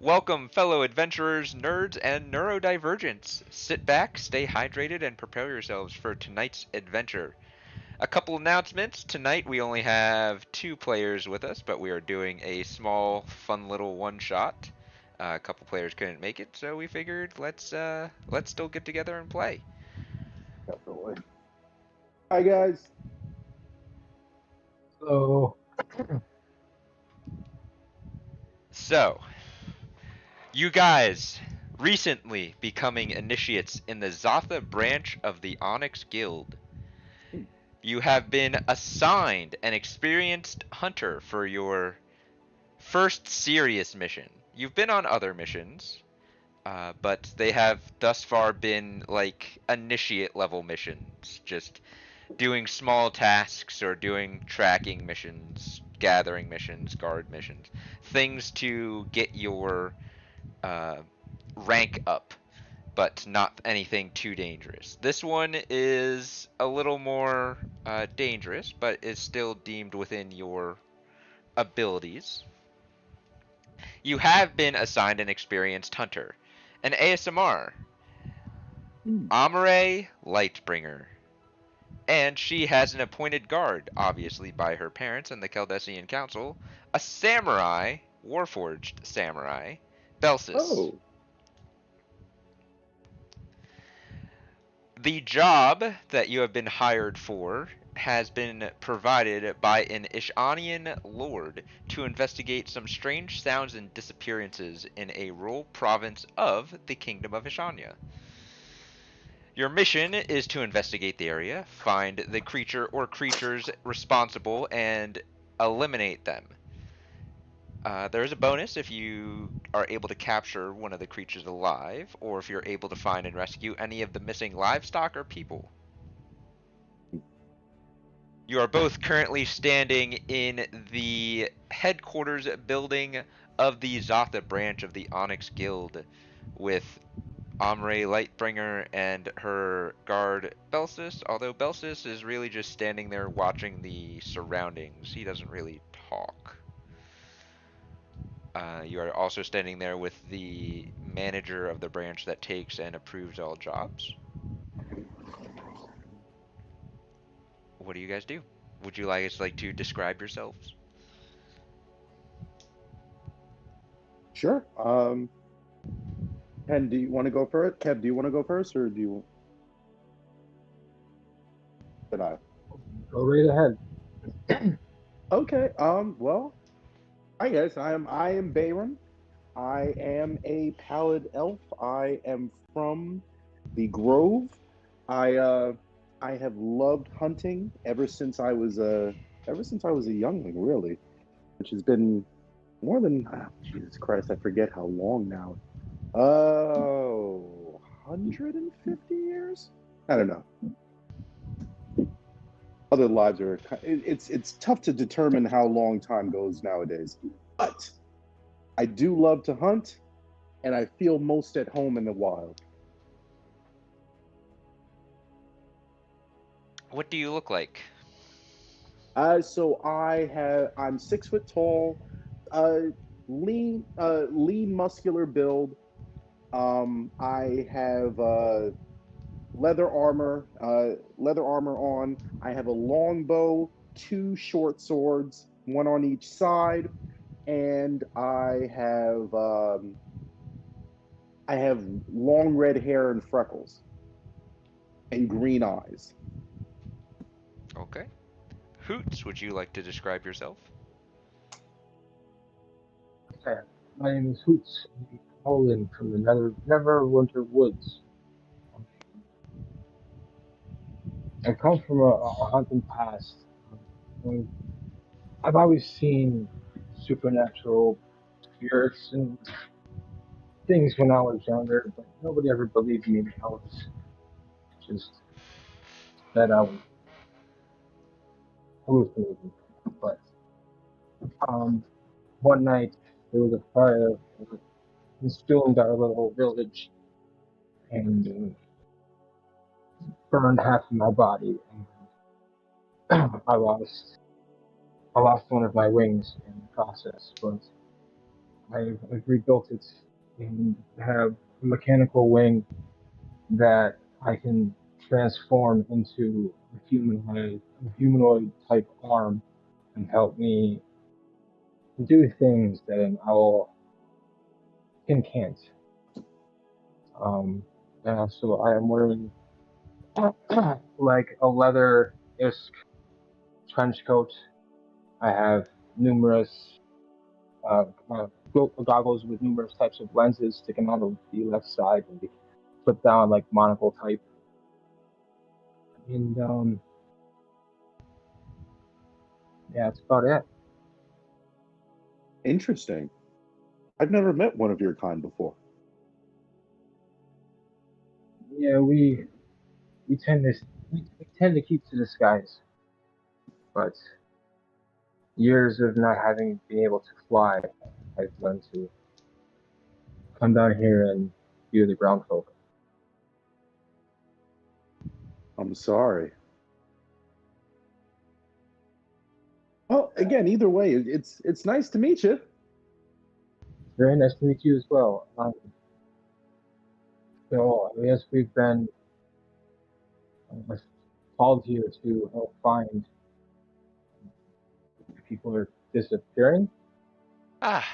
Welcome, fellow adventurers, nerds, and neurodivergents. Sit back, stay hydrated, and prepare yourselves for tonight's adventure. A couple announcements. Tonight we only have two players with us, but we are doing a small, fun little one-shot. A couple players couldn't make it, so we figured let's still get together and play. Definitely. Hi guys. So, So, you guys recently becoming initiates in the Zotha branch of the Onyx Guild. You have been assigned an experienced hunter for your first serious mission. You've been on other missions, but they have thus far been like initiate level missions, just doing small tasks or doing tracking missions, gathering missions, guard missions, things to get your uh, rank up, but not anything too dangerous. This one is a little more dangerous, but is still deemed within your abilities. You have been assigned an experienced hunter, an ASMR, Amare Lightbringer, and she has an appointed guard, obviously by her parents and the Caldesian Council, a samurai, warforged samurai, Belsis. Oh. The job that you have been hired for has been provided by an Ishanian lord to investigate some strange sounds and disappearances in a rural province of the Kingdom of Ishania. Your mission is to investigate the area, find the creature or creatures responsible, and eliminate them. There is a bonus if you are able to capture one of the creatures alive, or if you're able to find and rescue any of the missing livestock or people. You are both currently standing in the headquarters building of the Zotha branch of the Onyx Guild with Amre Lightbringer and her guard Belsis, although Belsis is really just standing there watching the surroundings. He doesn't really talk. You are also standing there with the manager of the branch that takes and approves all jobs. What do you guys do? Would you like to describe yourselves? Sure. Ken, do you want to go first? Kev, do you want to go first, or do you? Did I? go right ahead. Okay. Well, hi guys. I am Bayram. I am a pallid elf. I am from the Grove. I uh, I have loved hunting ever since I was a youngling, really, which has been more than Jesus Christ. I forget how long now. Oh, 150 years? I don't know. Other lives are it's tough to determine how long time goes nowadays. But I do love to hunt and I feel most at home in the wild. What do you look like? I'm 6 foot tall, uh lean muscular build. I have leather armor on. I have a long bow, two short swords, one on each side, and I have long red hair and freckles and green eyes. Okay. Hoots, would you like to describe yourself? Okay. My name is Hoots Olin from the Neverwinter Woods. I come from a hunting past. Um, I've always seen supernatural spirits and things when I was younger, but nobody ever believed me that I was just that I was hallucinating. But um, one night there was a fire that consumed our little village and burned half of my body. And I lost one of my wings in the process. But I've rebuilt it and have a mechanical wing that I can transform into a humanoid type arm and help me do things that an owl can't. Um, and so I am wearing like a leather-ish trench coat. I have numerous uh, uh, goggles with numerous types of lenses sticking out of the left side and they flip down like monocle type. And yeah, that's about it. Interesting. I've never met one of your kind before. Yeah, we tend to we tend to keep to the skies, but years of not having been able to fly, I've learned to come down here and view the ground folk. I'm sorry. Well, again, either way, it's nice to meet you. Very nice to meet you as well. So I guess we've been uh, called here to help find if people are disappearing. Ah,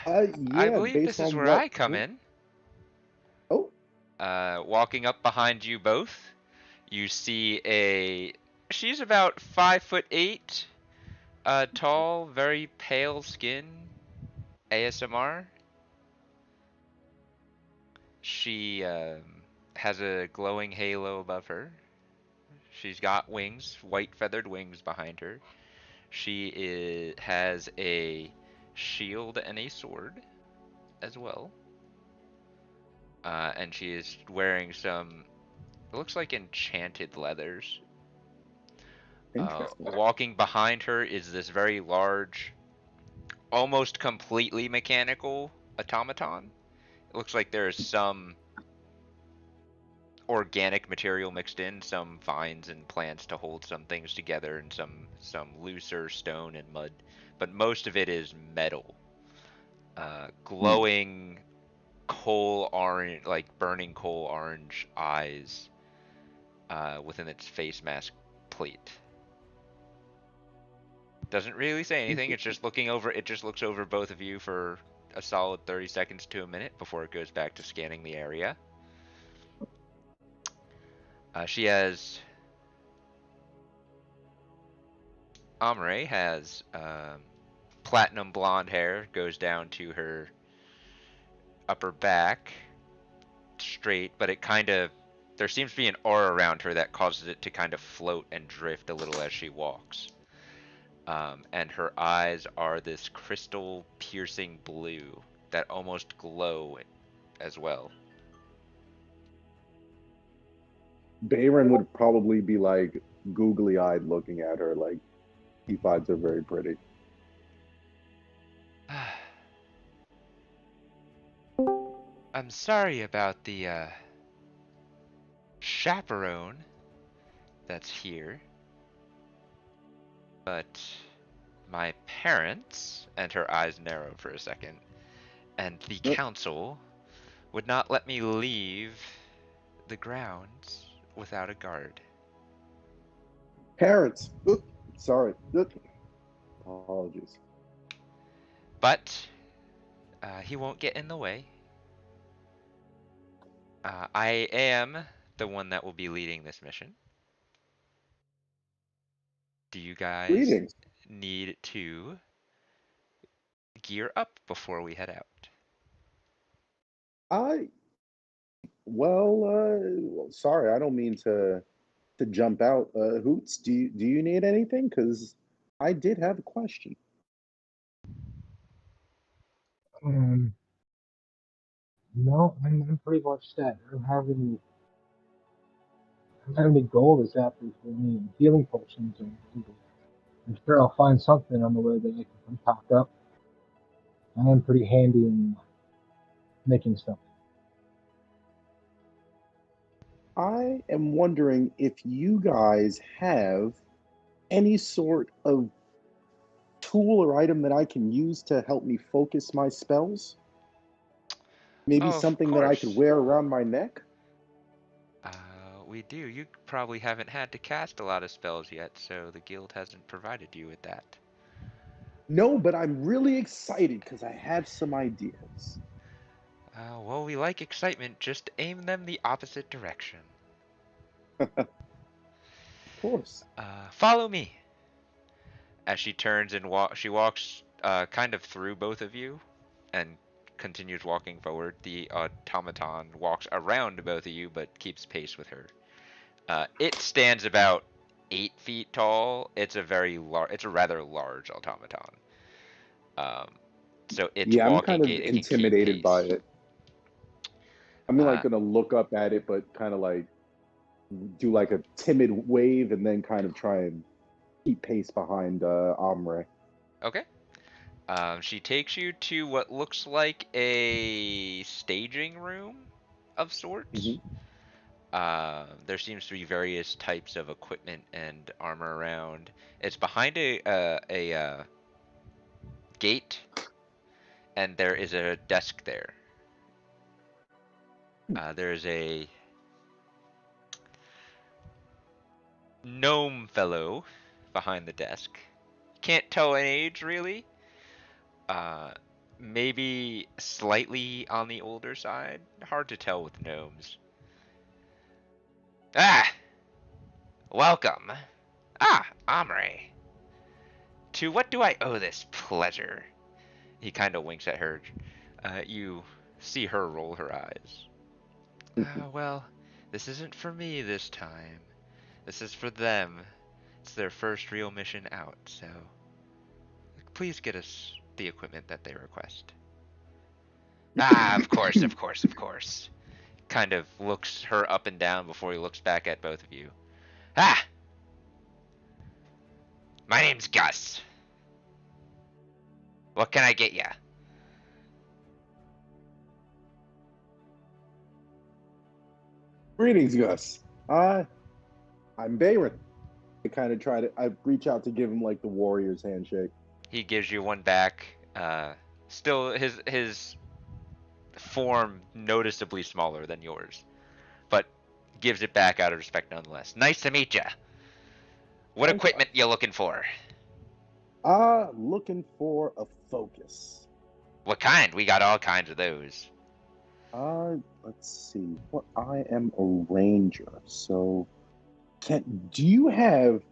I Yeah, believe based this is on where what? I come in. Oh, Walking up behind you both, you see a. She's about 5'8", tall, very pale skin. ASMR. She has a glowing halo above her. She's got wings, white feathered wings behind her. Has a shield and a sword as well. And she is wearing some, it looks like enchanted leathers. interesting. Walking behind her is this very large, almost completely mechanical automaton. It looks like there is some organic material mixed in, some vines and plants to hold some things together, and some looser stone and mud. But most of it is metal, Hmm. glowing coal orange, like burning coal orange eyes within its face mask plate. Doesn't really say anything. It's Interesting. just looking over. It just looks over both of you for a solid 30 seconds to a minute before it goes back to scanning the area. She has Amre has platinum blonde hair, goes down to her upper back, straight, but it kind of there seems to be an aura around her that causes it to kind of float and drift a little as she walks. And her eyes are this crystal piercing blue that almost glow as well. Bayron would probably be like googly eyed looking at her, like he finds her very pretty. I'm sorry about the chaperone that's here, but my parents, and her eyes narrow for a second, and the Uh, council would not let me leave the grounds without a guard. Parents. Sorry. Apologies. But he won't get in the way. I am the one that will be leading this mission. Do you guys Greetings. need to gear up before we head out? I well, sorry, I don't mean to jump out. Hoots, do you need anything? Because I did have a question. Um, no, I'm pretty much set. I don't have any gold exactly for any healing potions or anything, but I'm sure I'll find something on the way that I can pack up. I am pretty handy in making stuff. I am wondering if you guys have any sort of tool or item that I can use to help me focus my spells. Maybe Of something that I could course. wear around my neck? We do. You probably haven't had to cast a lot of spells yet, so the guild hasn't provided you with that. No, but I'm really excited because I have some ideas. Well, we like excitement, just aim them the opposite direction. Of course. Follow me. As she turns and she walks kind of through both of you and continues walking forward. The automaton walks around both of you but keeps pace with her. It stands about 8 feet tall. It's a rather large automaton. Um, so its Yeah, I'm walking kind of gait, it can keep intimidated by pace. it. I'm like Uh, gonna look up at it, but kind of like do like a timid wave and then kind of try and keep pace behind Omre. okay. She takes you to what looks like a staging room of sorts. Hmm. There seems to be various types of equipment and armor around. It's behind a gate, and there is a desk there. There is a gnome fellow behind the desk. Can't tell an age really. Uh, Maybe slightly on the older side. Hard to tell with gnomes. Ah, welcome. Omri. To what do I owe this pleasure? He kind of winks at her. You see her roll her eyes. Well, this isn't for me this time. This is for them. It's their first real mission out, so please get us the equipment that they request. Of course, of course, of course. Kind of looks her up and down before he looks back at both of you. Ah! My name's Gus. What can I get ya? Greetings, Gus. I'm Bayron. I reach out to give him like the warrior's handshake. He gives you one back. Still, his form noticeably smaller than yours, but gives it back out of respect nonetheless. Nice to meet ya. What equipment Likewise. you looking for? Looking for a focus. What kind? We got all kinds of those. Let's see. What I am a ranger, so can do you have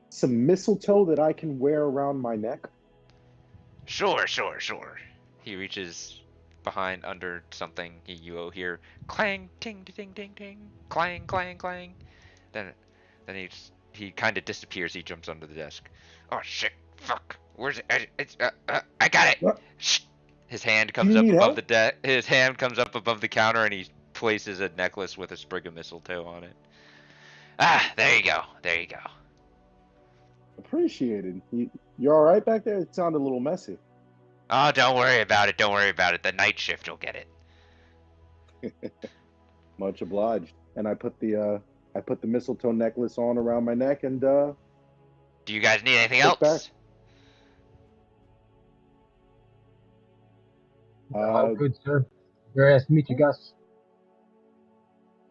some mistletoe that I can wear around my neck? Sure, sure, sure. He reaches behind under something. You hear clang, ting, ting, ting, ting, clang, clang, clang. Then, he kind of disappears. He jumps under the desk. Oh shit! Fuck! Where's it? I got it. What? Shh. His hand Do comes you up need above help? the His hand comes up above the counter, and he places a necklace with a sprig of mistletoe on it. There you go. There you go. Appreciated. You all right back there? It sounded a little messy. Oh, don't worry about it. Don't worry about it. The night shift will get it. Much obliged. And I put the mistletoe necklace on around my neck and Do you guys need anything look back. else? Oh, Uh, good, sir. Very nice to meet you, Gus.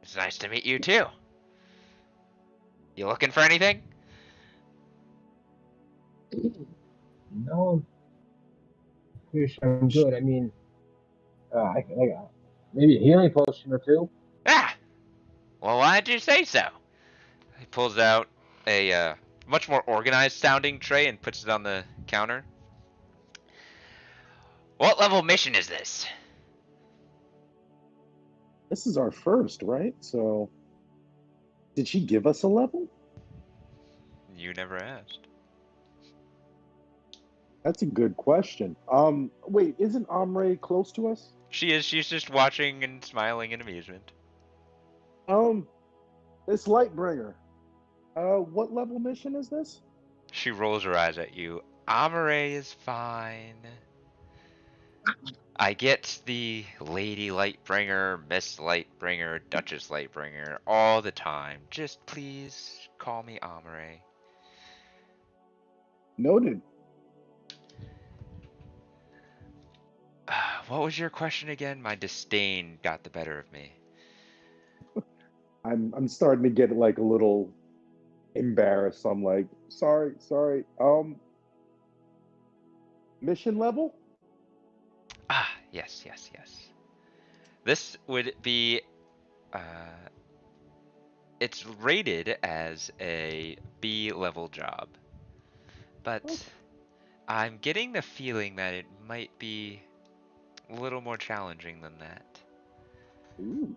It's nice to meet you too. You looking for anything? No, I'm pretty sure I'm good. I mean, maybe a healing potion or two. Ah, well, why did you say so? He pulls out a much more organized sounding tray and puts it on the counter. What level mission is this? this is our first, right? So, did she give us a level? You never asked. That's a good question. Wait, isn't Omre close to us? She's just watching and smiling in amusement. Um, it's Lightbringer. What level mission is this? She rolls her eyes at you. Amare is fine. I get the Lady Lightbringer, Miss Lightbringer, Duchess Lightbringer all the time. Just please call me Amare. Noted. What was your question again? My disdain got the better of me. I'm starting to get like a little embarrassed. I'm like, sorry. Mission level? Ah, yes. This would be, uh, it's rated as a B level job, but Okay. I'm getting the feeling that it might be a little more challenging than that. Ooh,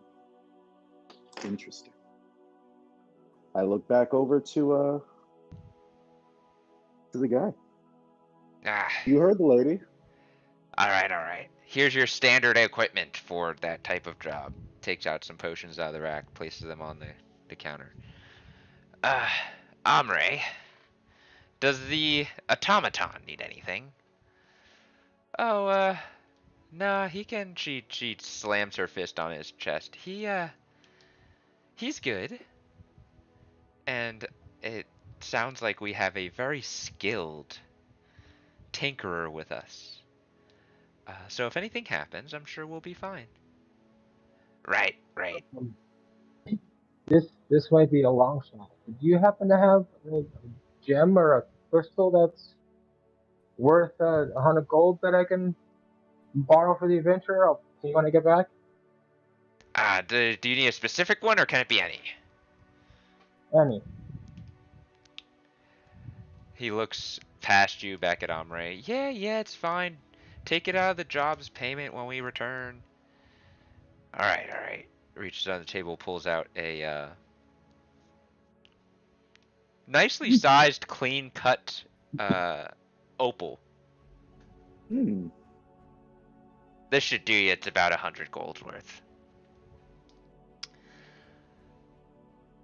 interesting. I look back over to the guy. Ah, You heard the lady. alright. Here's your standard equipment for that type of job. Takes out some potions out of the rack, places them on the counter. Uh, Amre, does the automaton need anything? Oh, nah, he can. She slams her fist on his chest. He's good. And it sounds like we have a very skilled tinkerer with us. So if anything happens, I'm sure we'll be fine. Right. Um, this might be a long shot. Do you happen to have a gem or a crystal that's worth 100 gold that I can borrow for the adventure? I'll see when I get back. Do you need a specific one or can it be any? Any. He looks past you back at Amre. Yeah, it's fine. Take it out of the job's payment when we return. Alright. Reaches on the table, pulls out a nicely sized, clean cut uh, opal. Hmm. This should do you. It's about 100 gold worth.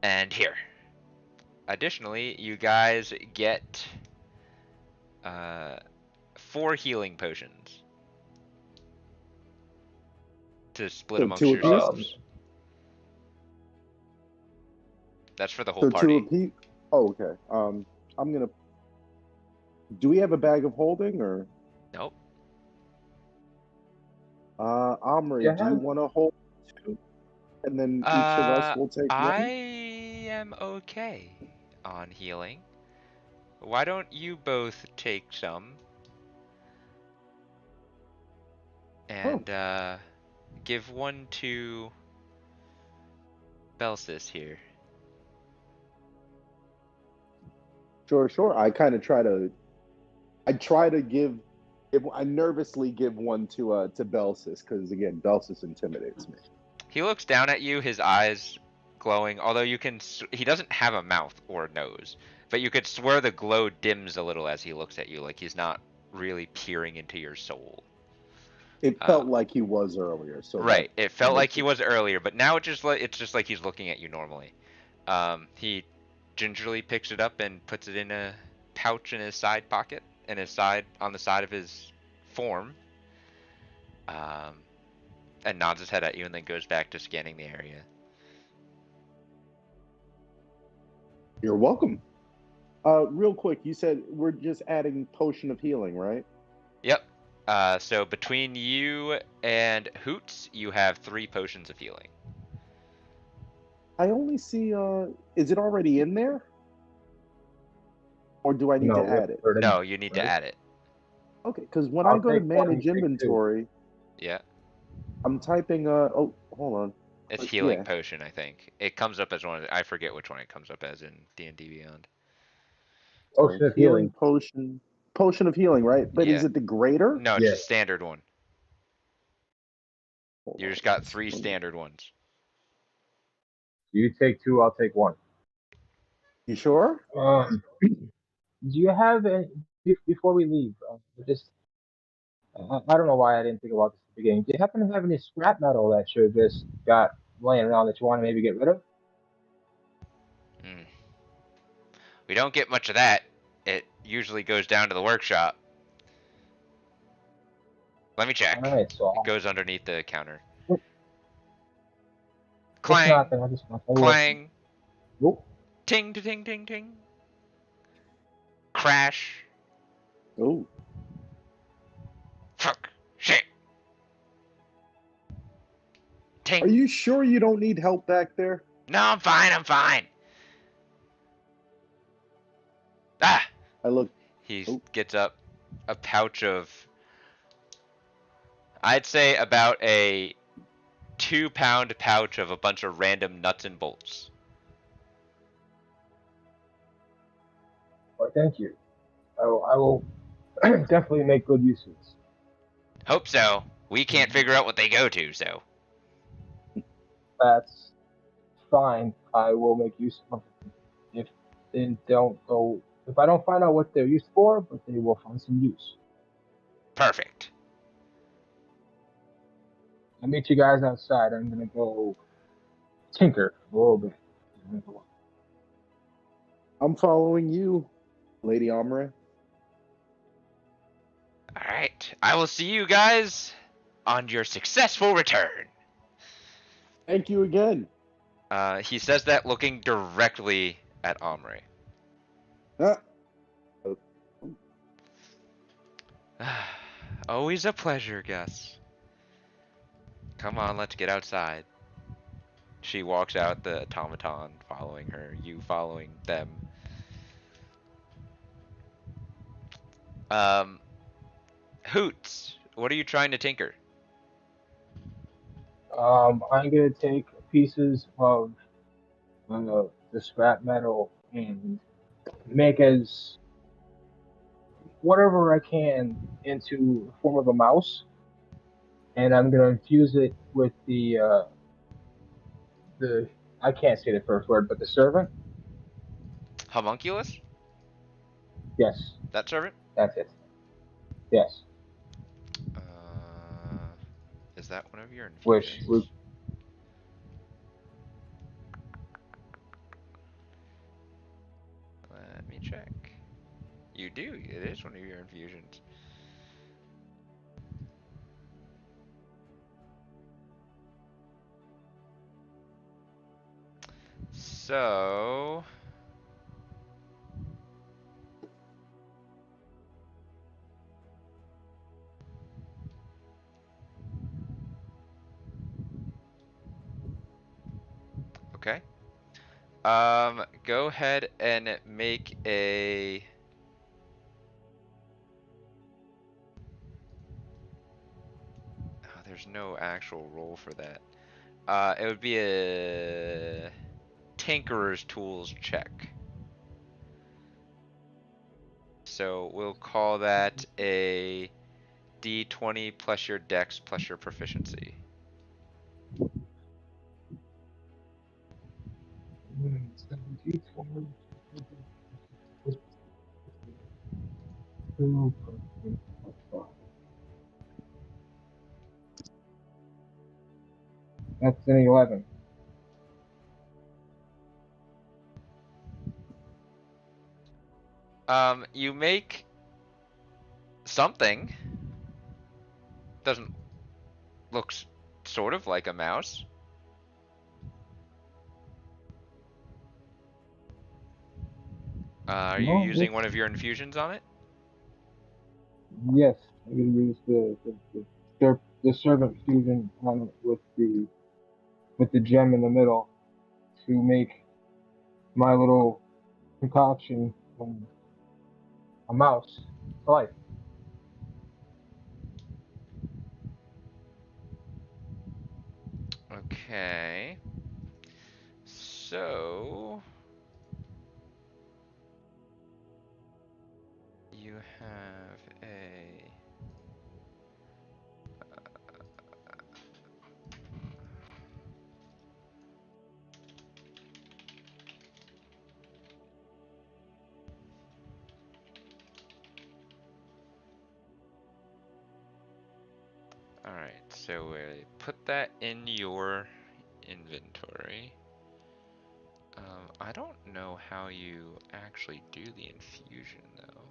And here. Additionally, you guys get uh, 4 healing potions to split So amongst two apiece. yourselves. That's for the whole So two party. apiece. Oh, okay. I'm gonna. Do we have a bag of holding or? Nope. Omri, You do you have want to hold two, and then each of us will take I one? am okay on healing. Why don't you both take some Oh, and give one to Belsis here. sure. I try to give. If I nervously give one to Belsis because again, Belsis intimidates me. He looks down at you, his eyes glowing, although he doesn't have a mouth or nose, but you could swear the glow dims a little as he looks at you, like he's not really peering into your soul. It Uh, felt like he was earlier, so that right. It that felt like makes he it. was earlier, but now it's just like he's looking at you normally. He gingerly picks it up and puts it in a pouch in his side pocket, in his side on the side of his form. Um, and nods his head at you and then goes back to scanning the area. You're welcome. Real quick, you said we're just adding potion of healing, right? Yep. So between you and Hoots, you have 3 potions of healing. I only see. Is it already in there, or do I need no. to We have add to it? put it in, No, you need to right? add it. Okay, because when I I'll go to take one. You manage take two. inventory, Yeah. I'm typing. Oh, hold on. It's healing Yeah. potion, I think. It comes up as one. I forget which one it comes up as in D&D Beyond. So Ocean of healing healing. potion, potion of healing, right? But is Yeah. it the greater? No, it's Yeah. a standard one. Hold You on. just got 3 standard ones. You take two. I'll take one. You sure? Do you have any, before we leave? Just I don't know why I didn't think about this at the beginning. Do you happen to have any scrap metal that you just got laying around that you want to maybe get rid of? Hmm. We don't get much of that. It usually goes down to the workshop. Let me All check. right, so It goes underneath the counter. if not, Clang, then I just want to listen. clang, Whoop. ting, ting, ting, ting. Crash. Oh, Fuck. Shit. Are you sure you don't need help back there? No, I'm fine. I'm fine. Ah! I look. He Oh, gets up a pouch of, I'd say about a 2-pound pouch of a bunch of random nuts and bolts. Well, thank you. I will definitely make good use of this. Hope so. We can't figure out what they go to, so. That's fine. I will make use of them. If they don't go, if I don't find out what they're used for, but they will find some use. Perfect. I'll meet you guys outside. I'm gonna go tinker a little bit. I'm following you, Lady Omri. Alright. I will see you guys on your successful return. Thank you again. He says that looking directly at Omri. Uh, Always a pleasure, Gus. Come on, let's get outside. She walks out, the automaton following her, you following them. Um, Hoots, what are you trying to tinker? I'm gonna take pieces of the scrap metal and make as whatever I can into the form of a mouse, and I'm gonna infuse it with the I can't say the first word, but the servant. Homunculus? Yes, That servant? that's it. Yes, Uh, is that one of your which infusions? Let me check. You do, it is one of your infusions. So, okay. Go ahead and make a. Oh, there's no actual roll for that. It would be a Tinkerer's Tools check. So we'll call that a D20 plus your dex plus your proficiency. that's an 11. You make something. Doesn't look sort of like a mouse. Are you No, using one of your infusions on it? yes, I'm gonna use the servant fusion on it with the gem in the middle to make my little concoction a mouse to life. Okay. So you have a. Alright, so we put that in your inventory. I don't know how you actually do the infusion though.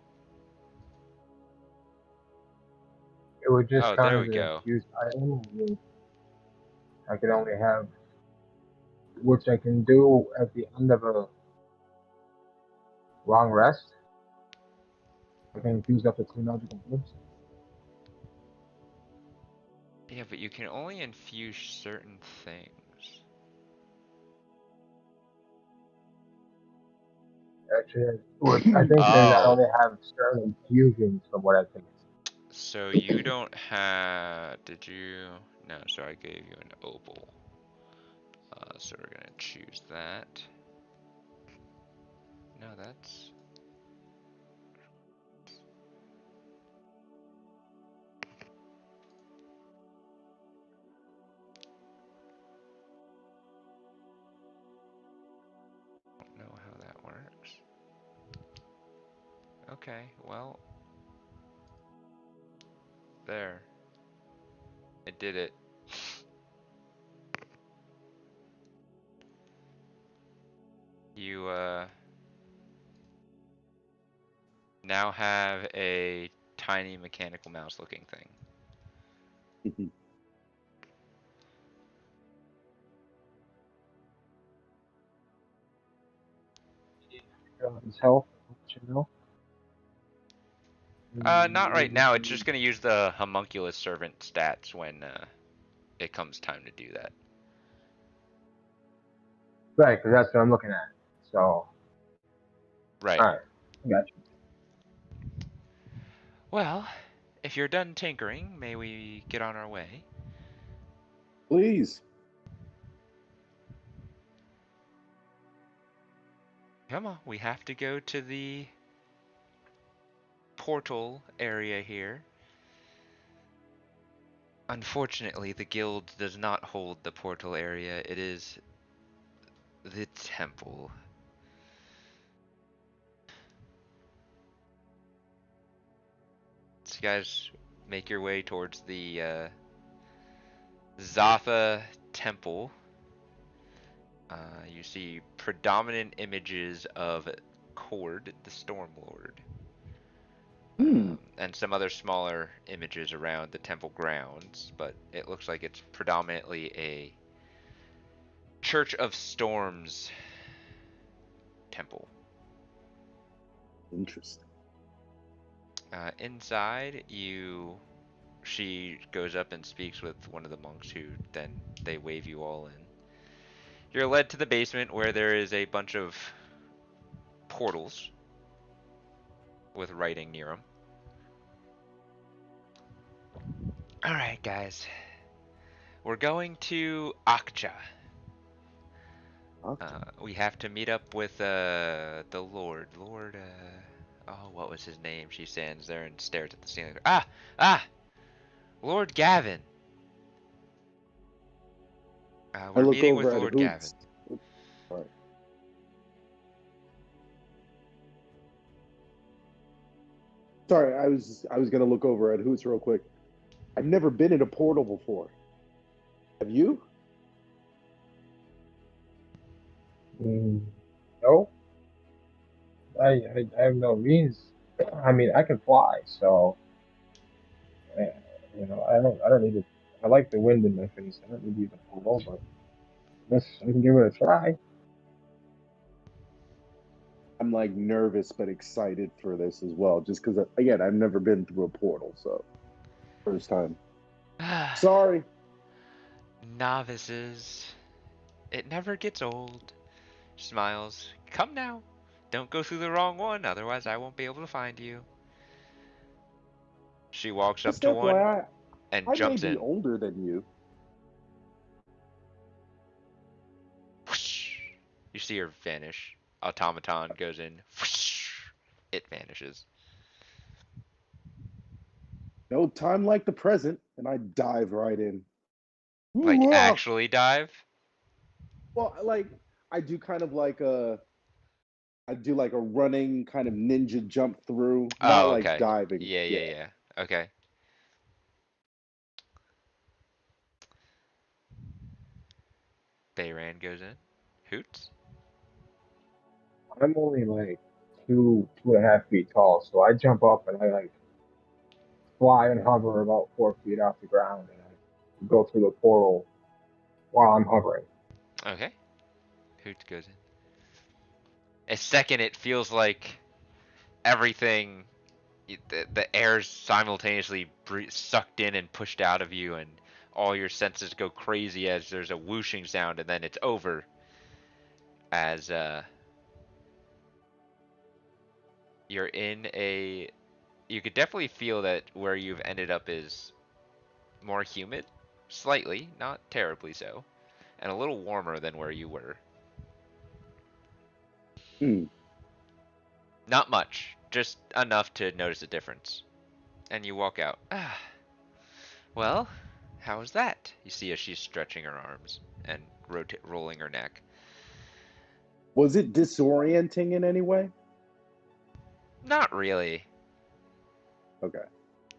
It would just Oh, count there as we an go. infused item. I could only have, which I can do at the end of a long rest. I can infuse up to 2 magical items. Yeah, but you can only infuse certain things. Actually, I think they not Oh, only have certain infusions from what I think. so you don't have. Did you? No, so I gave you an opal. So we're gonna choose that. No, that's. I don't know how that works. Okay, well. There. It did it. You, now have a tiny mechanical mouse looking thing. His health, you know. Not right now. It's just gonna use the homunculus servant stats when, it comes time to do that. Right, because that's what I'm looking at. So, all Right. right, got you. Well, if you're done tinkering, may we get on our way? Please. Come on, we have to go to the portal area here. Unfortunately, the guild does not hold the portal area. It is the temple. So you guys make your way towards the Zatha temple. You see predominant images of Cord, the Storm Lord, and some other smaller images around the temple grounds, but it looks like it's predominantly a Church of Storms temple. Interesting. Inside, she goes up and speaks with one of the monks who then they wave you all in. You're led to the basement where there is a bunch of portals with writing near them. Alright, guys. We're going to Akcha. Okay. We have to meet up with the Lord. Lord, oh, what was his name? She stands there and stares at the ceiling. Ah! Ah! Lord Gavin! I We're look meeting with over at Lord Gavin. Hoots. All right. Sorry, I was gonna look over at Hoots real quick. I've never been in a portal before. Have you? Mm, no, I have no means. I mean, I can fly, so uh, I don't need to. I like the wind in my face. I don't need to even pull over. Yes, I can give it a try. I'm like nervous but excited for this as well, just because again I've never been through a portal, so first time. Sorry. Novices. It never gets old. Smiles. Come now. Don't go through the wrong one, otherwise I won't be able to find you. She walks up Just to one FYI, and I may jumps be in. older than you. Whoosh. You see her vanish. Automaton goes in. Whoosh. It vanishes. No time like the present, and I dive right in. Like, Well, actually dive? like I do kind of like I do like a running kind of ninja jump through, not Oh, like okay. diving. Yeah, Yeah. yeah, yeah. Okay. Bayran goes in. Hoots? I'm only like 2.5 feet tall, so I jump up and I like fly and hover about 4 feet off the ground, and I go through the portal while I'm hovering. Okay. Hoots goes in. A second, it feels like everything the air's simultaneously sucked in and pushed out of you, and all your senses go crazy as there's a whooshing sound, and then it's over as you're in a. You could definitely feel that where you've ended up is more humid, slightly, not terribly so, and a little warmer than where you were. Hmm. Not much, just enough to notice a difference. And you walk out. Ah, well, how was that? You see as she's stretching her arms and rolling her neck. Was it disorienting in any way? Not really. Okay.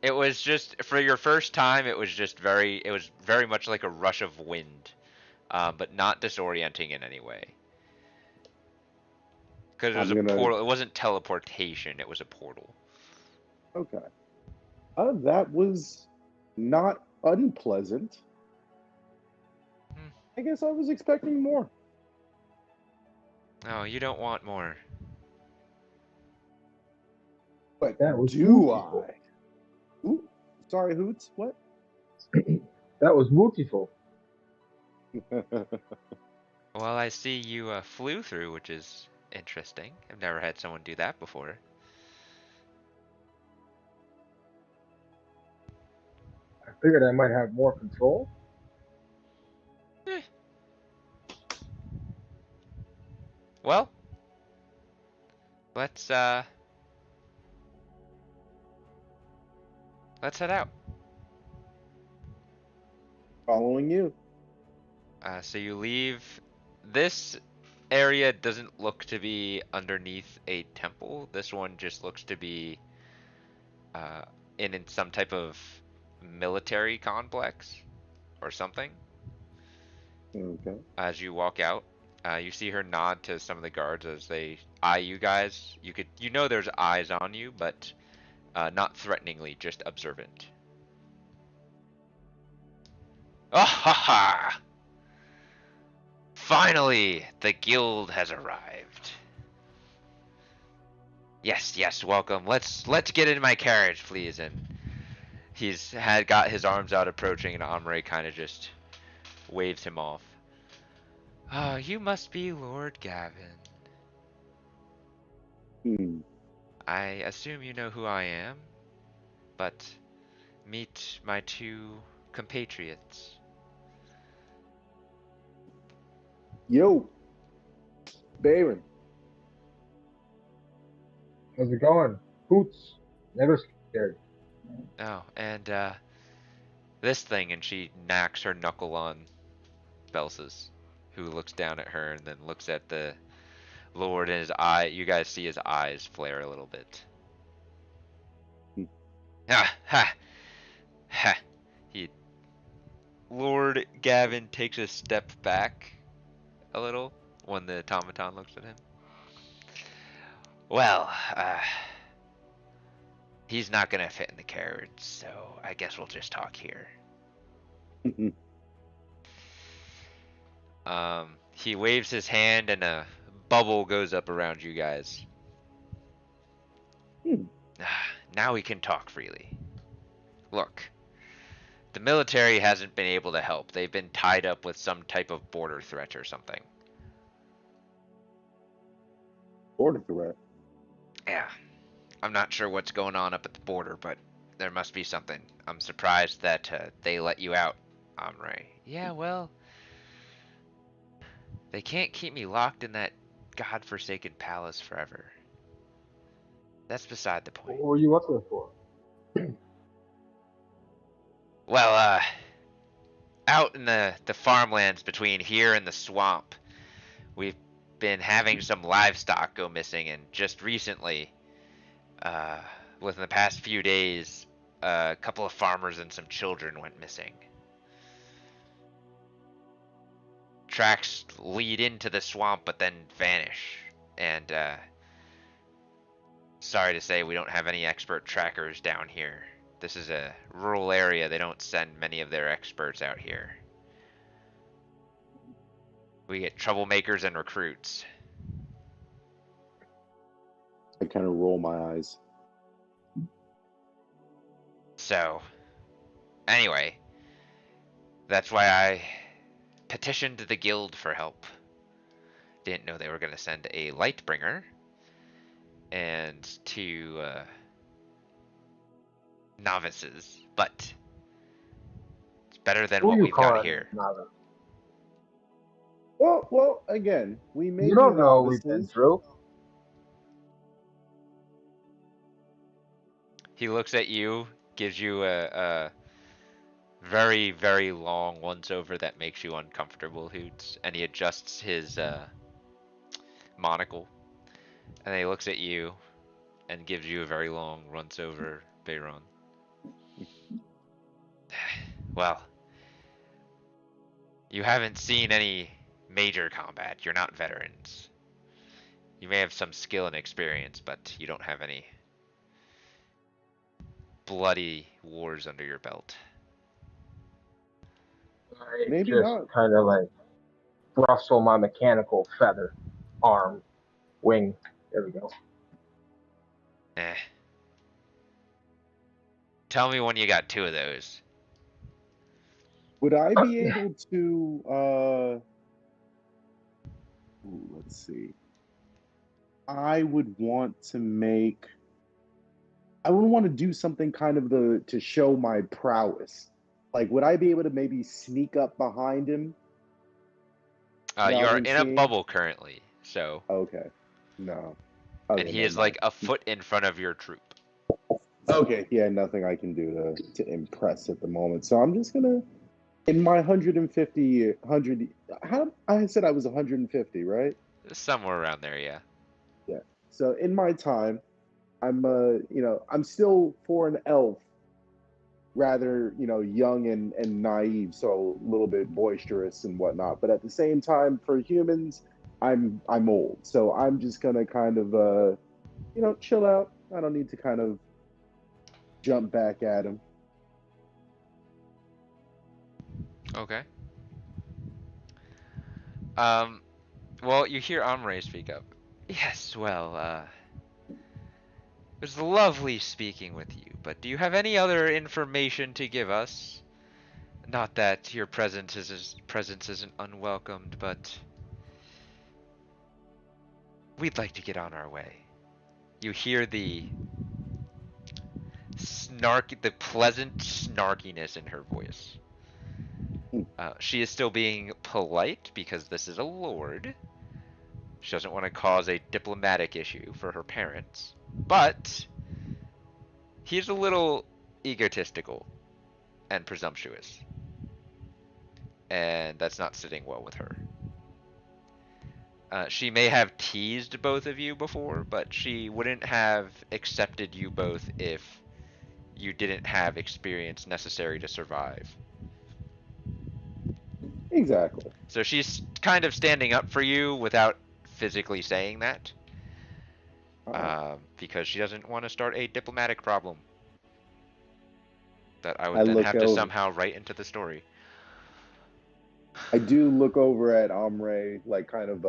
It was just for your first time. It was just it was very much like a rush of wind, but not disorienting in any way. Because it was I'm a gonna. portal. It wasn't teleportation. It was a portal. Okay. That was not unpleasant. Hmm. I guess I was expecting more. Oh, you don't want more. But That was do beautiful. I? Ooh, sorry, Hoots. What? That was beautiful. Well, I see you flew through, which is interesting. I've never had someone do that before. I figured I might have more control. Eh. Well, let's uh, let's head out. Following you. So you leave. This area doesn't look to be underneath a temple. This one just looks to be uh, in some type of military complex or something. Okay. As you walk out, you see her nod to some of the guards as they eye you guys. You know there's eyes on you, but not threateningly, just observant. Ah ha ha! Finally, the guild has arrived. Yes, yes, welcome. Let's get in my carriage, please. And he's had got his arms out approaching, and Omri kind of just waves him off. Oh, you must be Lord Gavin. Hmm. I assume you know who I am, but meet my two compatriots. Yo, Baron. How's it going? Hoots. Never scared. Oh, and this thing, and she knacks her knuckle on Belsis, who looks down at her and then looks at the Lord in his eye. You guys see his eyes flare a little bit. Hmm. Ha ha ha. He Lord Gavin takes a step back a little when the automaton looks at him. Well, he's not gonna fit in the carriage, so I guess we'll just talk here. He waves his hand and a bubble goes up around you guys. Hmm. Now we can talk freely. Look, the military hasn't been able to help. They've been tied up with some type of border threat or something. Border threat. Yeah, I'm not sure what's going on up at the border, but there must be something. I'm surprised that they let you out, Omri. Yeah, well, they can't keep me locked in that godforsaken palace forever. That's beside the point. What were you up there for? Well, out in the farmlands between here and the swamp, we've been having some livestock go missing, and just recently, uh, within the past few days, a couple of farmers and some children went missing. Tracks lead into the swamp but then vanish, and sorry to say we don't have any expert trackers down here. This is a rural area. They don't send many of their experts out here. We get troublemakers and recruits. I kind of roll my eyes. So, anyway, That's why I petitioned the guild for help. Didn't know they were going to send a Lightbringer and two novices, but it's better than Who are what you we've got calling here. novice? Well, again, we may You be don't know what we've been novices. through. He looks at you, gives you a very, very long once over that makes you uncomfortable, Hoots, and he adjusts his monocle, and then he looks at you and gives you a very long once over, Bayron. Well, you haven't seen any major combat. You're not veterans. You may have some skill and experience, but you don't have any bloody wars under your belt. I Maybe just not. kind of like rustle my mechanical feather, arm, wing. There we go. Eh. Tell me when you got two of those. Would I be able to? Let's see. I would want to make. I would want to do something kind of to show my prowess. Like, would I be able to maybe sneak up behind him You without are him in a seeing? bubble currently, so, Okay, no. and Okay, he never is mind. like a foot in front of your troop. Okay, yeah, nothing I can do to impress at the moment. So I'm just gonna in my 150 100. How I said I was 150, right? Somewhere around there, yeah. Yeah. So in my time, I'm I'm still for an elf rather young and naive, so a little bit boisterous and whatnot, but at the same time for humans I'm old, so I'm just gonna kind of chill out. I don't need to kind of jump back at him. Okay. Um, well, you hear Amre speak up. Yes, well, it was lovely speaking with you, but do you have any other information to give us? Not that your presence isn't unwelcomed, but we'd like to get on our way. You hear the the pleasant snarkiness in her voice. She is still being polite because this is a lord. She doesn't want to cause a diplomatic issue for her parents, but he's a little egotistical and presumptuous, and that's not sitting well with her. She may have teased both of you before, but she wouldn't have accepted you both if you didn't have experience necessary to survive. Exactly. So she's kind of standing up for you without physically saying that, uh, because she doesn't want to start a diplomatic problem that I I would then look have to over somehow write into the story. I do look over at Omre, like kind of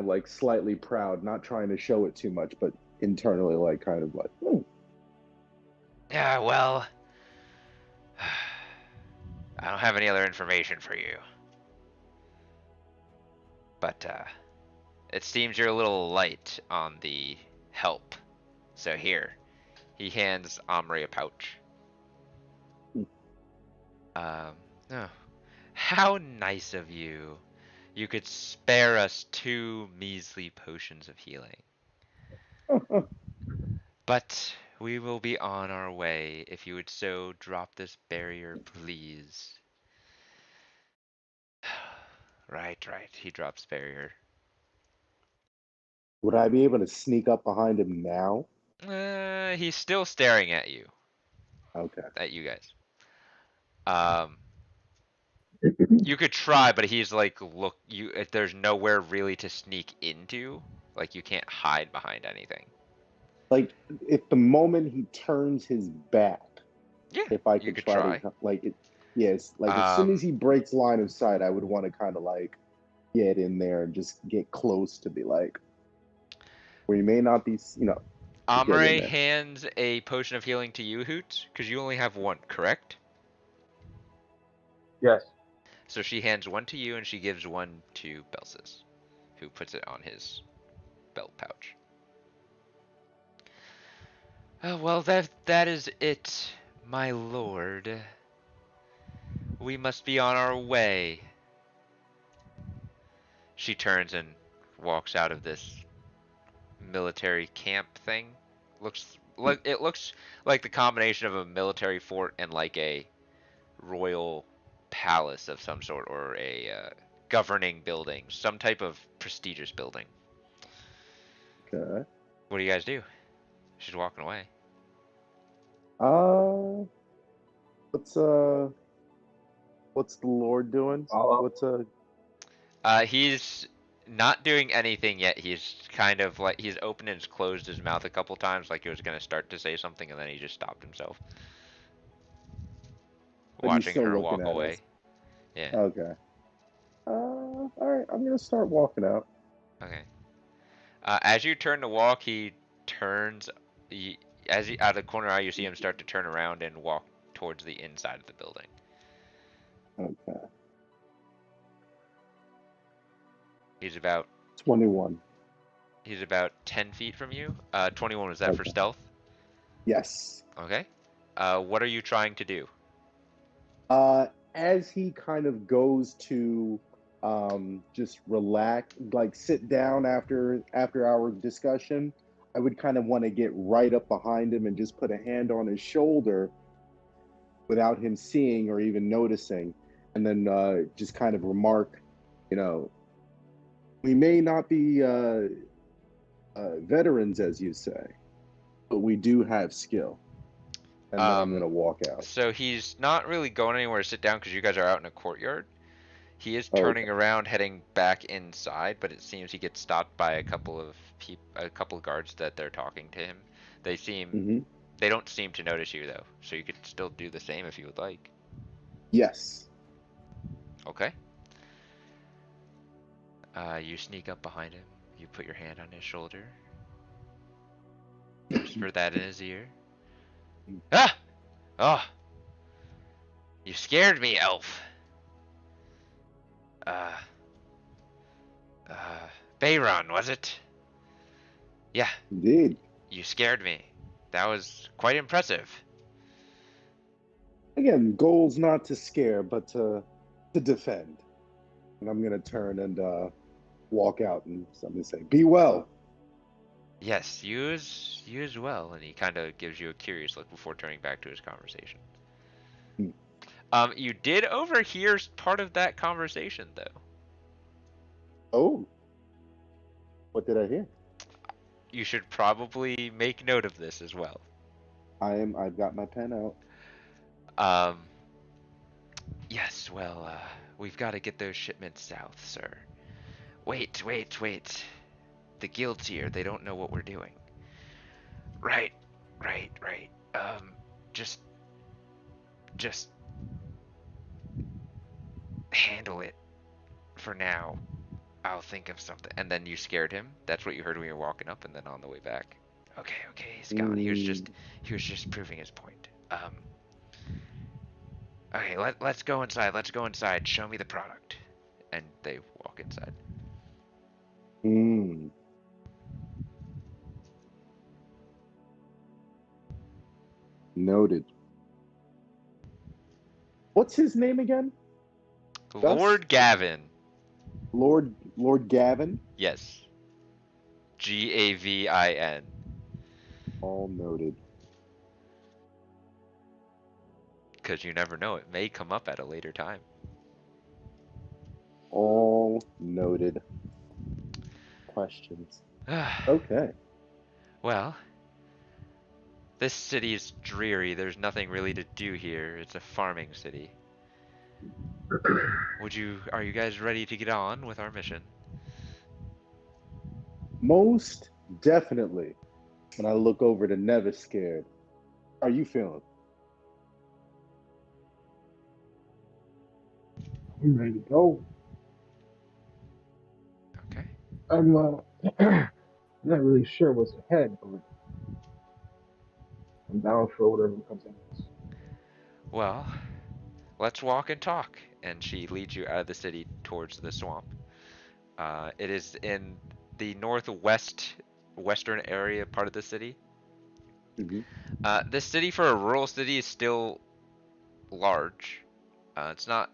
like slightly proud, not trying to show it too much, but internally like kind of like, Yeah, well, I don't have any other information for you, but it seems you're a little light on the help. So here, he hands Omri a pouch. Um, oh, how nice of you. You could spare us two measly potions of healing. But we will be on our way if you would so drop this barrier, please. Right, right. He drops barrier. would I be able to sneak up behind him now? He's still staring Okay. at you guys. Um, you could try, but he's like, look, you. If there's nowhere really to sneak into, like you can't hide behind anything. Like, if the moment he turns his back, Yeah, if I you could could try to try. like it, yes, like as soon as Um, he breaks line of sight, I would want to kind of like get in there and just get close to be like where you may not be, get in Amre there. hands a potion of healing to you, Hoot, because you only have one, correct? Yes. So she hands one to you and she gives one to Belsis, who puts it on his belt pouch. Oh, well, that is it, my lord. We must be on our way. She turns and walks out of this military camp thing. It looks like the combination of a military fort and like a royal palace of some sort, or a governing building, some type of prestigious building. Okay. What do you guys do? She's walking away. Uh, what's uh, what's the Lord doing? Follow. What's He's not doing anything yet. He's kind of like he's opened and closed his mouth a couple times, like he was gonna start to say something, and then he just stopped himself, but he's watching still her looking walk at us. away. Yeah. Okay. All right. I'm gonna start walking out. Okay. As you turn to walk, he turns. He, as he, out of the corner eye, you see him start to turn around and walk towards the inside of the building. Okay. He's about 21. he's about 10 feet from you. 21 was that for Okay. stealth? Yes. Okay. What are you trying to do? As he kind of goes to just relax, like sit down after our discussion, I would kind of want to get right up behind him and just put a hand on his shoulder without him seeing or even noticing, and then just kind of remark, you know, we may not be veterans, as you say, but we do have skill. And then I'm Um, gonna walk out. so he's not really going anywhere to sit down because you guys are out in a courtyard. He is Okay. turning around, heading back inside, but it seems he gets stopped by a couple of guards that they're talking to him. They seem, Hmm. they don't seem to notice you though, so you could still do the same if you would like. Yes. Okay. You sneak up behind him. You put your hand on his shoulder. Whisper that in his ear. Ah! Oh! You scared me, elf. Uh, uh, Bayron, was it? Yeah, Indeed. you scared me. That was quite impressive. Again, goal's not to scare, but to defend. And I'm gonna turn and walk out, and so I'm gonna say, "Be well." Yes, you as well. And he kind of gives you a curious look before turning back to his conversation. Hmm. You did overhear part of that conversation, though. Oh, what did I hear? You should probably make note of this as well. I've got my pen out. Um, yes, well, we've got to get those shipments south, sir. Wait, wait, wait. The guild's here. They don't know what we're doing. Right, right, right. Just, just handle it for now. I'll think of something. And then you scared him. That's what you heard when you were walking up, and then on the way back. Okay, okay, he's gone. Mm, He was just proving his point. Okay, let's go inside. Let's go inside. Show me the product. And they walk inside. mm. Noted. What's his name again? Gus? Lord Gavin. Lord Gavin? Yes. Gavin. All noted. Because you never know. It may come up at a later time. All noted. Questions. Okay. Well, this city is dreary. There's nothing really to do here. It's a farming city. Are you guys ready to get on with our mission? Most definitely. When I look over to Nevis scared. How are you feeling? We ready to go. Okay. I'm not really sure what's ahead, but I'm down for whatever comes next. Well, let's walk and talk. And she leads you out of the city towards the swamp. It is in the northwest western area part of the city. Hmm. This city for a rural city is still large. It's not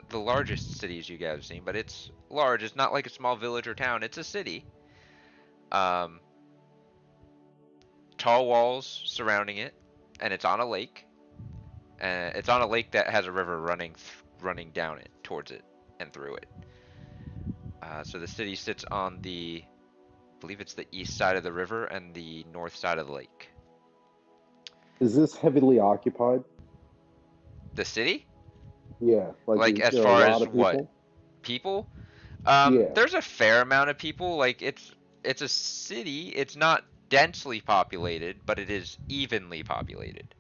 the largest cities you guys have seen, but it's large. It's not like a small village or town. It's a city. Um, Tall walls surrounding it, and it's on a lake. It's on a lake that has a river running down it towards it and through it. So the city sits on I believe it's the east side of the river and the north side of the lake. Is this heavily occupied? The city? Yeah, like Like is as there a far lot as of what? people? People? Yeah. There's a fair amount of people. Like it's a city. It's not densely populated, but it is evenly populated.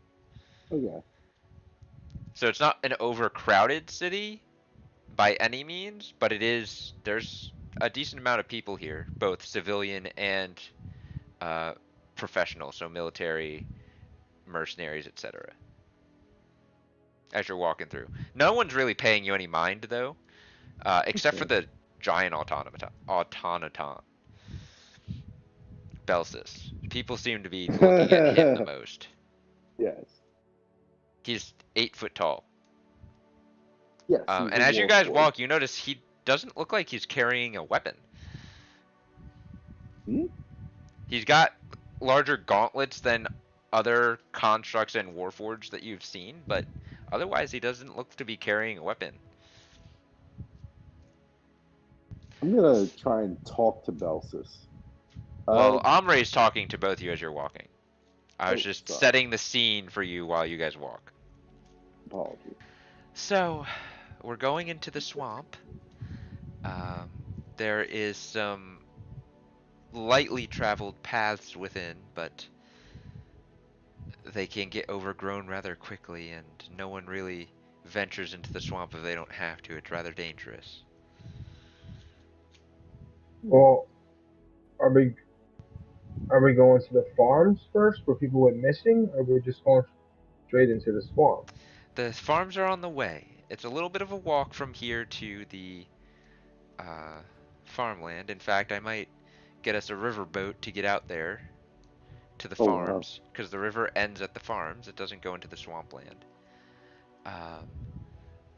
Okay. So it's not an overcrowded city by any means, but there's a decent amount of people here, both civilian and uh, professional, so military, mercenaries, etc. As you're walking through, no one's really paying you any mind though, except for Okay. the giant automaton, Belsis. People seem to be looking at him the most. Yes. He's 8 foot tall. Yes, he's a And as you war guys lord. walk, you notice he doesn't look like he's carrying a weapon. Hmm? He's got larger gauntlets than other constructs and warforged that you've seen, but otherwise he doesn't look to be carrying a weapon. I'm gonna try and talk to Belsis. Uh, Well, Omre's talking to both of you as you're walking. I was oh, just sorry. setting the scene for you while you guys walk. Apologies. So, we're going into the swamp. Um, there is some lightly traveled paths within, but they can get overgrown rather quickly, and no one really ventures into the swamp if they don't have to. It's rather dangerous. Well, are we are we going to the farms first where people went missing, or are we just going straight into the swamp? The farms are on the way. It's a little bit of a walk from here to the uh, farmland. In fact, I might get us a riverboat to get out there to the Oh wow. farms, because the river ends at the farms. It doesn't go into the swampland. Um,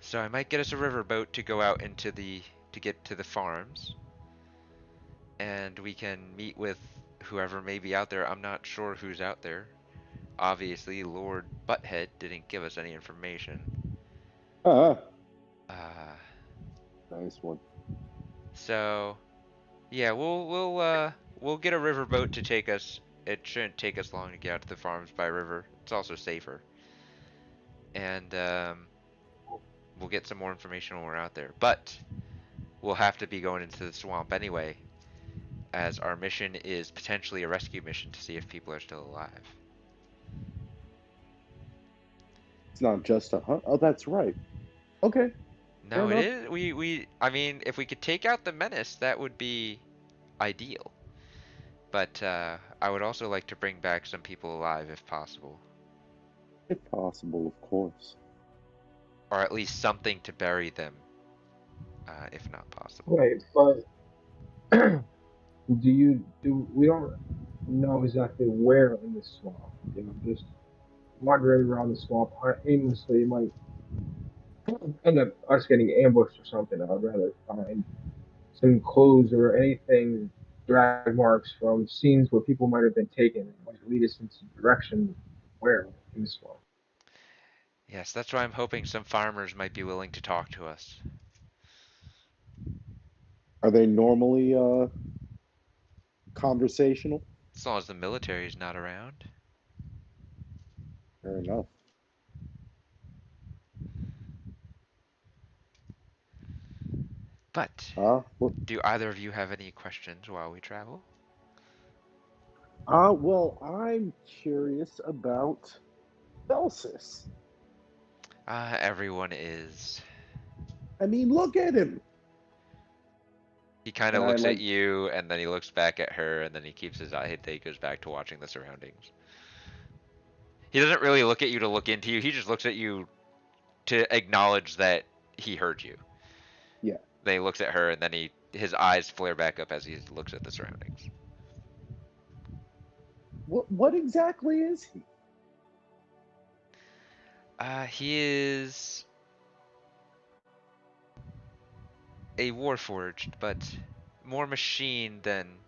so I might get us a riverboat to go out to get to the farms, and we can meet with whoever may be out there. I'm not sure who's out there. Obviously, Lord Butthead didn't give us any information. Ah, Uh, nice one. so yeah, we'll get a riverboat to take us. It shouldn't take us long to get out to the farms by river. It's also safer, and we'll get some more information when we're out there. But we'll have to be going into the swamp anyway, as our mission is potentially a rescue mission to see if people are still alive. It's not just a hunt. Oh, that's right. Okay, fair No, it enough. is. I mean, if we could take out the menace, that would be ideal. But I would also like to bring back some people alive if possible. If possible, of course. Or at least something to bury them, if not possible. Right, but do we don't know exactly where in the swamp? Just wandering around the swamp aimlessly might end up us getting ambushed or something. I'd rather find some clues or anything, drag marks from scenes where people might have been taken, and might lead us into direction where in the swamp. Yes, that's why I'm hoping some farmers might be willing to talk to us. Are they normally conversational? As long as the military is not around. Fair enough. But, Well, do either of you have any questions while we travel? well, I'm curious about Belsis. Everyone is. I mean, look at him. He kind And of I looks at like, you, and then he looks back at her, and then he keeps his eye. He goes back to watching the surroundings. He doesn't really look at you to look into you. He just looks at you to acknowledge that he heard you. Yeah. Then he looks at her, and then his eyes flare back up as he looks at the surroundings. What exactly is he? He is a warforged, but more machine than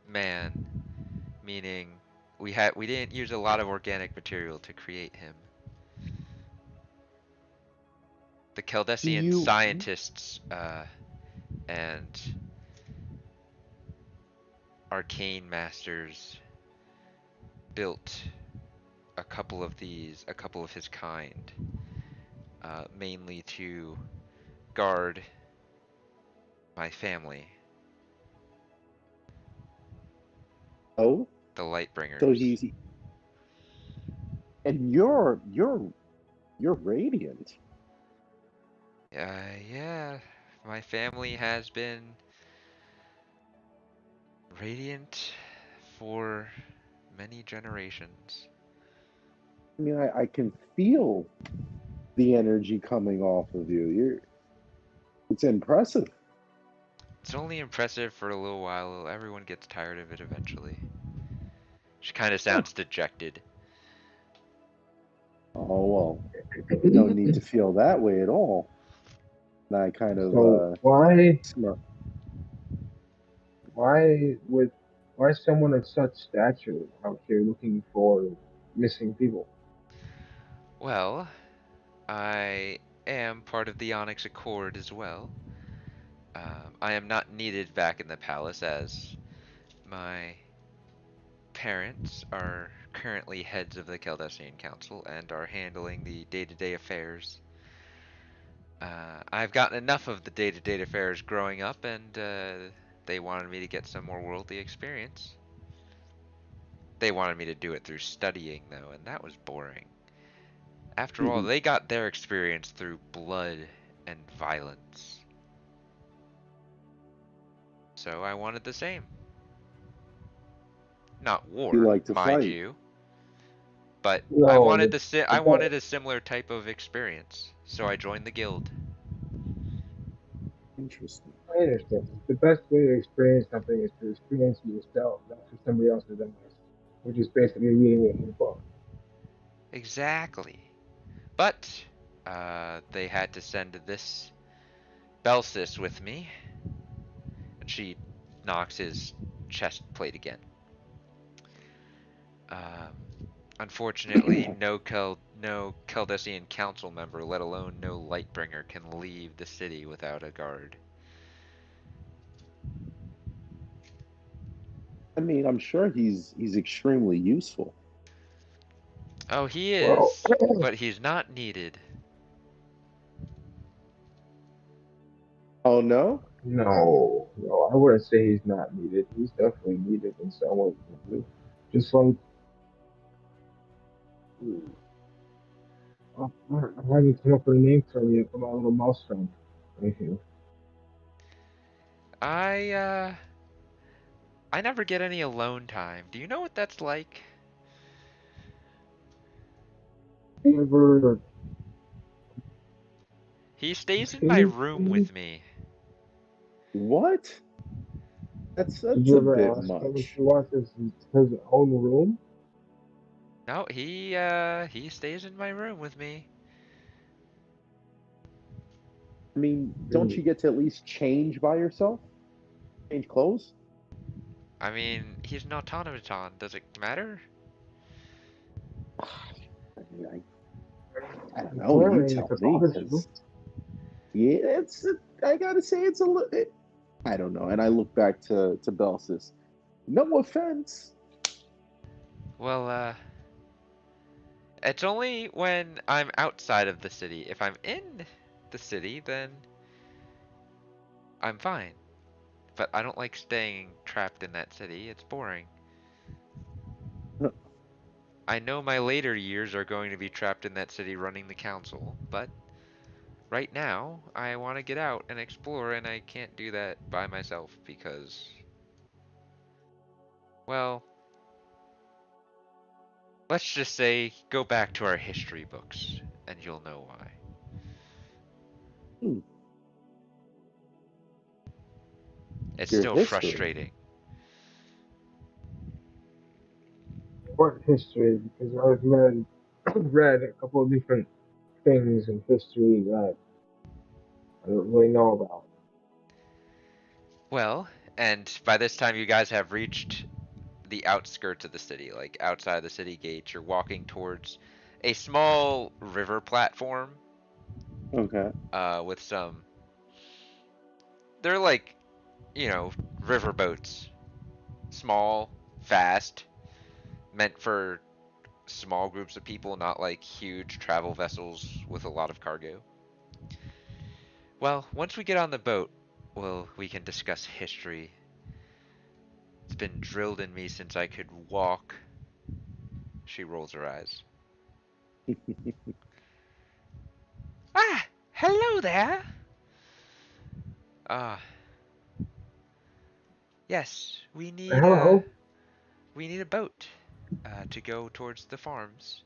man. Meaning, we didn't use a lot of organic material to create him. The Do Caldesian you scientists and arcane masters built a couple of his kind, mainly to guard my family, oh? the So Lightbringers. he's and you're radiant. Yeah, my family has been radiant for many generations. I mean, I can feel the energy coming off of you. It's impressive. It's only impressive for a little while. Everyone gets tired of it eventually. She kind of Huh. sounds dejected. Oh well, no need to feel that way at all. And I kind of So smirk. why would why is someone of such stature out here looking for missing people? Well, I am part of the Onyx Accord as well. I am not needed back in the palace as my parents are currently heads of the Caldesian Council and are handling the day-to-day affairs. I've gotten enough of the day-to-day affairs growing up, and they wanted me to get some more worldly experience. They wanted me to do it through studying, though, and that was boring. After all, Mhm. they got their experience through blood and violence. So I wanted the same. Not You war, like to mind fight. you, but No, I the wanted a similar type of experience. So I joined the guild. Interesting. I understand. The best way to experience something is to experience it yourself, not through somebody else's eyes, which is basically reading it in a book. Exactly. But they had to send this Belsis with me, and she knocks his chest plate again. Um, Unfortunately, no Caldesian council member, let alone no Lightbringer, can leave the city without a guard. I mean, I'm sure he's extremely useful. Oh, he Well, is, but he's not needed. Oh no? no, I wouldn't say he's not needed. He's definitely needed in some way. Just like I haven't come up with a name for him yet for my little mouse friend right here. I uh I never get any alone time. Do you know what that's like? You ever He stays in my Excuse room me? with me. What? Did That's you a ever bit ask him if much. he wants his own room? No, he stays in my room with me. I mean, don't Hmm. you get to at least change by yourself? Change clothes? I mean, he's an automaton. Does it matter? I mean, I don't know. You Apparently, if tell it me, bothers you, because yeah, I gotta say it's a little. I don't know. And I look back to Belsis. No offense. Well, it's only when I'm outside of the city. If I'm in the city, then I'm fine. But I don't like staying trapped in that city. It's boring. I know my later years are going to be trapped in that city running the council, but right now I want to get out and explore, and I can't do that by myself because, well, let's just say go back to our history books. and you'll know why. Hmm. It's Your still history. frustrating. What history? Because I've read a couple of different things in history that I don't really know about. Well, and by this time you guys have reached the outskirts of the city, like outside the city gates. You're walking towards a small river platform Okay. with some. They're like, river boats. Small, fast, meant for small groups of people, not like huge travel vessels with a lot of cargo. Well, once we get on the boat, well, we can discuss history. It's been drilled in me since I could walk. She rolls her eyes. Ah, hello there. Ah, yes, Hello. we need a boat to go towards the farms.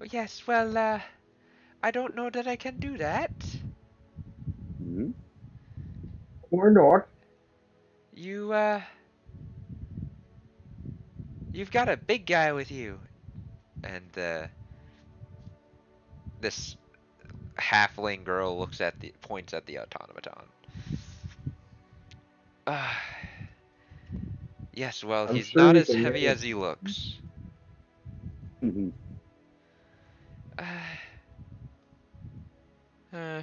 Oh, yes, well, I don't know that I can do that. Hmm. Or not. You, you've got a big guy with you. And, this halfling girl points at the automaton. Ah, yes, well, I'm he's sure not we as can heavy manage. as he looks. Hmm. Uh, uh,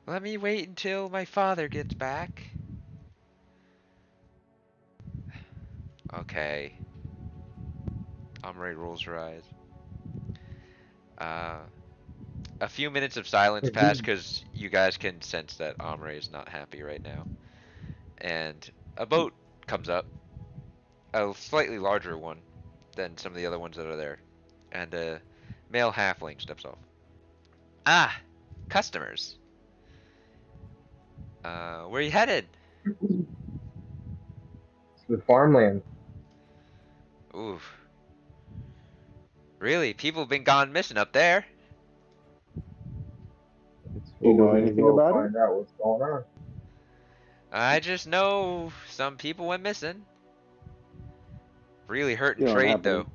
let me wait until my father gets back. Okay. Omri rolls her eyes. Uh, a few minutes of silence pass because you guys can sense that Omri is not happy right now. And a boat comes up, a slightly larger one than some of the other ones that are there. And a male halfling steps off. Ah, customers. Where you headed? It's the farmland. Oof. Really? People have been gone missing up there? It's You what know we're gonna anything go about it? find out what's going on. I just know some people went missing. Really hurting You don't trade happen though. to.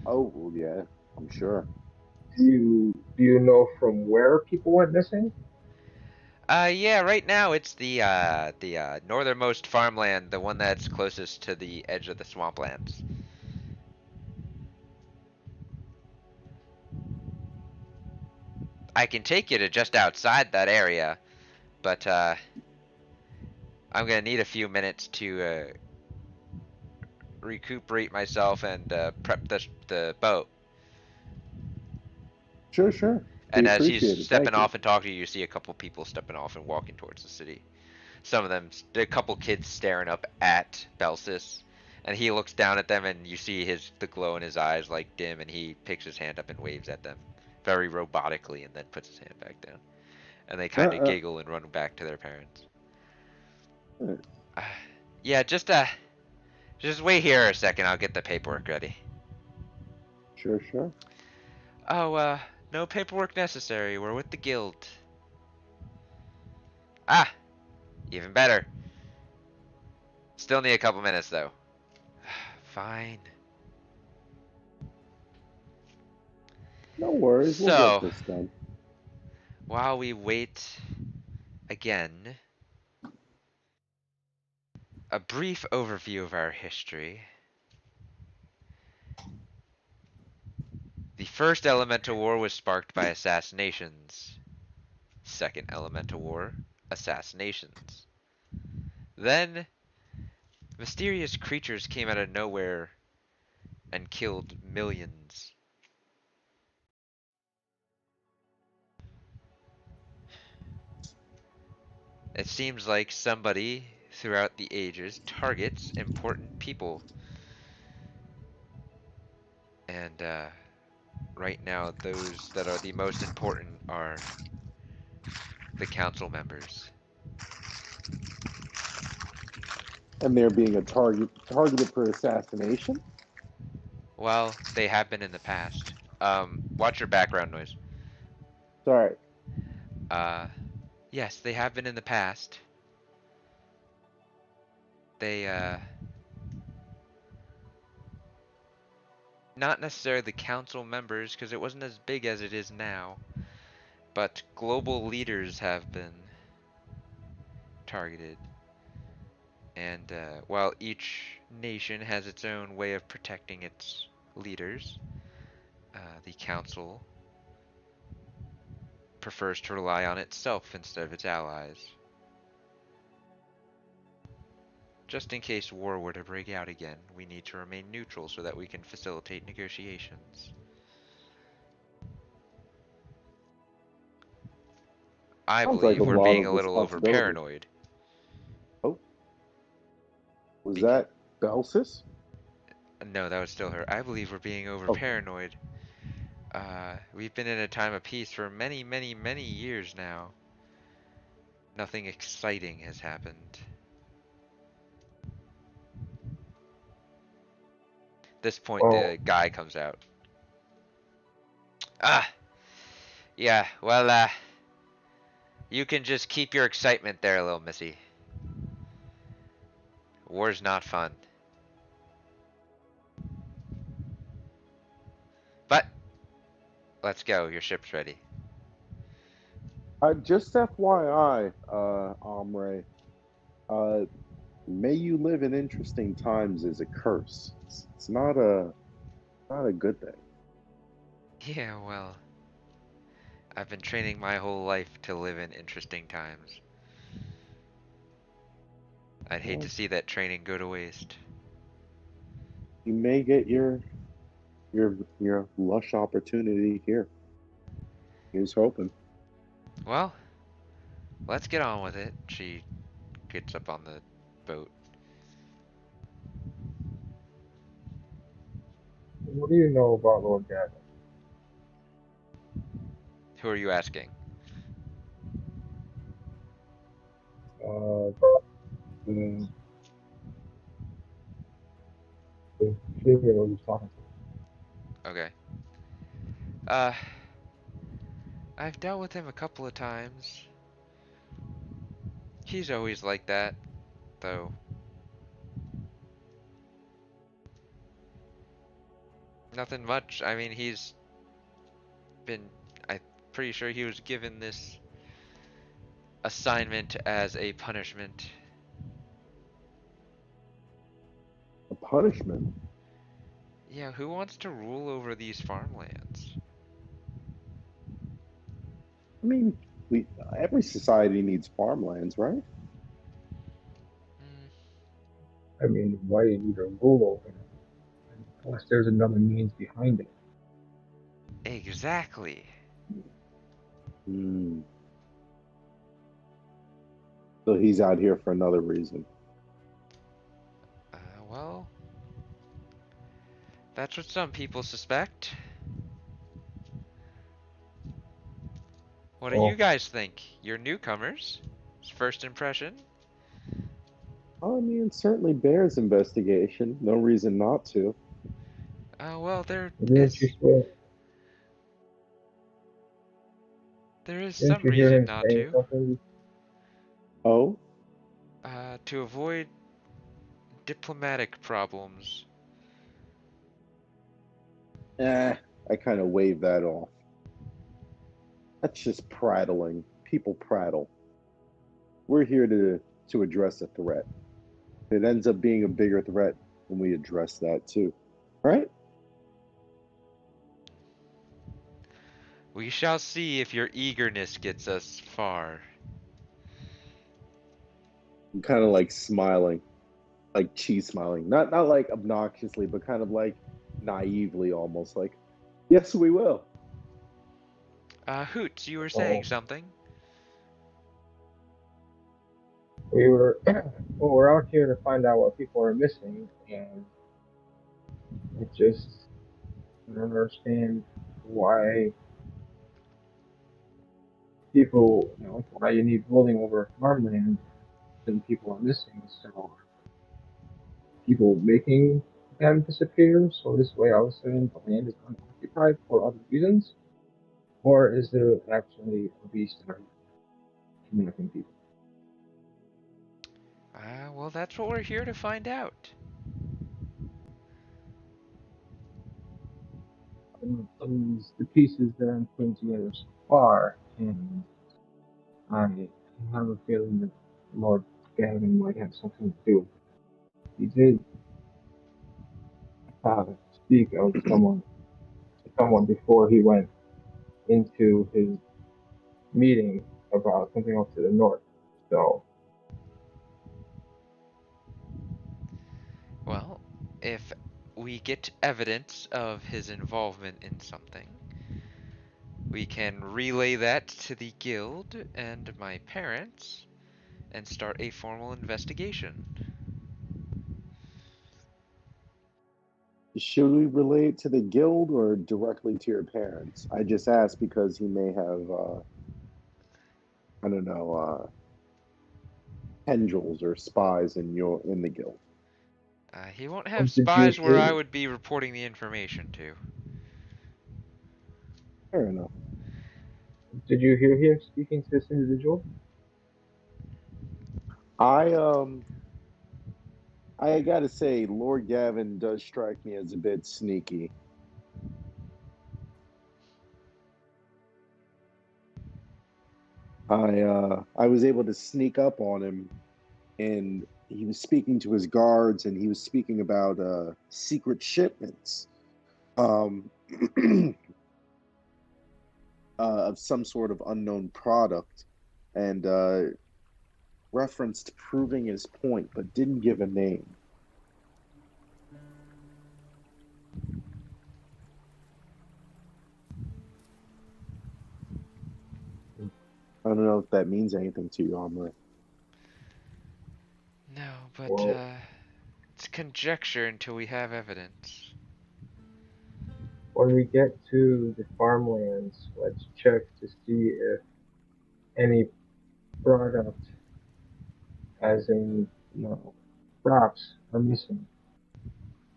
Oh, well, yeah, I'm sure. Do you know from where people went missing? Yeah, right now it's the northernmost farmland, the one that's closest to the edge of the swamplands. I can take you to just outside that area, but I'm gonna need a few minutes to recuperate myself and prep the boat. Sure, sure. We And as he's appreciate it. stepping Thank you. off and talking to you, you see a couple people stepping off and walking towards the city. Some of them, a couple kids staring up at Belsis, and he looks down at them, and you see the glow in his eyes like dim, and he picks his hand up and waves at them, very robotically, and then puts his hand back down. And they kind of Uh, giggle and run back to their parents. uh, Uh, yeah, just wait here a second. I'll get the paperwork ready. sure, sure. Oh, no paperwork necessary. We're with the guild. Ah, even better. Still need a couple minutes though. Fine. No worries. We'll get So, this done. while we wait again, a brief overview of our history. The first Elemental War was sparked by assassinations. Second Elemental War, assassinations. Then, mysterious creatures came out of nowhere and killed millions. It seems like somebody throughout the ages targets important people. And right now, those that are the most important are the council members. And they're being a targeted for assassination. Well, they have been in the past. Watch your background noise. Sorry. Uh, yes, they have been in the past. They, not necessarily the council members, because it wasn't as big as it is now, but global leaders have been targeted. And, while each nation has its own way of protecting its leaders, the council prefers to rely on itself instead of its allies. Just in case war were to break out again, we need to remain neutral so that we can facilitate negotiations. I Sounds like a believe we're lot being a of little over responsibility. paranoid. Oh, was Bec that Belsis? no, that was still her. I believe we're being over Okay. paranoid. We've been in a time of peace for many, many, many years now. Nothing exciting has happened. At this point, Oh, the guy comes out. Ah, yeah, well, you can just keep your excitement there, little missy. War's not fun. But, let's go, your ship's ready. Just FYI, Omre, uh, may you live in interesting times is a curse. It's not a good thing. Yeah, well, I've been training my whole life to live in interesting times. I'd hate to Well, see that training go to waste. you may get your lush opportunity here. Here's hoping. Well, let's get on with it. She gets up on the boat. what do you know about Lord Gavin? Who are you asking? Uh, the, the female he was talking Okay. Uh, I've dealt with him a couple of times. He's always like that, though. Nothing much. I mean, he's been. I'm pretty sure he was given this assignment as a punishment. A punishment. Yeah, who wants to rule over these farmlands? I mean, we every society needs farmlands, right? Hmm, to. I mean, why do you need a rule over it? Unless there's another means behind it. exactly. Hmm. So he's out here for another reason. Well, that's what some people suspect. What do you Oh, guys think? You're newcomers. First impression? I mean, certainly bears investigation. No reason not to. Well, there didn't you is say? there is Didn't some you hear reason him not saying to. something? Oh, To avoid diplomatic problems. I kind of wave that off. That's just prattling. People prattle. We're here to address a threat. It ends up being a bigger threat when we address that too, right? We shall see if your eagerness gets us far. I'm kind of like smiling, like cheese smiling, not like obnoxiously, but kind of like naively, almost like, yes, we will. Hoots, you were saying Oh, something? we were well, we're out here to find out what people are missing, and it just I don't understand why people, why you need ruling over farmland and people are missing. So people making them disappear, so this way all of a sudden the land is unoccupied for other reasons? Or is there actually a beast that are kidnapping people? Well, that's what we're here to find out. The pieces that I'm putting together so far, and I have a feeling that Lord Gavin might have something to do. He did uh, speak of someone before he went into his meeting about something else to the north. So Well, if we get evidence of his involvement in something, we can relay that to the guild and my parents and start a formal investigation. Should we relate to the guild or directly to your parents? I just asked because he may have, I don't know, tendrils or spies in the guild. He won't have did you spies where I hear? would be reporting the information to. Fair enough. Did you hear him speaking to this individual? I um I gotta say, Lord Gavin does strike me as a bit sneaky. I was able to sneak up on him, and he was speaking to his guards, and he was speaking about secret shipments um, of some sort of unknown product, and referenced proving his point, but didn't give a name. I don't know if that means anything to you, Omri. No, but Well, it's conjecture until we have evidence. when we get to the farmlands, let's check to see if any product, as in, crops, are missing.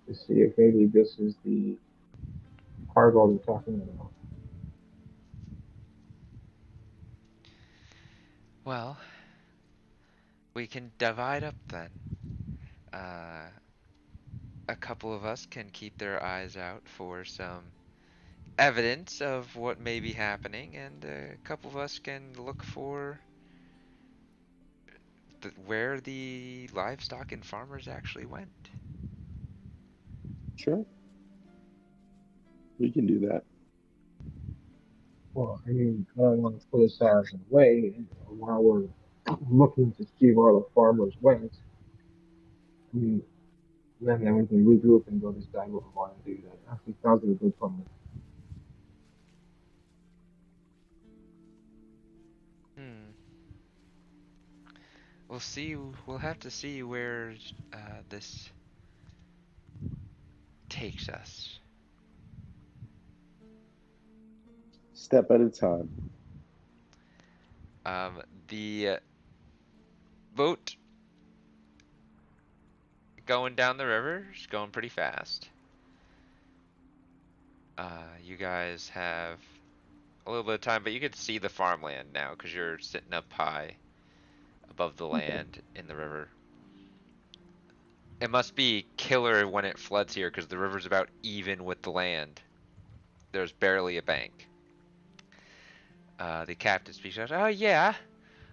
To see if maybe this is the cargo they're talking about. Well, we can divide up then. Uh, a couple of us can keep their eyes out for some evidence of what may be happening, and a couple of us can look for where the livestock and farmers actually went. Sure, we can do that. Well, I mean, I don't want to put us out of the way while we're looking to see where the farmers went. I mean, then we can regroup and go decide what we want to do. That actually sounds like a good plan. Hmm. We'll see. We'll have to see where this takes us. Step at a time. The boat going down the river is going pretty fast. You guys have a little bit of time, but you can see the farmland now because you're sitting up high above the Okay. land in the river. It must be killer when it floods here because the river's about even with the land. There's barely a bank. The captain speaks out. Oh yeah,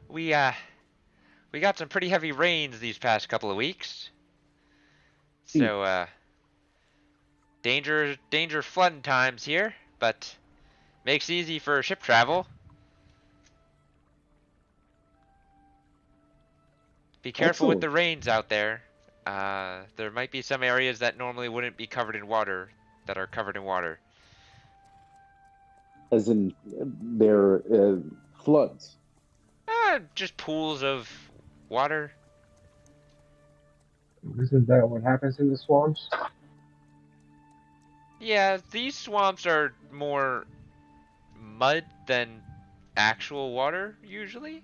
we uh we got some pretty heavy rains these past couple of weeks. See, So danger flooding times here, but makes it easy for ship travel. Be careful with excellent. the rains out there. There might be some areas that normally wouldn't be covered in water that are covered in water. As in, their floods. Just pools of water. Isn't that what happens in the swamps? Yeah, these swamps are more mud than actual water usually.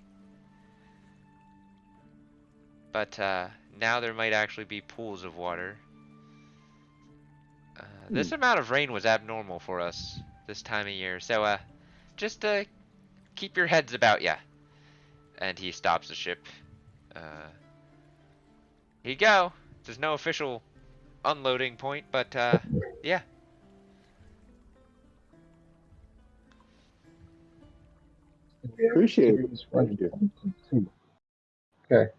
But Now there might actually be pools of water. Hmm. This amount of rain was abnormal for us this time of year, so just keep your heads about ya. And he stops the ship. Uh, here you go. There's no official unloading point, but yeah. We have to Appreciate give it. this Thank one. you. Okay.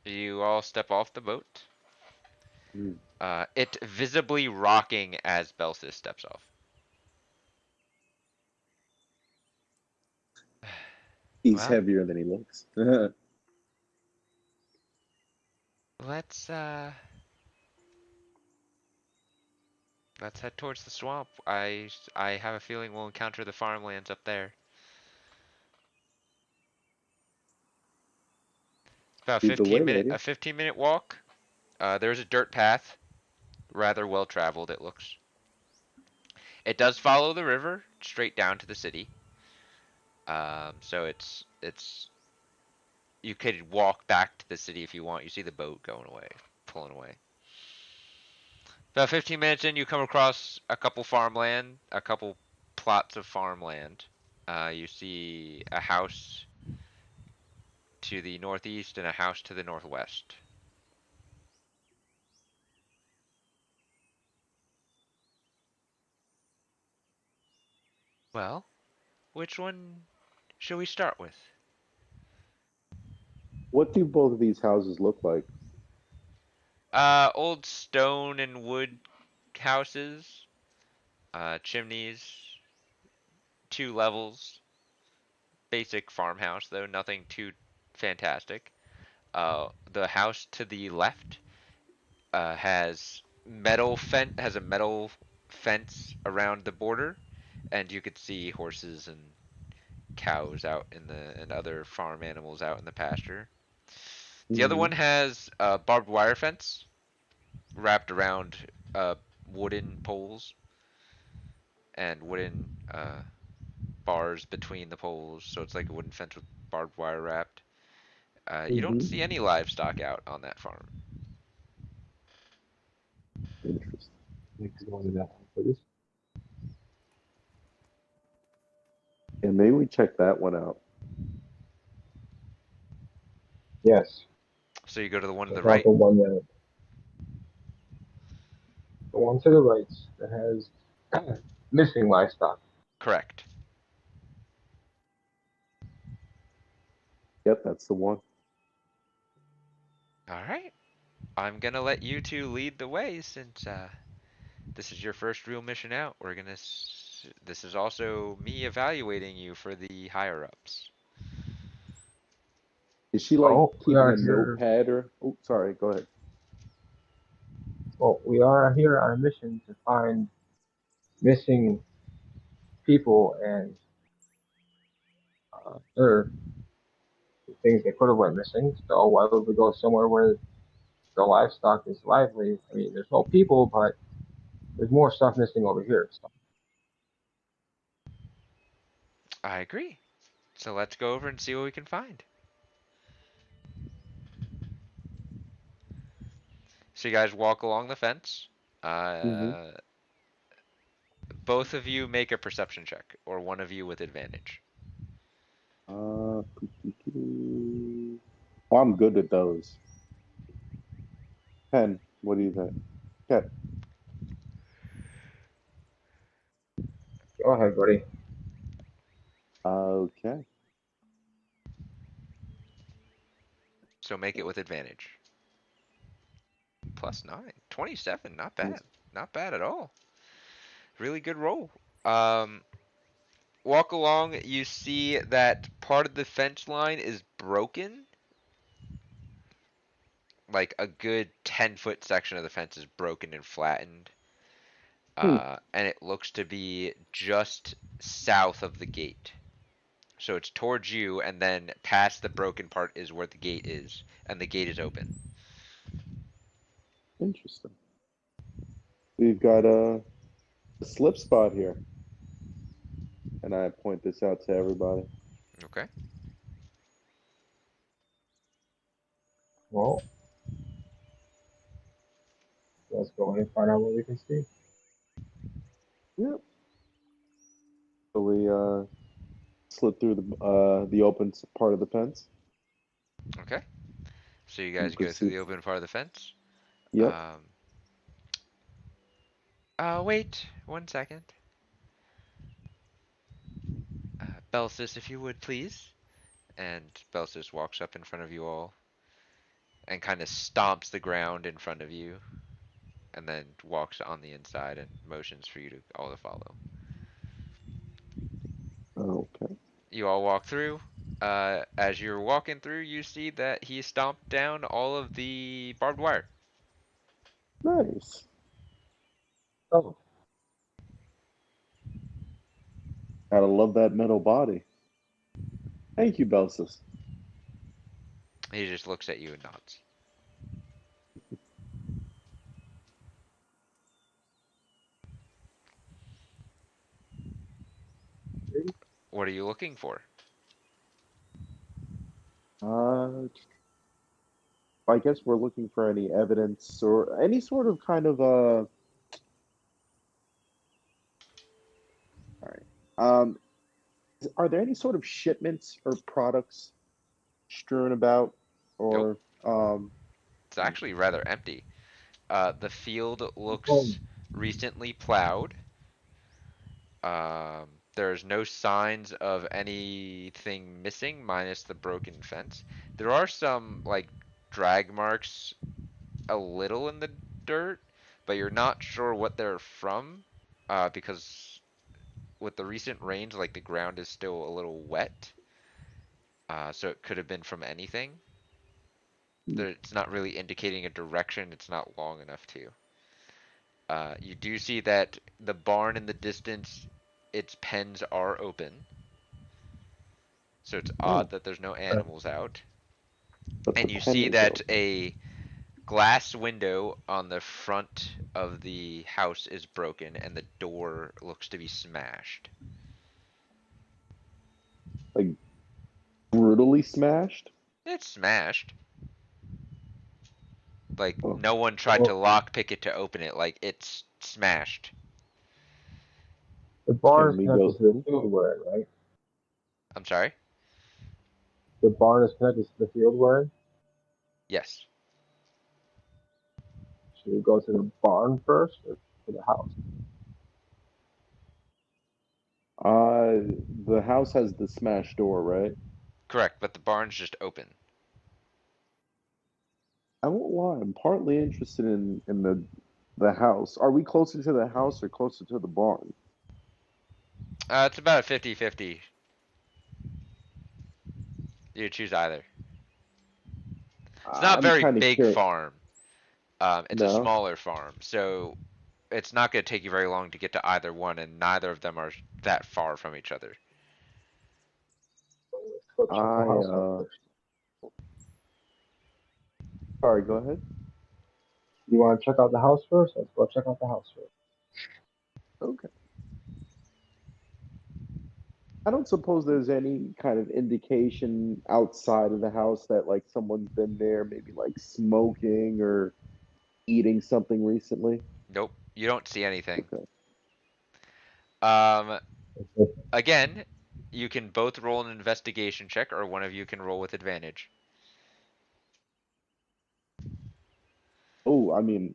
You all step off the boat. Hmm. It visibly rocking as Belsis steps off. He's Well, heavier than he looks. let's uh let's head towards the swamp. I have a feeling we'll encounter the farmlands up there. It's about Lead the way, a lady. 15-minute walk. There's a dirt path, rather well traveled it looks. It does follow the river straight down to the city. So it's you could walk back to the city if you want. You see the boat going away, pulling away. About 15 minutes in, you come across a couple farmland, a couple plots of farmland. You see a house to the northeast and a house to the northwest. Well, which one should we start with? What do both of these houses look like? Old stone and wood houses, chimneys, 2 levels, basic farmhouse though, nothing too fantastic. The house to the left has a metal fence around the border, and you could see horses and cows out in the and other farm animals out in the pasture. The other Hmm. one has a barbed wire fence wrapped around uh, wooden poles and wooden bars between the poles, so it's like a wooden fence with barbed wire wrapped. You don't Hmm. see any livestock out on that farm. Interesting. Need to go into that one, please. And maybe we check that one out. Yes. So you go to the one to the Check out right? the one to the right that has missing livestock. Correct. Yep, that's the one. All right. I'm gonna let you two lead the way since this is your first real mission out. This is also me evaluating you for the higher ups. Is she like Oh, we keeping are a here. notepad or? Oh, sorry. Go ahead. Well, we are here on a mission to find missing people and other things that could have went missing. So why would we go somewhere where the livestock is lively? I mean, there's no people, but there's more stuff missing over here. So, I agree. So let's go over and see what we can find. So you guys walk along the fence. Hmm. Uh, both of you make a perception check, or one of you with advantage. Uh, oh, I'm good at those. 10. What do you think? Okay. go ahead, buddy. Okay. So make it with advantage. Plus 9. 27, not bad. Not bad at all. Really good roll. Um, Walk along, you see that part of the fence line is broken. Like a good 10-foot section of the fence is broken and flattened. Hmm. And it looks to be just south of the gate. So it's towards you, and then past the broken part is where the gate is, and the gate is open. Interesting. We've got a slip spot here, and I point this out to everybody. Okay. Well, let's go ahead and find out what we can see. Yep. So we slid through the open part of the fence Okay. So you and guys go through proceed. the open part of the fence. Yep. Um, wait 1 second. Belsis, if you would please. And Belsis walks up in front of you all and kind of stomps the ground in front of you and then walks on the inside and motions for you to all to follow. Okay. You all walk through. As you're walking through, you see that he stomped down all of the barbed wire. Nice. Oh, Gotta love that metal body. Thank you, Belsis. He just looks at you and nods. okay. What are you looking for? I guess we're looking for any evidence or any sort of kind of all right. Are there any sort of shipments or products strewn about, Nope. or It's actually rather empty. The field Oh, looks recently plowed. There's no signs of anything missing, minus the broken fence. There are some, like, drag marks a little in the dirt, but you're not sure what they're from, because with the recent rains, like, the ground is still a little wet, so it could have been from anything. It's not really indicating a direction, it's not long enough to. You do see that the barn in the distance, its pens are open. So it's oh, odd that there's no animals out. but the And you pen see is that open, a glass window on the front of the house is broken and the door looks to be smashed. like brutally smashed. It's smashed. Like Oh, no one tried to well, lockpick it to open it. Like it's smashed. the barn can is we go connected to the through? field we're in, right? I'm sorry? The barn is connected to the field we're in. Yes. Should we go to the barn first or to the house? Uh, the house has the smashed door, right? Correct, but the barn's just open. I won't lie. I'm partly interested in the house. Are we closer to the house or closer to the barn? It's about a 50-50. You choose either. It's not a I'm very kind of big curious. farm. It's a No. smaller farm, so it's not going to take you very long to get to either one, and neither of them are that far from each other. Let's go check the I house out first. sorry, go ahead. You want to check out the house first? Let's go check out the house first. Okay. I don't suppose there's any kind of indication outside of the house that like someone's been there, maybe like smoking or eating something recently. Nope, you don't see anything. Okay. Um, Okay. again, you can both roll an investigation check, or one of you can roll with advantage. Oh, I mean,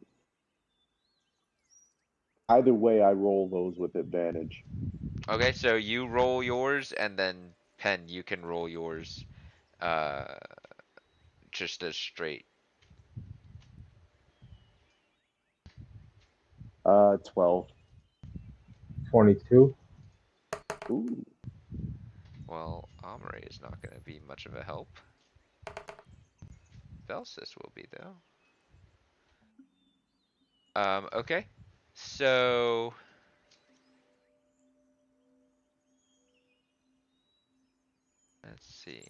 either way, I roll those with advantage. Okay, so you roll yours, and then Pen, you can roll yours, uh, just as straight. 12. 22. Ooh. Well, Omri is not going to be much of a help. Velsis will be, though. Okay. So, let's see.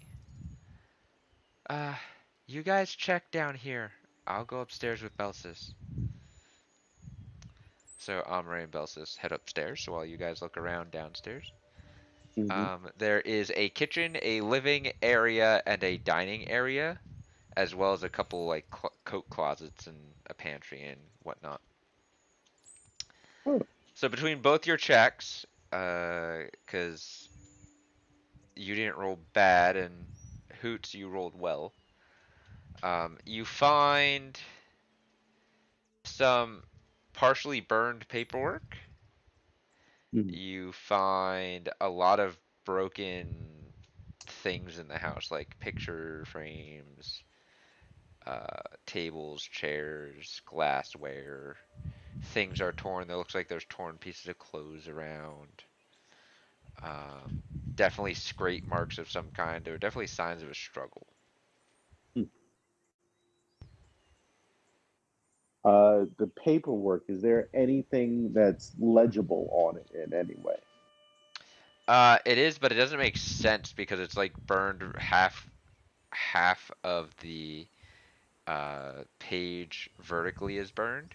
Uh, you guys check down here. I'll go upstairs with Belsis. So Omri and Belsis head upstairs while you guys look around downstairs. Hmm. There is a kitchen, a living area, and a dining area. as well as a couple like coat closets and a pantry and whatnot. Oh, So between both your checks, because you didn't roll bad and Hoots, you rolled well. You find some partially burned paperwork. mm, You find a lot of broken things in the house, like picture frames, tables, chairs, glassware. Things are torn. There looks like there's torn pieces of clothes around. Um, Definitely scrape marks of some kind. There are definitely signs of a struggle. mm. The paperwork, is there anything that's legible on it in any way? It is, but it doesn't make sense because it's like burned half of the page vertically is burned.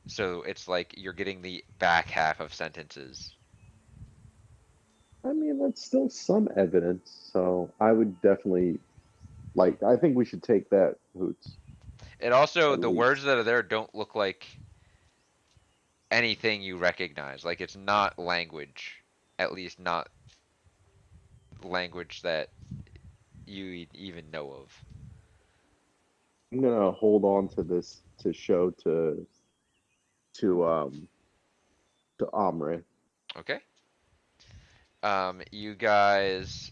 So it's like you're getting the back half of sentences. I mean, that's still some evidence, so I would definitely like. I think we should take that, Hoots, It also, at the words least. that are there don't look like anything you recognize. Like it's not language, at least not language that you even know of. I'm gonna hold on to this to show to um to Omri. Okay. You guys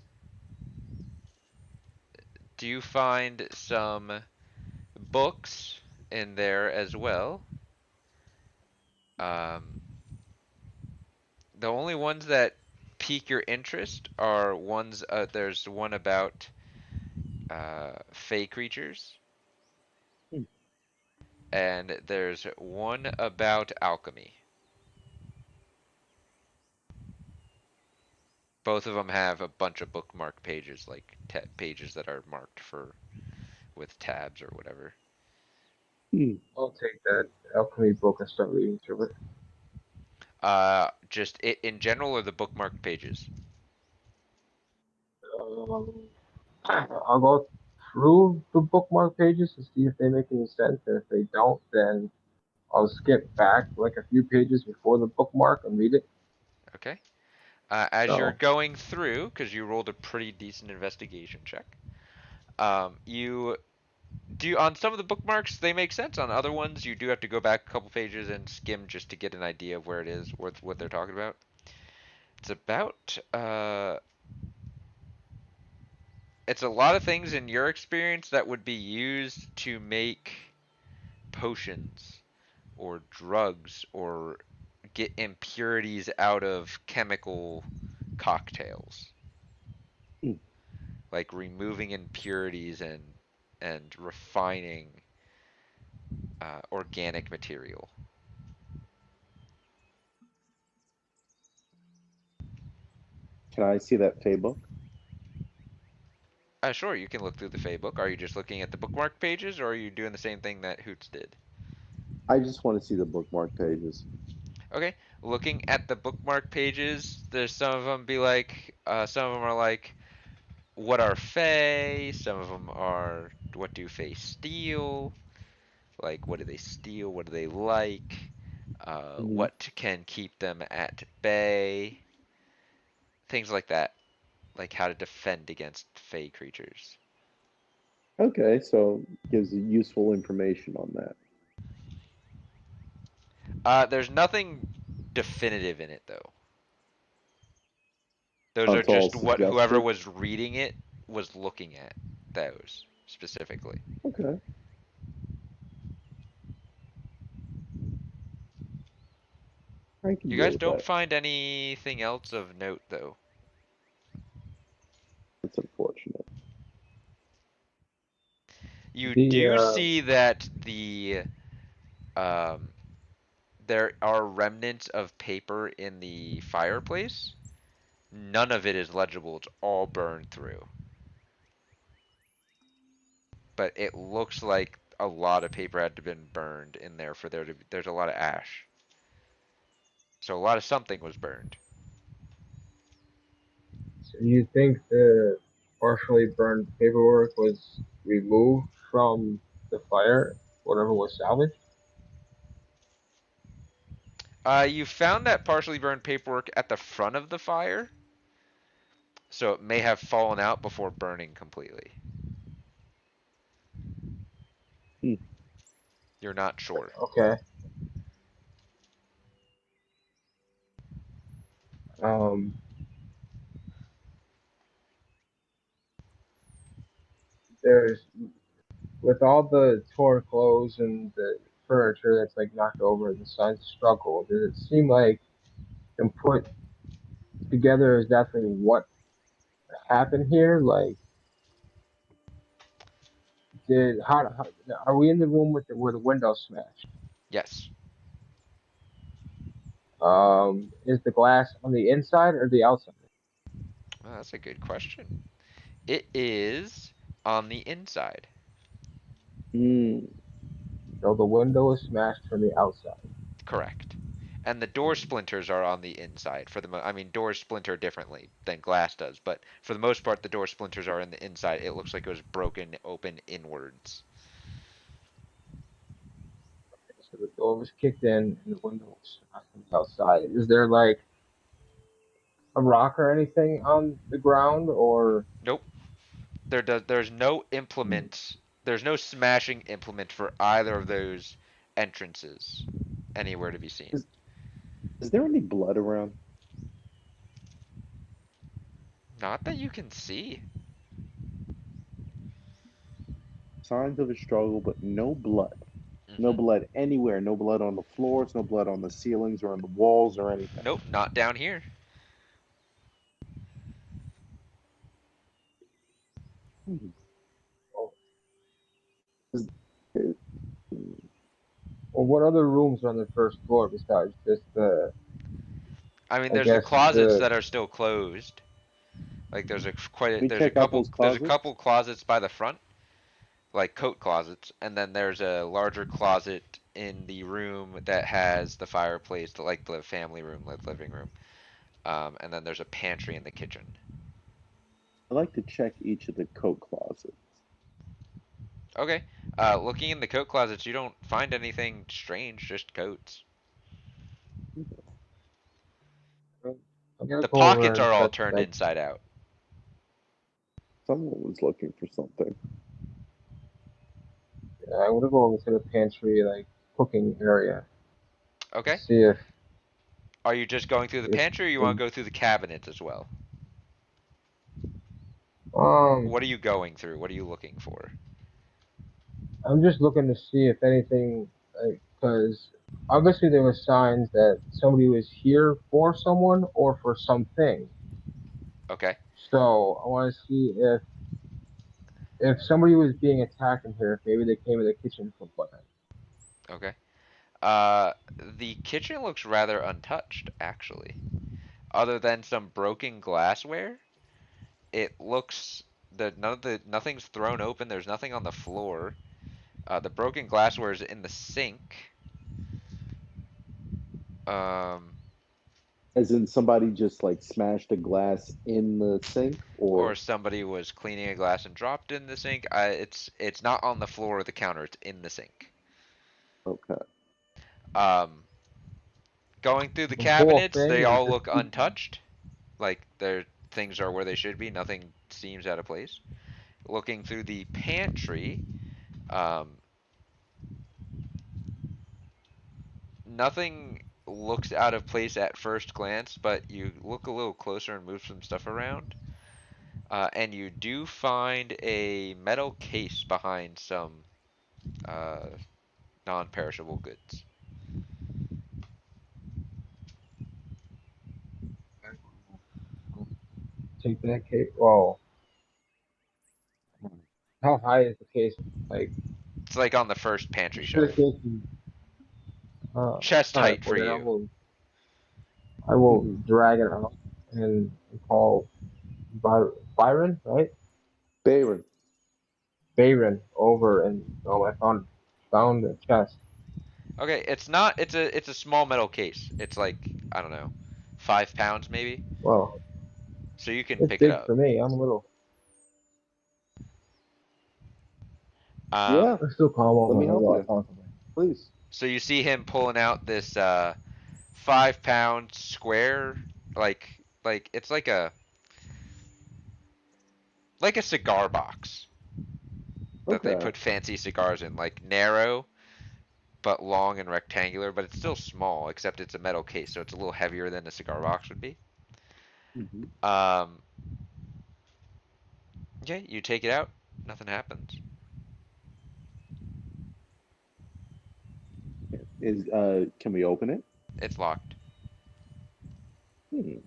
do find some books in there as well. Um, the only ones that pique your interest are ones. There's one about fey creatures, Hmm. and there's one about alchemy. Both of them have a bunch of bookmark pages, like pages that are marked for with tabs or whatever. Hmm. I'll take that alchemy book and start reading through it. Just it in general or the bookmarked pages. Um, I'll go through the bookmark pages to see if they make any sense, and if they don't, then I'll skip back like a few pages before the bookmark and read it. Okay. As you're So going through, because you rolled a pretty decent investigation check, you do on some of the bookmarks they make sense. On other ones, you do have to go back a couple pages and skim just to get an idea of where it is, what they're talking about. It's about it's a lot of things in your experience that would be used to make potions or drugs or get impurities out of chemical cocktails, hmm. like removing impurities and refining organic material. Can I see that Fey book? Sure, you can look through the Fey book. Are you just looking at the bookmark pages, or are you doing the same thing that Hoots did? I just want to see the bookmark pages. Okay, looking at the bookmark pages, there's some of them be like, some of them are like, what are Fae? Some of them are, what do Fae steal? Like, what do they steal? What do they like? Hmm. What can keep them at bay? Things like that. Like how to defend against Fey creatures. Okay, so gives you useful information on that. There's nothing definitive in it though. Those Oh, are it's all just what whoever suggestive. was reading it was looking at those specifically. Okay, I can You deal guys with don't that. find anything else of note though. That's unfortunate. You The do see that um, there are remnants of paper in the fireplace. None of it is legible. It's all burned through. But it looks like a lot of paper had to been burned in there for there to there's a lot of ash. So a lot of something was burned. so you think the partially burned paperwork was removed from the fire, whatever was salvaged? You found that partially burned paperwork at the front of the fire, so it may have fallen out before burning completely. Hmm. You're not sure. Okay. Um, there's with all the torn clothes and the furniture that's like knocked over and the signs of struggle. Does it seem like and put together exactly what happened here? Like, did how are we in the room with where the window smashed? Yes. Is the glass on the inside or the outside? That's a good question. It is on the inside. Hmm. So the window is smashed from the outside. Correct. And the door splinters are on the inside for I mean, doors splinter differently than glass does, but for the most part, the door splinters are in the inside. It looks like it was broken open inwards. So the door was kicked in and the window was smashed from the outside. Is there like a rock or anything on the ground or? Nope. There's no Hmm. implement. There's no smashing implement for either of those entrances anywhere to be seen. Is is there any blood around? Not that you can see. Signs of a struggle, but no blood. No Hmm. blood anywhere. No blood on the floors. No blood on the ceilings or on the walls or anything. Nope, not down here. Hmm. Well, Is, what other rooms are on the first floor besides just the, I mean, I there's the guess closets the, that are still closed. Like there's a we check out those there's a closets. couple closets by the front, like coat closets, and then there's a larger closet in the room that has the fireplace, like the family room, like living room. And then there's a pantry in the kitchen. I like to check each of the coat closets. Okay. Looking in the coat closets, you don't find anything strange, just coats. I'm gonna The go over pockets and are all check turned that. inside out. Someone was looking for something. I'm gonna go over to the pantry, like cooking area, Okay. see Are you just going through the if pantry or you want to go through the cabinets as well? um What are you going through? What are you looking for? I'm just looking to see if anything, like, because obviously there were signs that somebody was here for someone or for something. Okay. So I want to see if somebody was being attacked in here, if maybe they came in the kitchen for what. Okay. Uh, the kitchen looks rather untouched, actually. Other than some broken glassware, it looks that nothing's thrown open. There's nothing on the floor. The broken glassware is in the sink. Um, As in somebody just like smashed a glass in the sink, or or somebody was cleaning a glass and dropped it in the sink. It's not on the floor or the counter. It's in the sink. okay. Um, going through the The whole cabinets, thing they or all just look untouched. Like their things are where they should be. Nothing seems out of place. Looking through the pantry, um, nothing looks out of place at first glance, but you look a little closer and move some stuff around, and you do find a metal case behind some uh, non-perishable goods. take that case. Well, how high is the case? Like, It's like on the first you pantry sure shelf. the case is, Chest all right. height Well, for then you. I will Hmm. drag it out and call Byron, right? Bayron. Byron over and I found a chest. Okay, it's not. It's a small metal case. It's like I don't know, 5 pounds maybe. Well, So you can it's pick it big up. for me. I'm a little. Yeah, Um, Let's still calm let over me and help go you, out constantly. please. so you see him pulling out this 5 pound square, like it's like a cigar box that they Okay. put fancy cigars in, like narrow but long and rectangular, but it's still small, except it's a metal case, so it's a little heavier than a cigar box would be. Hmm. Um, yeah, you take it out, nothing happens. Is can we open it? It's locked. Hmm.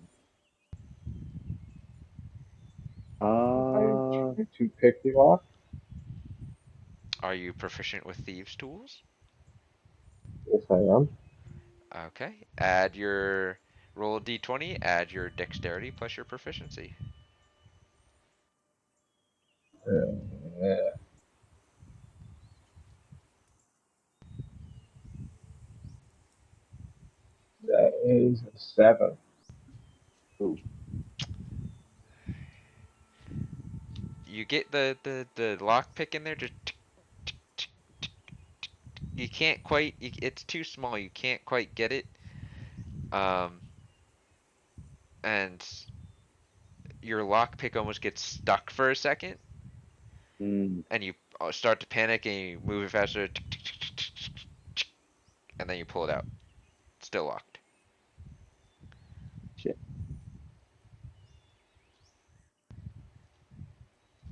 I Uh, try to pick the lock. Are you proficient with thieves' tools? Yes, I am. Okay. Add your roll a d20, add your dexterity plus your proficiency. Uh, that is a 7. ooh. You get the lock pick in there, just you can't quite, it's too small, you can't quite get it. Um, and your lock pick almost gets stuck for a second, Mm, and you start to panic and you move it faster, and then you pull it out. Still locked. shit.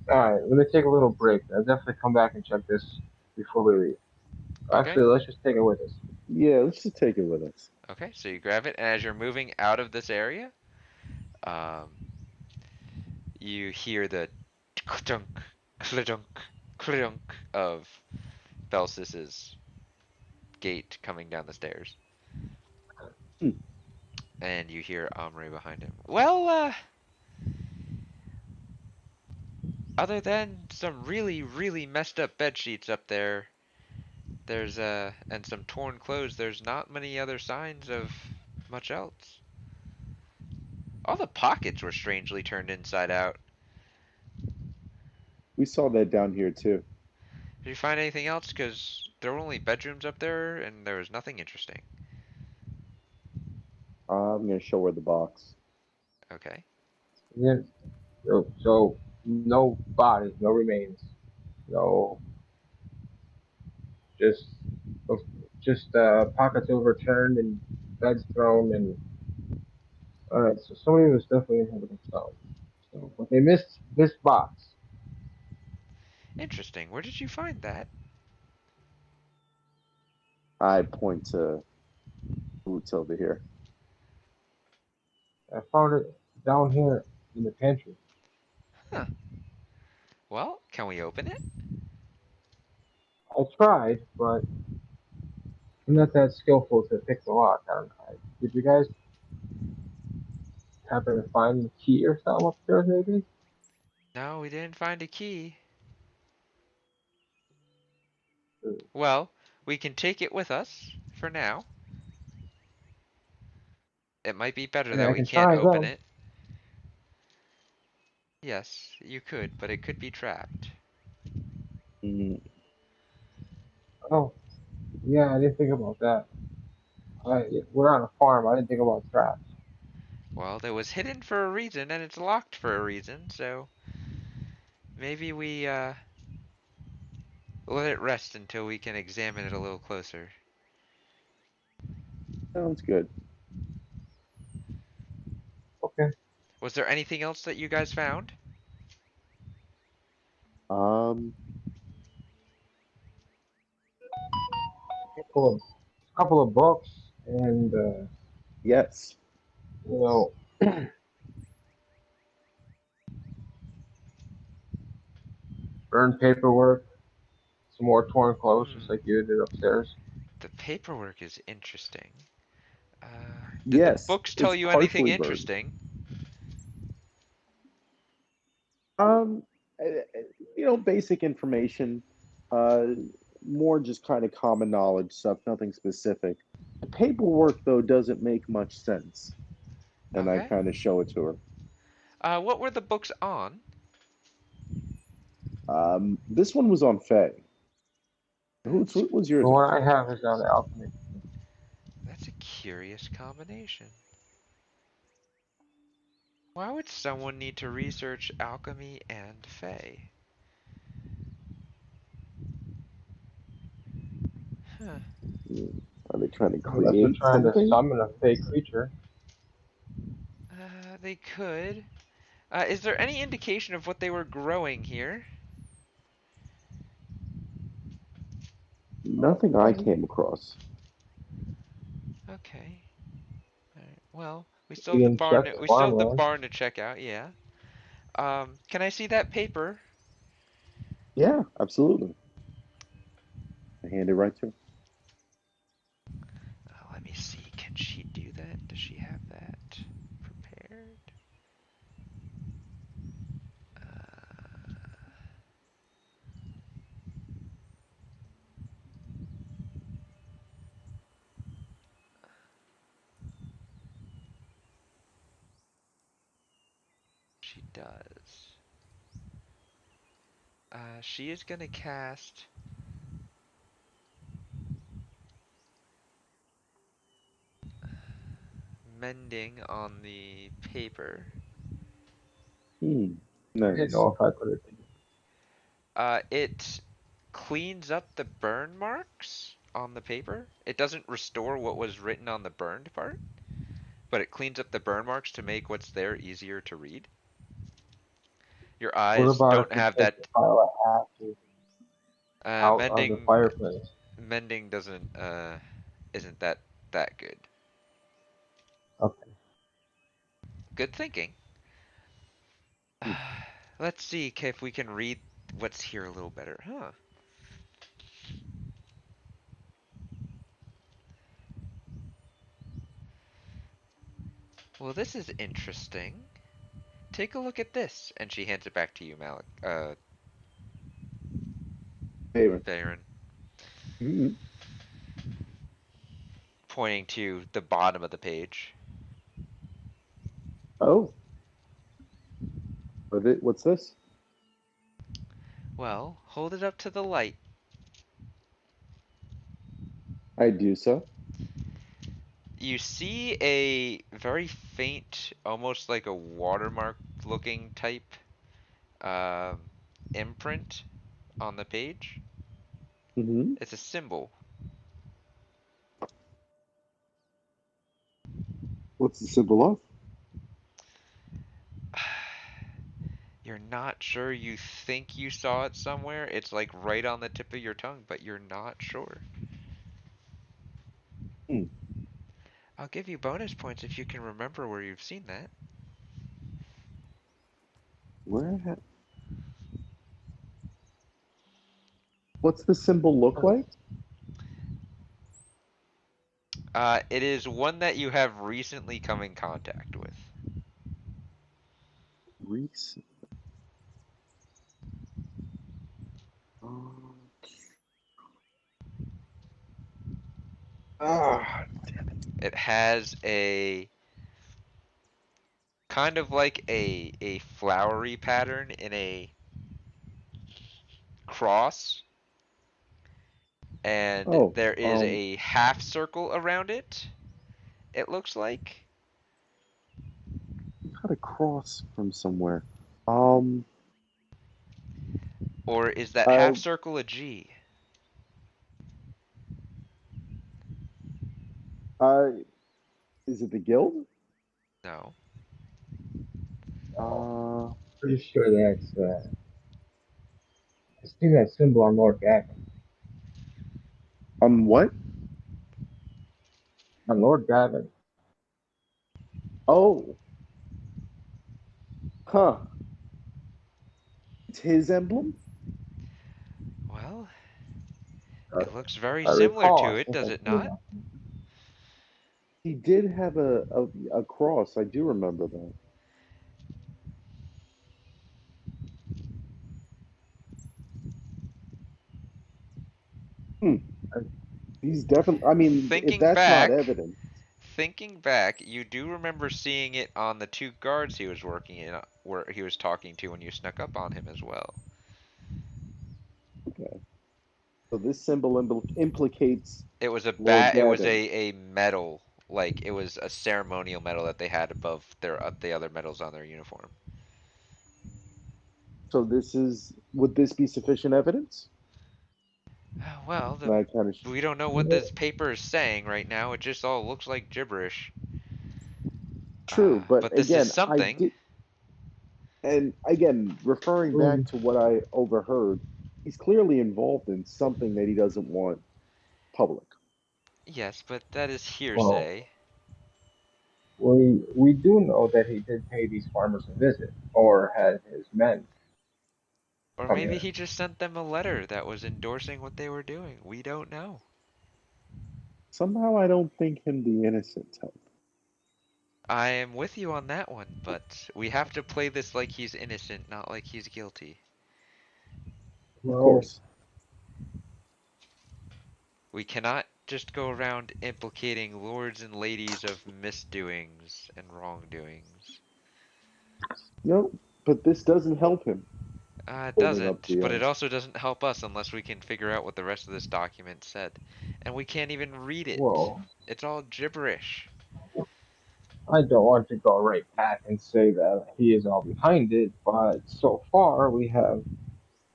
Alright, let me take a little break. I'll definitely come back and check this before we leave. Okay. Actually, let's just take it with us. Yeah, let's just take it with us. Okay, so you grab it, and as you're moving out of this area, um, you hear the clunk, clunk, clunk of Belsis's gate coming down the stairs, Hmm. and you hear Omri behind him. Well, other than some really, really messed up bed sheets up there, there's and some torn clothes. There's not many other signs of much else. All the pockets were strangely turned inside out. We saw that down here too. Did you find anything else? Because there were only bedrooms up there, and there was nothing interesting. I'm gonna show her the box. Okay. Yeah. So no bodies, no remains, no just just pockets overturned and beds thrown and all right. So somebody was definitely in here with themselves. So, but they missed this box. Interesting. Where did you find that? I point to Boots over here. I found it down here in the pantry. Huh. Well, can we open it? I tried, but I'm not that skillful to pick the lock. I don't know. Did you guys happen to find the key or something upstairs, maybe? No, we didn't find a key. Uh, Well, we can take it with us for now. It might be better I mean, that I we can can't try open again. it. Yes, you could, but it could be trapped. Mm, Oh, yeah, I didn't think about that. We're on a farm. I didn't think about traps. Well, it was hidden for a reason, and it's locked for a reason, so maybe we let it rest until we can examine it a little closer. sounds good. Okay. Was there anything else that you guys found? Um, Couple of couple of books and yes. you know burned paperwork, some more torn clothes, just Hmm. like you did upstairs. The paperwork is interesting. Did the Yes, books tell it's you anything partially burned. interesting? Um, basic information. Uh, More just kind of common knowledge stuff, nothing specific. The paperwork, though, doesn't make much sense, and I Okay. kind of show it to her. What were the books on? This one was on Faye. What was The yours, one Archie? I have is on alchemy. That's a curious combination. Why would someone need to research alchemy and fae? Huh. Hmm. Are they trying to Unless they're create trying to something? summon a fake creature. They could. Is there any indication of what they were growing here? Nothing I came across. Okay. Alright. Well, we still have We the barn. inspect the We still have the farmland. barn to check out. Yeah. Can I see that paper? Yeah, absolutely. I hand it right to her. Let me see. Can she do that? Does she have that prepared? Uh, she does. She is gonna cast mending on the paper. Hmm. I didn't Nice. know if I put it in. It cleans up the burn marks on the paper. It doesn't restore what was written on the burned part, but it cleans up the burn marks to make what's there easier to read. Your What eyes about if don't we have take the that. pile of ashes out of the Mending, fireplace? mending doesn't isn't that good. Okay. Good thinking. Hmm. Let's see if we can read what's here a little better, huh? Well, this is interesting. Take a look at this, and she hands it back to you, Malik. Favorite. Baron, Hmm. pointing to the bottom of the page. Oh, what's this? Well, hold it up to the light. I do so. You see a very faint, almost like a watermark looking type um, imprint on the page. Hmm. It's a symbol. What's the symbol of? You're not sure. You think you saw it somewhere. It's like right on the tip of your tongue, but you're not sure. Hmm. I'll give you bonus points if you can remember where you've seen that. Where? What's the symbol look like? It is one that you have recently come in contact with. Reese. Oh. Ah. It has a kind of like a flowery pattern in a cross, and Oh. there is a half circle around it. It looks like, Got a cross from somewhere. Um. or is that Uh. half circle a G? Uh. Is it the guild? No. Uh. Pretty sure that's. I see that symbol on Lord Gavin. What? On Lord Gavin. Oh. Huh. It's his emblem. Well, Uh, it looks very I similar recall. to I it, think does I've it seen not? that. He did have a cross. I do remember that. Hmm. I, He's definitely. I mean, if Thinking that's not back, evident, thinking back, you do remember seeing it on the two guards he was working in, where he was talking to when you snuck up on him as well. okay. So So this symbol implicates It was a Lord it was Gavin. a medal, like it was a ceremonial medal that they had above their the other medals on their uniform. So this is would this be sufficient evidence? Well, That kind of we don't know what this paper is saying right now. It just all looks like gibberish. true, but But this is again, I something. did, and again, referring back Um, to what I overheard, he's clearly involved in something that he doesn't want public. Yes, but that is well, hearsay. we do know that he did pay these farmers a visit, or had his men Or come maybe here. he just sent them a letter that was endorsing what they were doing. We don't know. Somehow, I don't think him the innocent type. I am with you on that one, but we have to play this like he's innocent, not like he's guilty. Of Well, course, We cannot just go around implicating lords and ladies of misdoings and wrongdoings. no, but this doesn't help him It holding up doesn't, the. but it also doesn't help us unless we can figure out what the rest of this document said. And we can't even read it. well, It's all gibberish. I don't want to go right back and say that he is all behind it, but so far we have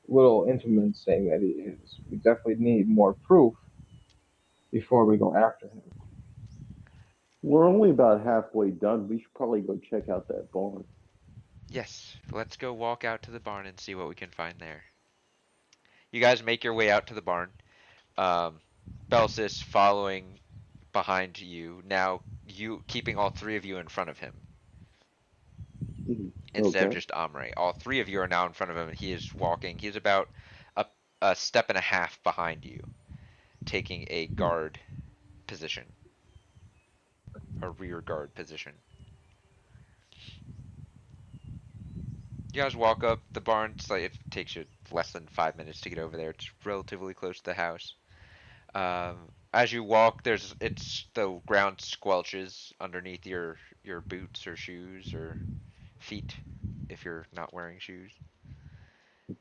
little intimates saying that he is. We definitely need more proof before we go after him. We're only about halfway done. We should probably go check out that barn. Yes, let's go walk out to the barn and see what we can find there. You guys make your way out to the barn. Um, Belsis following behind you, now you keeping all three of you in front of him Mhm. instead of Okay. just Amre. All three of you are now in front of him and he is walking. He's about a, a step and a half behind you, taking a guard position, a rear guard position. You guys walk up the barn. It's like it takes you less than 5 minutes to get over there. It's relatively close to the house. As you walk, there's it's the ground squelches underneath your boots or shoes or feet if you're not wearing shoes.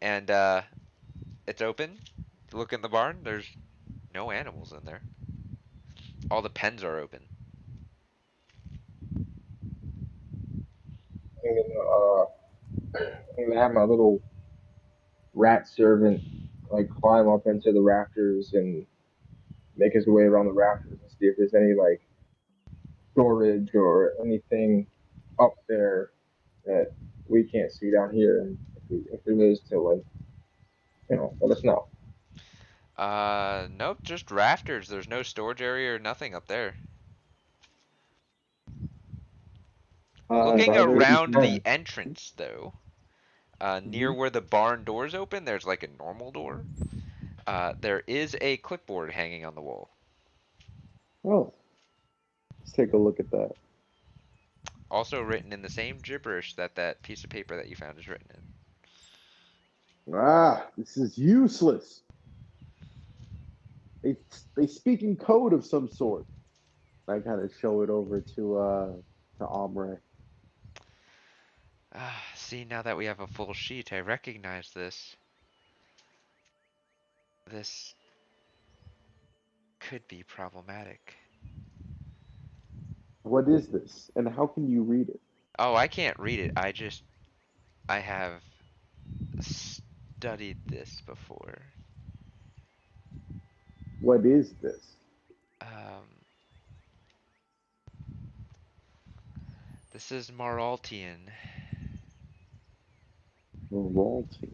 And it's open. You look in the barn. There's no animals in there. All the pens are open. I'm gonna have my little rat servant like climb up into the rafters and make his way around the rafters and see if there's any like storage or anything up there that we can't see down here. And if there is, to like let us know. Nope, just rafters. There's no storage area or nothing up there. Looking Are there any around people? the entrance, though, near Mhm. where the barn doors open, there's like a normal door. There is a clipboard hanging on the wall. Oh, let's take a look at that. Also written in the same gibberish that that piece of paper that you found is written in. Ah, this is useless. They they speak in code of some sort. I kind of show it over to Omre. See, now that we have a full sheet, I recognize this. This could be problematic. What is this, and how can you read it? Oh, I can't read it. I have studied this before. What is this? Um, this is Maraltian. Royalty.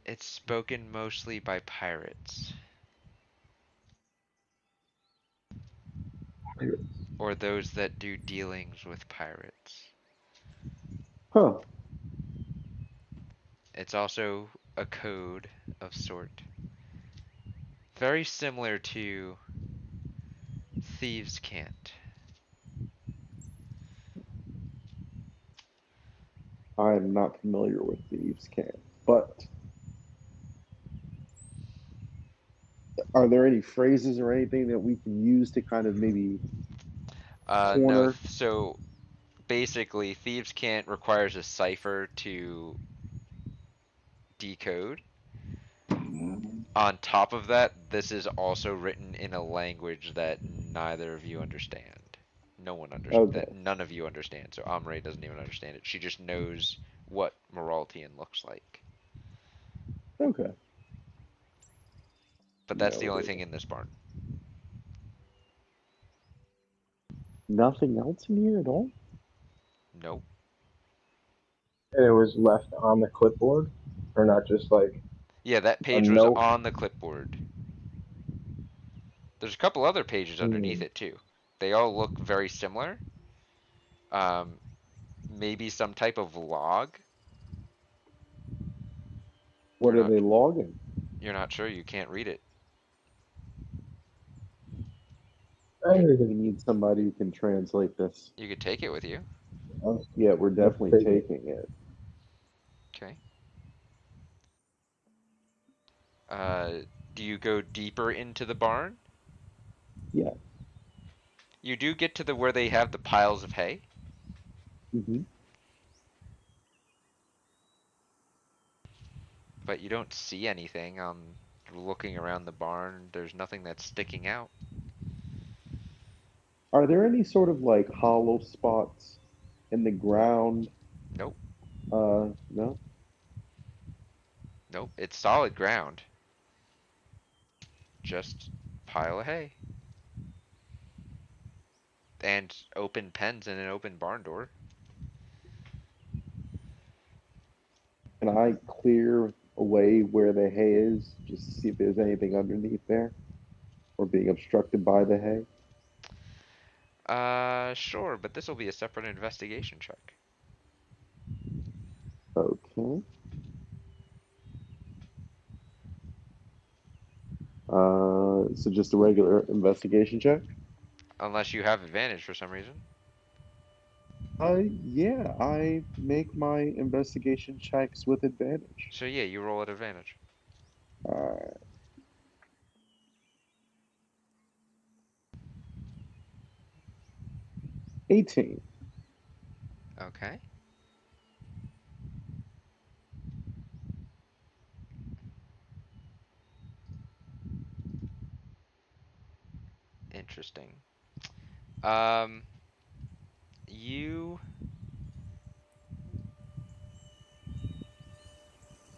It's spoken mostly by pirates, or those that do dealings with pirates. Huh. It's also a code of sort. Very similar to Thieves' Cant. I'm not familiar with thieves' camp, but are there any phrases or anything that we can use to kind of maybe No, corner? so basically, Thieves' Cant requires a cipher to decode. On top of that, this is also written in a language that neither of you understand. No one understands that. Okay. None of you understand. So Amre doesn't even understand it. She just knows what Moraltian looks like. Okay. But that's the only Noted. thing in this barn. Nothing else in here at all? Nope. And it was left on the clipboard, or not just like Yeah, that a page was note. on the clipboard. There's a couple other pages underneath Hmm. it too. They all look very similar. Um, maybe some type of log. You're What are not they logging? you're not sure. You can't read it. I You We could, need somebody who can translate this. you could take it with you. Yeah, we're let's definitely take it. taking it. Okay. Uh, do you go deeper into the barn? Yeah. You do get to the where they have the piles of hay, Hmm. but you don't see anything on looking around the barn. There's nothing that's sticking out. Are there any sort of like hollow spots in the ground? Nope. No. Nope. It's solid ground. Just pile of hay and open pens and an open barn door. Can I clear away where the hay is just to see if there's anything underneath there or being obstructed by the hay? Sure, but this will be a separate investigation check. Okay. So just a regular investigation check? Unless you have advantage for some reason. Yeah, I make my investigation checks with advantage. So yeah, you roll at advantage. Uh, 18. Okay. Interesting. Um, you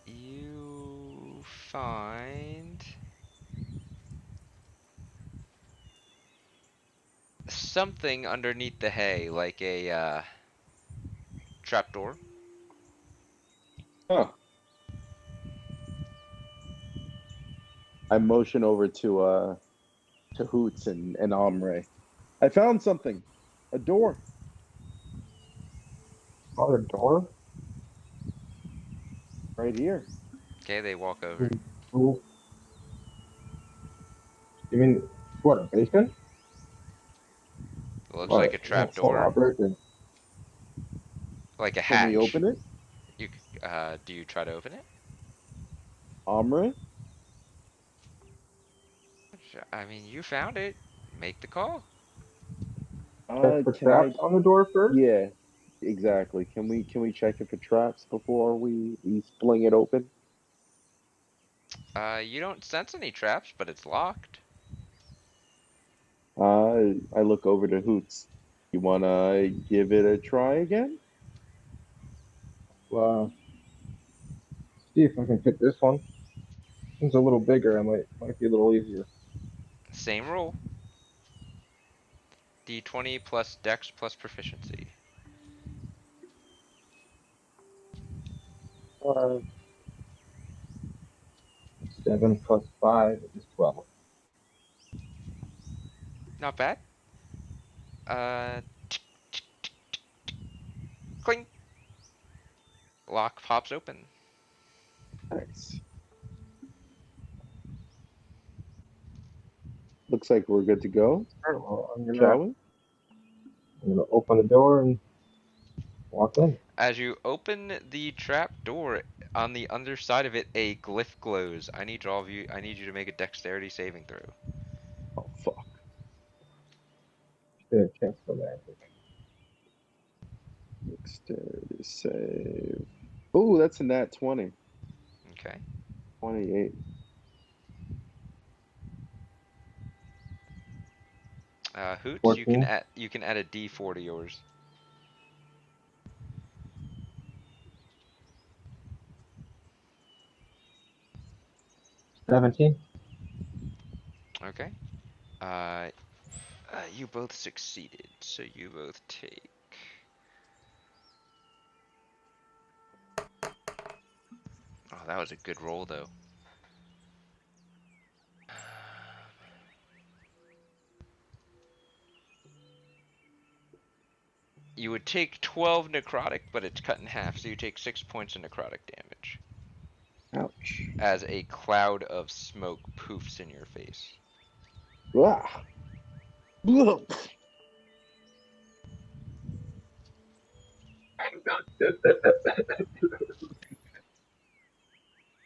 you find something underneath the hay, like a trapdoor. Huh. I motion over to Hoots and Ombre. I found something. A door Other door. right here. Okay, they walk over. Hmm. Ooh, you mean what? A basement? It looks What? like a That's all trapdoor, operating. like a Can we hatch. open it? Do you try to open it? Ombre? I mean, you found it. Make the call. Check for Can I? traps on the door first. Yeah, exactly. Can we check it for traps before we fling it open? You don't sense any traps, but it's locked. I look over to Hoots. You wanna give it a try again? See if I can pick this one. It's a little bigger. I might be a little easier. Same rule. D20 plus Dex plus proficiency. 7 plus 5 is 12. Not bad. Uh, clink. Lock pops open. Nice. Looks like we're good to go, Alright, well, shall we? I'm gonna open the door and walk in. As you open the trap door, on the underside of it, a glyph glows. I need all of you. I need you to make a dexterity saving throw. Oh fuck. Good chance for magic. Dexterity save. Oh, that's a nat 20. Okay. 28. Hoots, 14, you can add a D4 to yours. 17. Okay. You both succeeded, so you both take. Oh, that was a good roll, though. You would take 12 necrotic, but it's cut in half, so you take 6 points of necrotic damage Ouch. as a cloud of smoke poofs in your face. Ah. Ugh.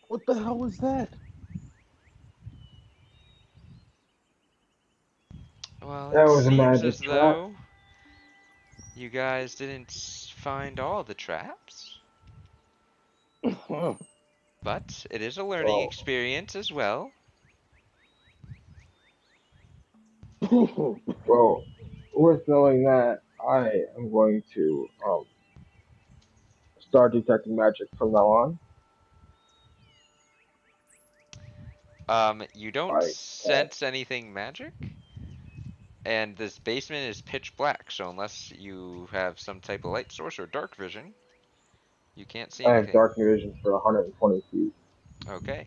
What the hell was that? Well, That it was a seems magic as trap. though you guys didn't find all the traps, but it is a learning Well, experience as well. well, worth knowing that I am going to start detecting magic from now on. You don't Like, sense anything magic, and this basement is pitch black, so unless you have some type of light source or dark vision, you can't see I have anything. dark vision for 120 feet. Okay.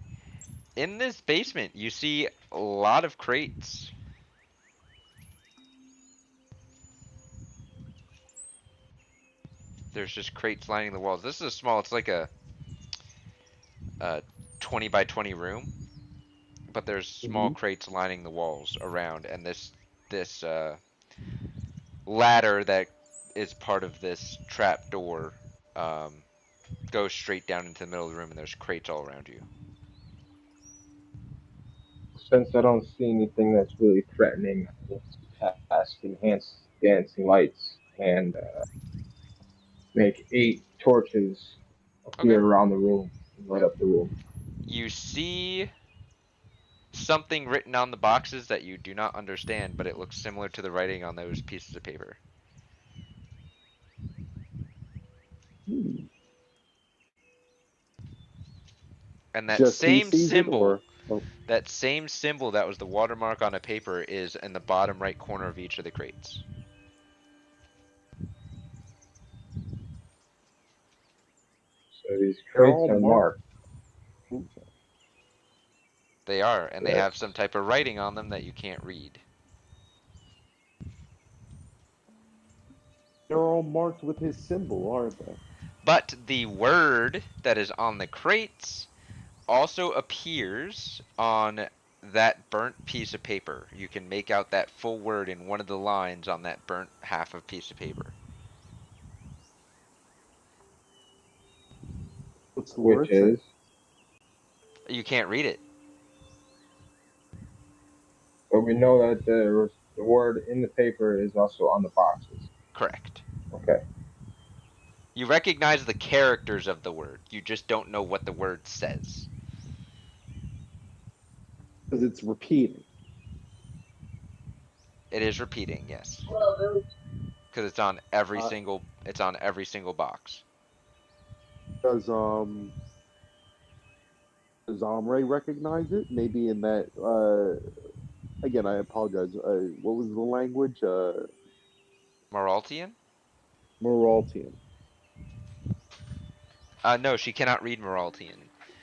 In this basement, you see a lot of crates. There's just crates lining the walls. This is a small, it's like a 20 by 20 room, but there's small Mhm. crates lining the walls around, and this ladder that is part of this trap door um, goes straight down into the middle of the room, and there's crates all around you. Since I don't see anything that's really threatening, I will cast enhanced dancing lights and make 8 torches appear Okay. around the room and light up the room. You see something written on the boxes that you do not understand, but it looks similar to the writing on those pieces of paper. Hmm. And Just he sees it, or oh, that same symbol that was the watermark on a paper is in the bottom right corner of each of the crates. So these they're crates all are marked. marked. Ooh, They are, and So they have some that's type of writing on them that you can't read. they're all marked with his symbol, aren't they? But the word that is on the crates also appears on that burnt piece of paper. You can make out that full word in one of the lines on that burnt half of piece of paper. What's the which word say? is, You can't read it. but we know that the word in the paper is also on the boxes. Correct. Okay. You recognize the characters of the word. You just don't know what the word says. Because it's repeating. It is repeating, yes. Because Uh, it's on every single box. does does Omre recognize it? Maybe in that. Again, I apologize. What was the language? Moraltian? Moraltian. No, she cannot read Moraltian.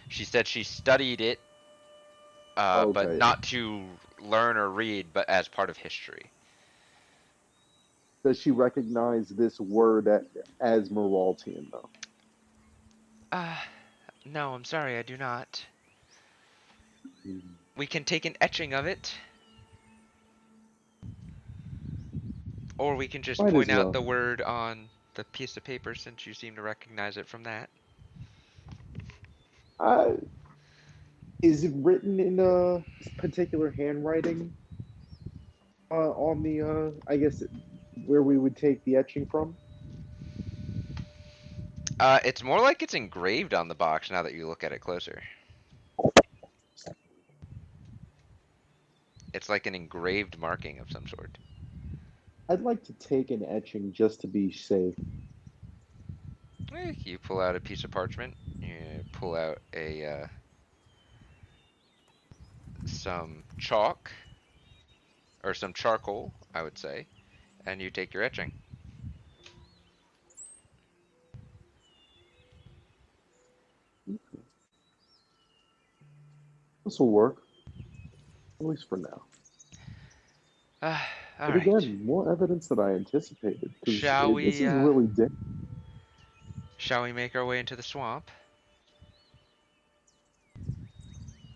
She said she studied it, but Okay. not to learn or read, but as part of history. Does she recognize this word as Moraltian though? Uh, no, I'm sorry, I do not. Hmm. We can take an etching of it, or we can just Might point as out well. the word on the piece of paper since you seem to recognize it from that. Uh, is it written in a particular handwriting on the I guess where we would take the etching from? It's more like it's engraved on the box now that you look at it closer. It's like an engraved marking of some sort. I'd like to take an etching just to be safe. You pull out a piece of parchment. You pull out a some chalk or some charcoal, I would say, and you take your etching. This will work, at least for now. All But right. again, more evidence than I anticipated, because Shall this we is really dangerous. shall we make our way into the swamp?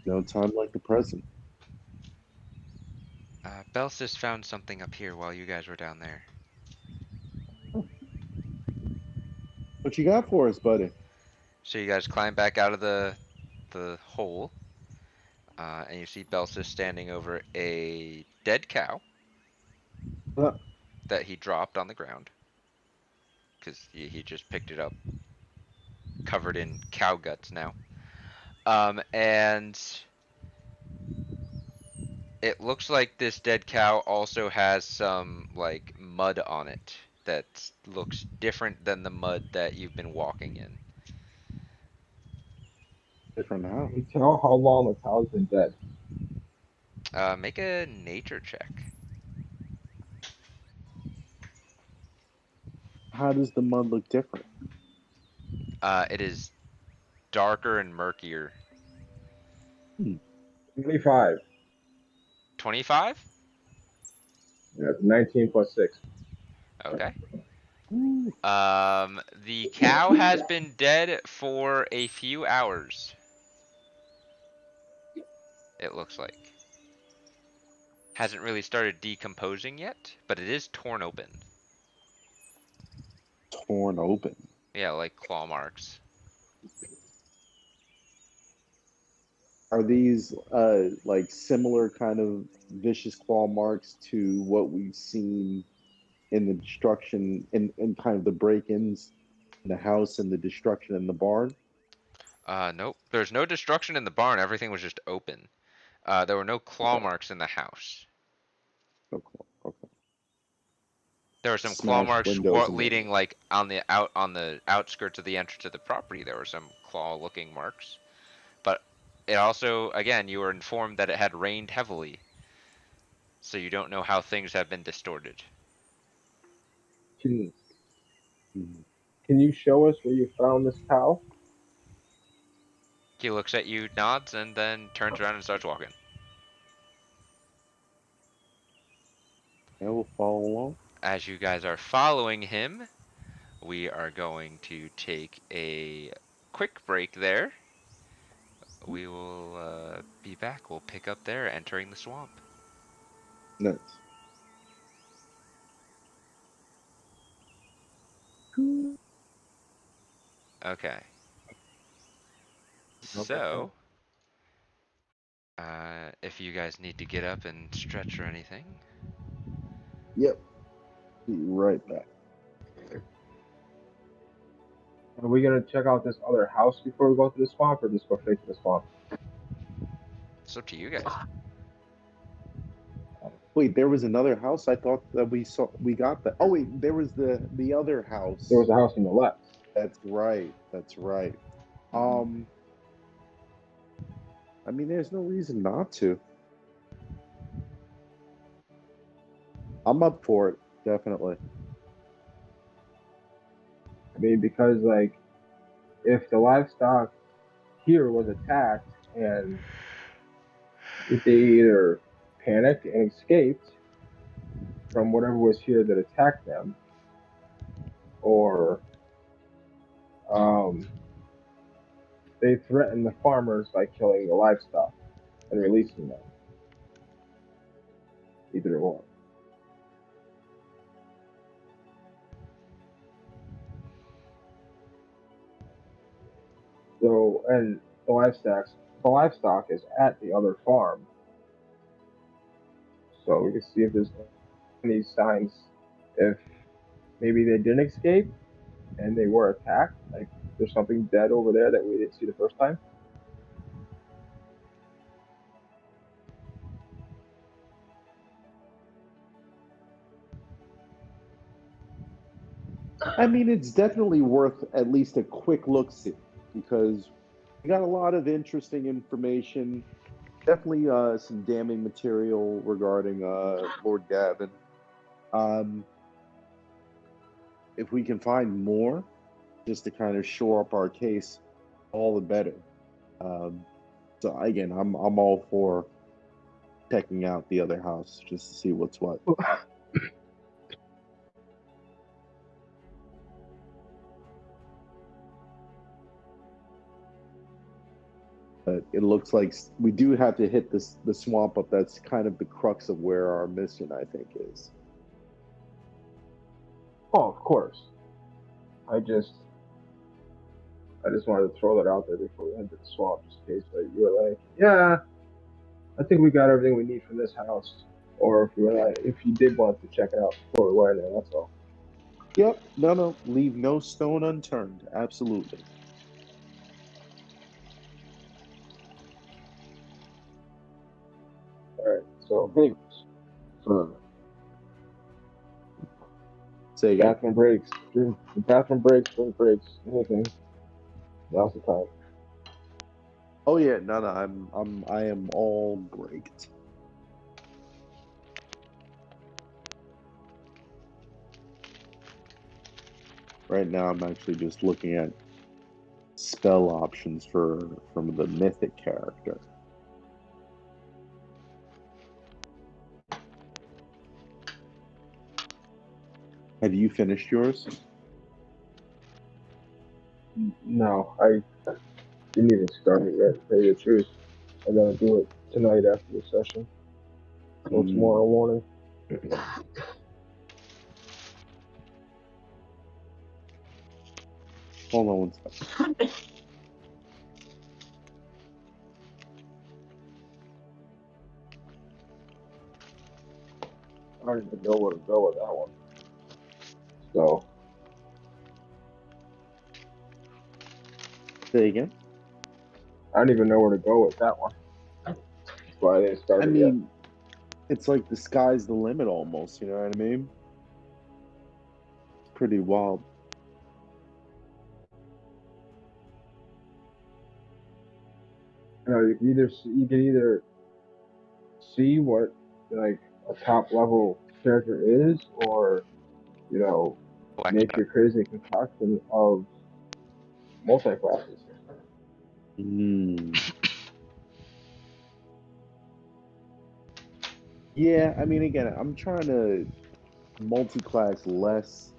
No time like the present. Belsis found something up here while you guys were down there. What you got for us, buddy? So you guys climb back out of the hole, and you see Belsis standing over a dead cow Uh, that he dropped on the ground because he just picked it up, covered in cow guts now. And it looks like this dead cow also has some like mud on it that looks different than the mud that you've been walking in. Different Can how? we tell how long the cow's been dead? Make a nature check. How does the mud look different? It is darker and murkier. Hmm. 25. 25? Yeah, 19 plus 6. Okay. Ooh, The cow has been dead for a few hours, it looks like. Hasn't really started decomposing yet, but it is torn open. torn open. Yeah, like claw marks. Are these like similar kind of vicious claw marks to what we've seen in the destruction in kind of the break-ins in the house and the destruction in the barn? Nope. There's no destruction in the barn. Everything was just open. There were no claw Okay, marks in the house. no claw. Okay, There were some claw smashed marks windows and leading like on the outskirts of the entrance to the property. There were some claw-looking marks, but it also, again, you were informed that it had rained heavily, so you don't know how things have been distorted. Can, Mhm. can you show us where you found this cow? He looks at you, nods, and then turns around and starts walking. I will follow along. As you guys are following him, we are going to take a quick break there. We will be back. We'll pick up there, entering the swamp. Nice. Okay. Okay. So, if you guys need to get up and stretch or anything, Yep. Be right back. Are we gonna check out this other house before we go to the swamp, or just go straight to the swamp? it's up to you guys. Wait, there was another house. I thought that we got that. Oh wait, there was the other There house. was a house on the left. That's right. That's right. Um, I mean, there's no reason not to. I'm up for it, definitely. I mean, because like if the livestock here was attacked and if they either panicked and escaped from whatever was here that attacked them, or um, they threatened the farmers by killing the livestock and releasing them. Either or. So, and the livestock is at the other farm. So we can see if there's any signs if maybe they didn't escape and they were attacked. Like there's something dead over there that we didn't see the first time. I mean, it's definitely worth at least a quick look see because we got a lot of interesting information. Definitely some damning material regarding Lord Gavin. Um, if we can find more, just to kind of shore up our case, all the better. Um, so again, I'm all for checking out the other house just to see what's what. But it looks like we do have to hit this the swamp up. That's kind of the crux of where our mission, I think, is. Oh, of course. I just I just wanted to throw that out there before we entered the swamp, just in case like, you were like, yeah, I think we got everything we need from this house. Or if you were like, if you did want to check it out before we went there, that's all. Yep. No, no. Leave no stone unturned. Absolutely. All right. So, anyways, for Say again. bathroom breaks, bathroom breaks, drink breaks, anything. Now's the time. Oh yeah. No, no. I am all great. Right now, I'm actually just looking at spell options for from the mythic character. Have you finished yours? No, I didn't even start it yet, to tell you the truth. I gotta do it tonight after the session. So Mm, tomorrow morning. hold on one second. I don't even know where to go with that one. So Say again. I don't even know where to go with that one. That's why I didn't I start it yet. mean, it's like the sky's the limit almost. You know what I mean? It's pretty wild. You can either see what like a top level character is, or Black make your crazy concoction of multi classes. Mm. Yeah, I mean, again, I'm trying to multi-class less,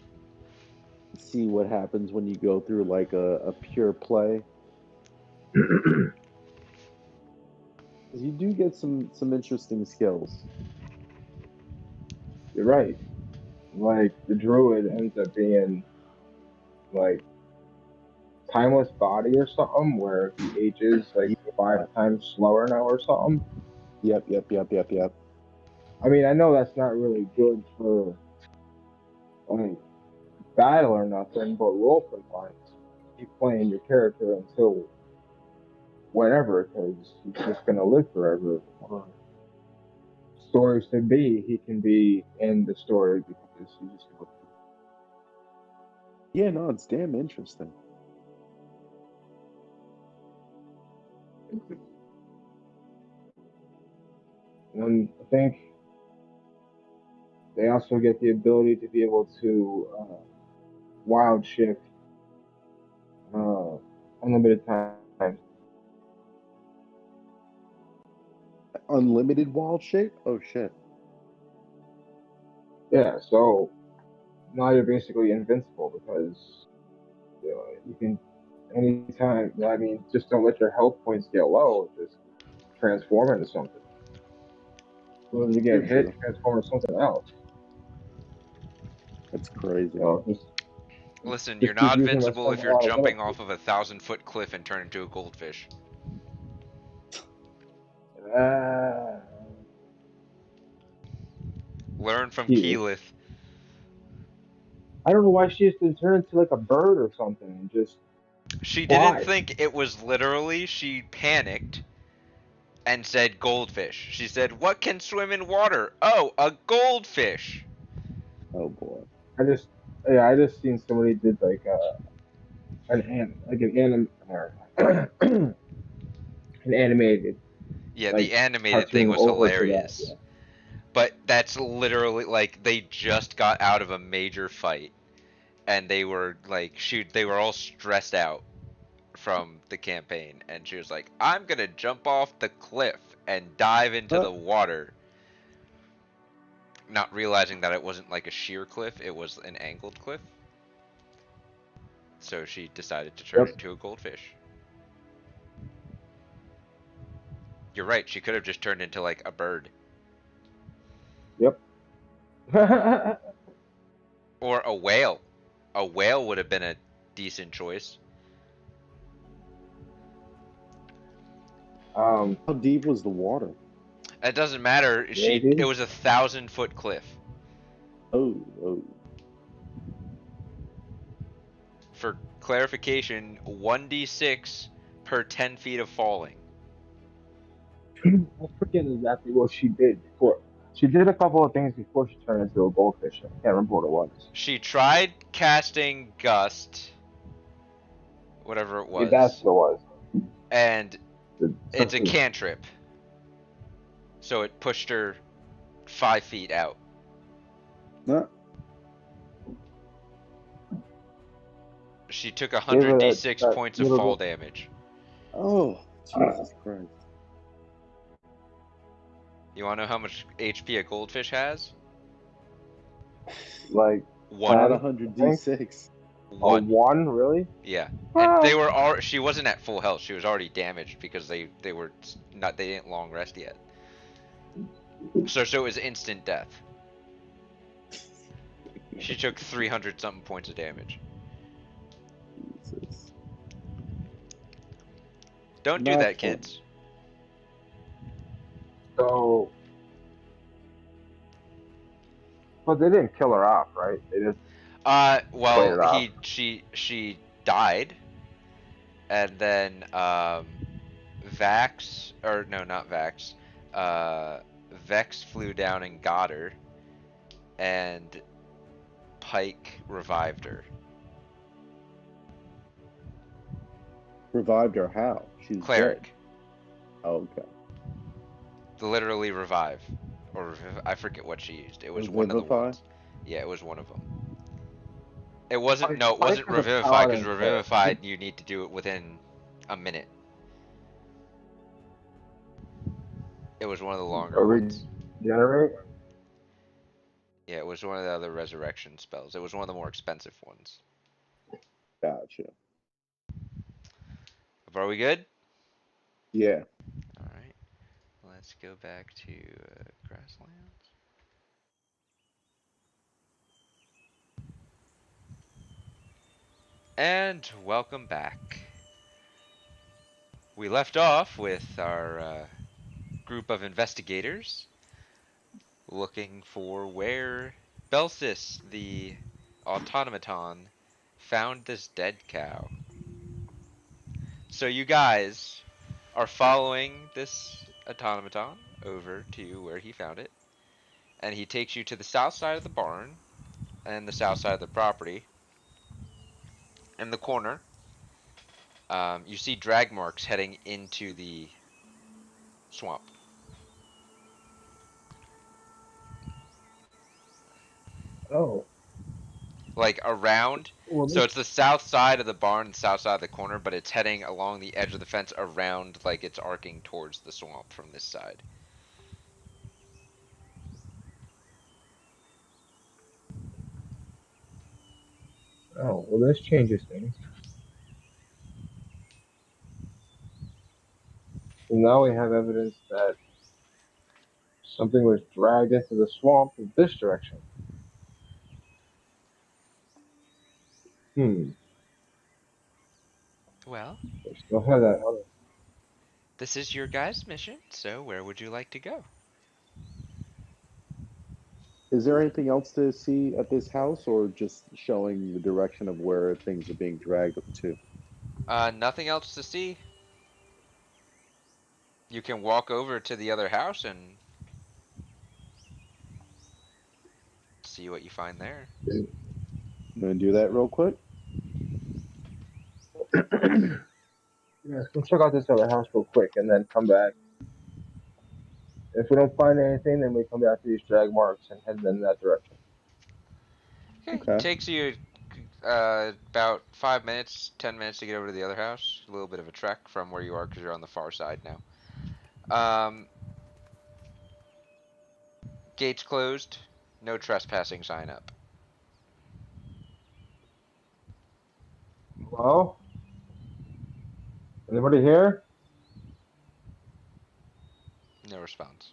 see what happens when you go through like a pure play. 'Cause you do get some interesting skills. You're right. Like the druid ends up being like timeless body or something, where he ages like five Yeah. times slower now or something. Yep, yep, yep, yep, yep. I mean, I know that's not really good for like battle or nothing, but role play wise, keep playing your character until whenever, because he's just gonna live forever. Or stories to be, he can be in the story because he just goes. Yeah, no, it's damn interesting. And I think they also get the ability to be able to wild shift uh, unlimited times. Unlimited wall shape? Oh shit. Yeah, so now you're basically invincible because you can anytime. I mean, just don't let your health points get low. Just transform into something. When you True, get hit, true. transform into something else. That's crazy. Listen, you're Just keep not using that invincible stuff if a you're lot of jumping abilities. off of a 1,000-foot cliff and turn into a goldfish. Uh, Learn from Keyleth. Keyleth. I don't know why she has to turn into like a bird or something and just She didn't fly. think it was literally. She panicked and said goldfish. She said, "What can swim in water? Oh, a goldfish." Oh boy. I just Yeah, I just seen somebody did like an anim an animated Yeah, like the animated thing cartoon was over to that. hilarious. Yeah. But that's literally like they just got out of a major fight and they were like shoot they were all stressed out from the campaign and she was like, "I'm going to jump off the cliff and dive into Huh? the water." Not realizing that it wasn't like a sheer cliff, it was an angled cliff. So she decided to turn Yep. into a goldfish. You're right, she could have just turned into like a bird Yep. or a whale. A whale would have been a decent choice. How deep was the water? It doesn't matter. It Maybe. was 1,000-foot cliff. Oh, oh. For clarification, 1d6 per 10 feet of falling. I forget exactly what she did before. She did a couple of things before she turned into a goldfish. I can't remember what it was. She tried casting Gust, whatever it Yeah, that's was, what it was. and it's a Something. cantrip. So it pushed her 5 feet out. Nah. She took Gave her 100d6 that points of little fall bit. damage. Oh, Jesus Christ. You want to know how much HP a goldfish has? Like One. Not 10, I think. 100d6. A One. one, really? Yeah. And Ah. she wasn't at full health. She was already damaged because they were not they didn't long rest yet. So it was instant death. She took 300 something points of damage. Jesus. Don't do Not that, fun. kids. So, but they didn't kill her off, right? They just played Well, it off. she died, and then Vax or no, not Vax, Vex flew down and got her, and Pike revived her. Revived her how? She's dead. Cleric, Oh, okay. literally revive, or I forget what she used. It was one of the Revivify? ones. Yeah, it was one of them. It wasn't. Pike, No, it Pike wasn't is a revivify because paladin cleric. revivified you need to do it within a minute. It was one of the longer Or ones. regenerate. Yeah, it was one of the other resurrection spells. It was one of the more expensive ones. Gotcha. Are we good? Yeah. All right. Let's go back to grasslands. And welcome back. We left off with our group of investigators looking for where Belsis, the automaton, found this dead cow. So you guys are following this automaton over to where he found it, and he takes you to the south side of the barn and the south side of the property. In the corner, you see drag marks heading into the swamp. Oh, Like around, well, so this. it's the south side of the barn, south side of the corner, but it's heading along the edge of the fence around, like it's arcing towards the swamp from this side. Oh, well, this changes things. So now we have evidence that something was dragged into the swamp in this direction. Hmm. Well, We still have that other. this is your guys' mission, so where would you like to go? Is there anything else to see at this house or just showing the direction of where things are being dragged to? Nothing else to see. You can walk over to the other house and see what you find there. I'm gonna do that real quick. Yes, go check out this other house real quick and then come back. If we don't find anything, then we come back to these drag marks and head in that direction. Okay. Okay. Takes you about 5 minutes, 10 minutes to get over to the other house. A little bit of a trek from where you are because you're on the far side now. Gates closed. No trespassing sign up. Hello? Anybody here? No response.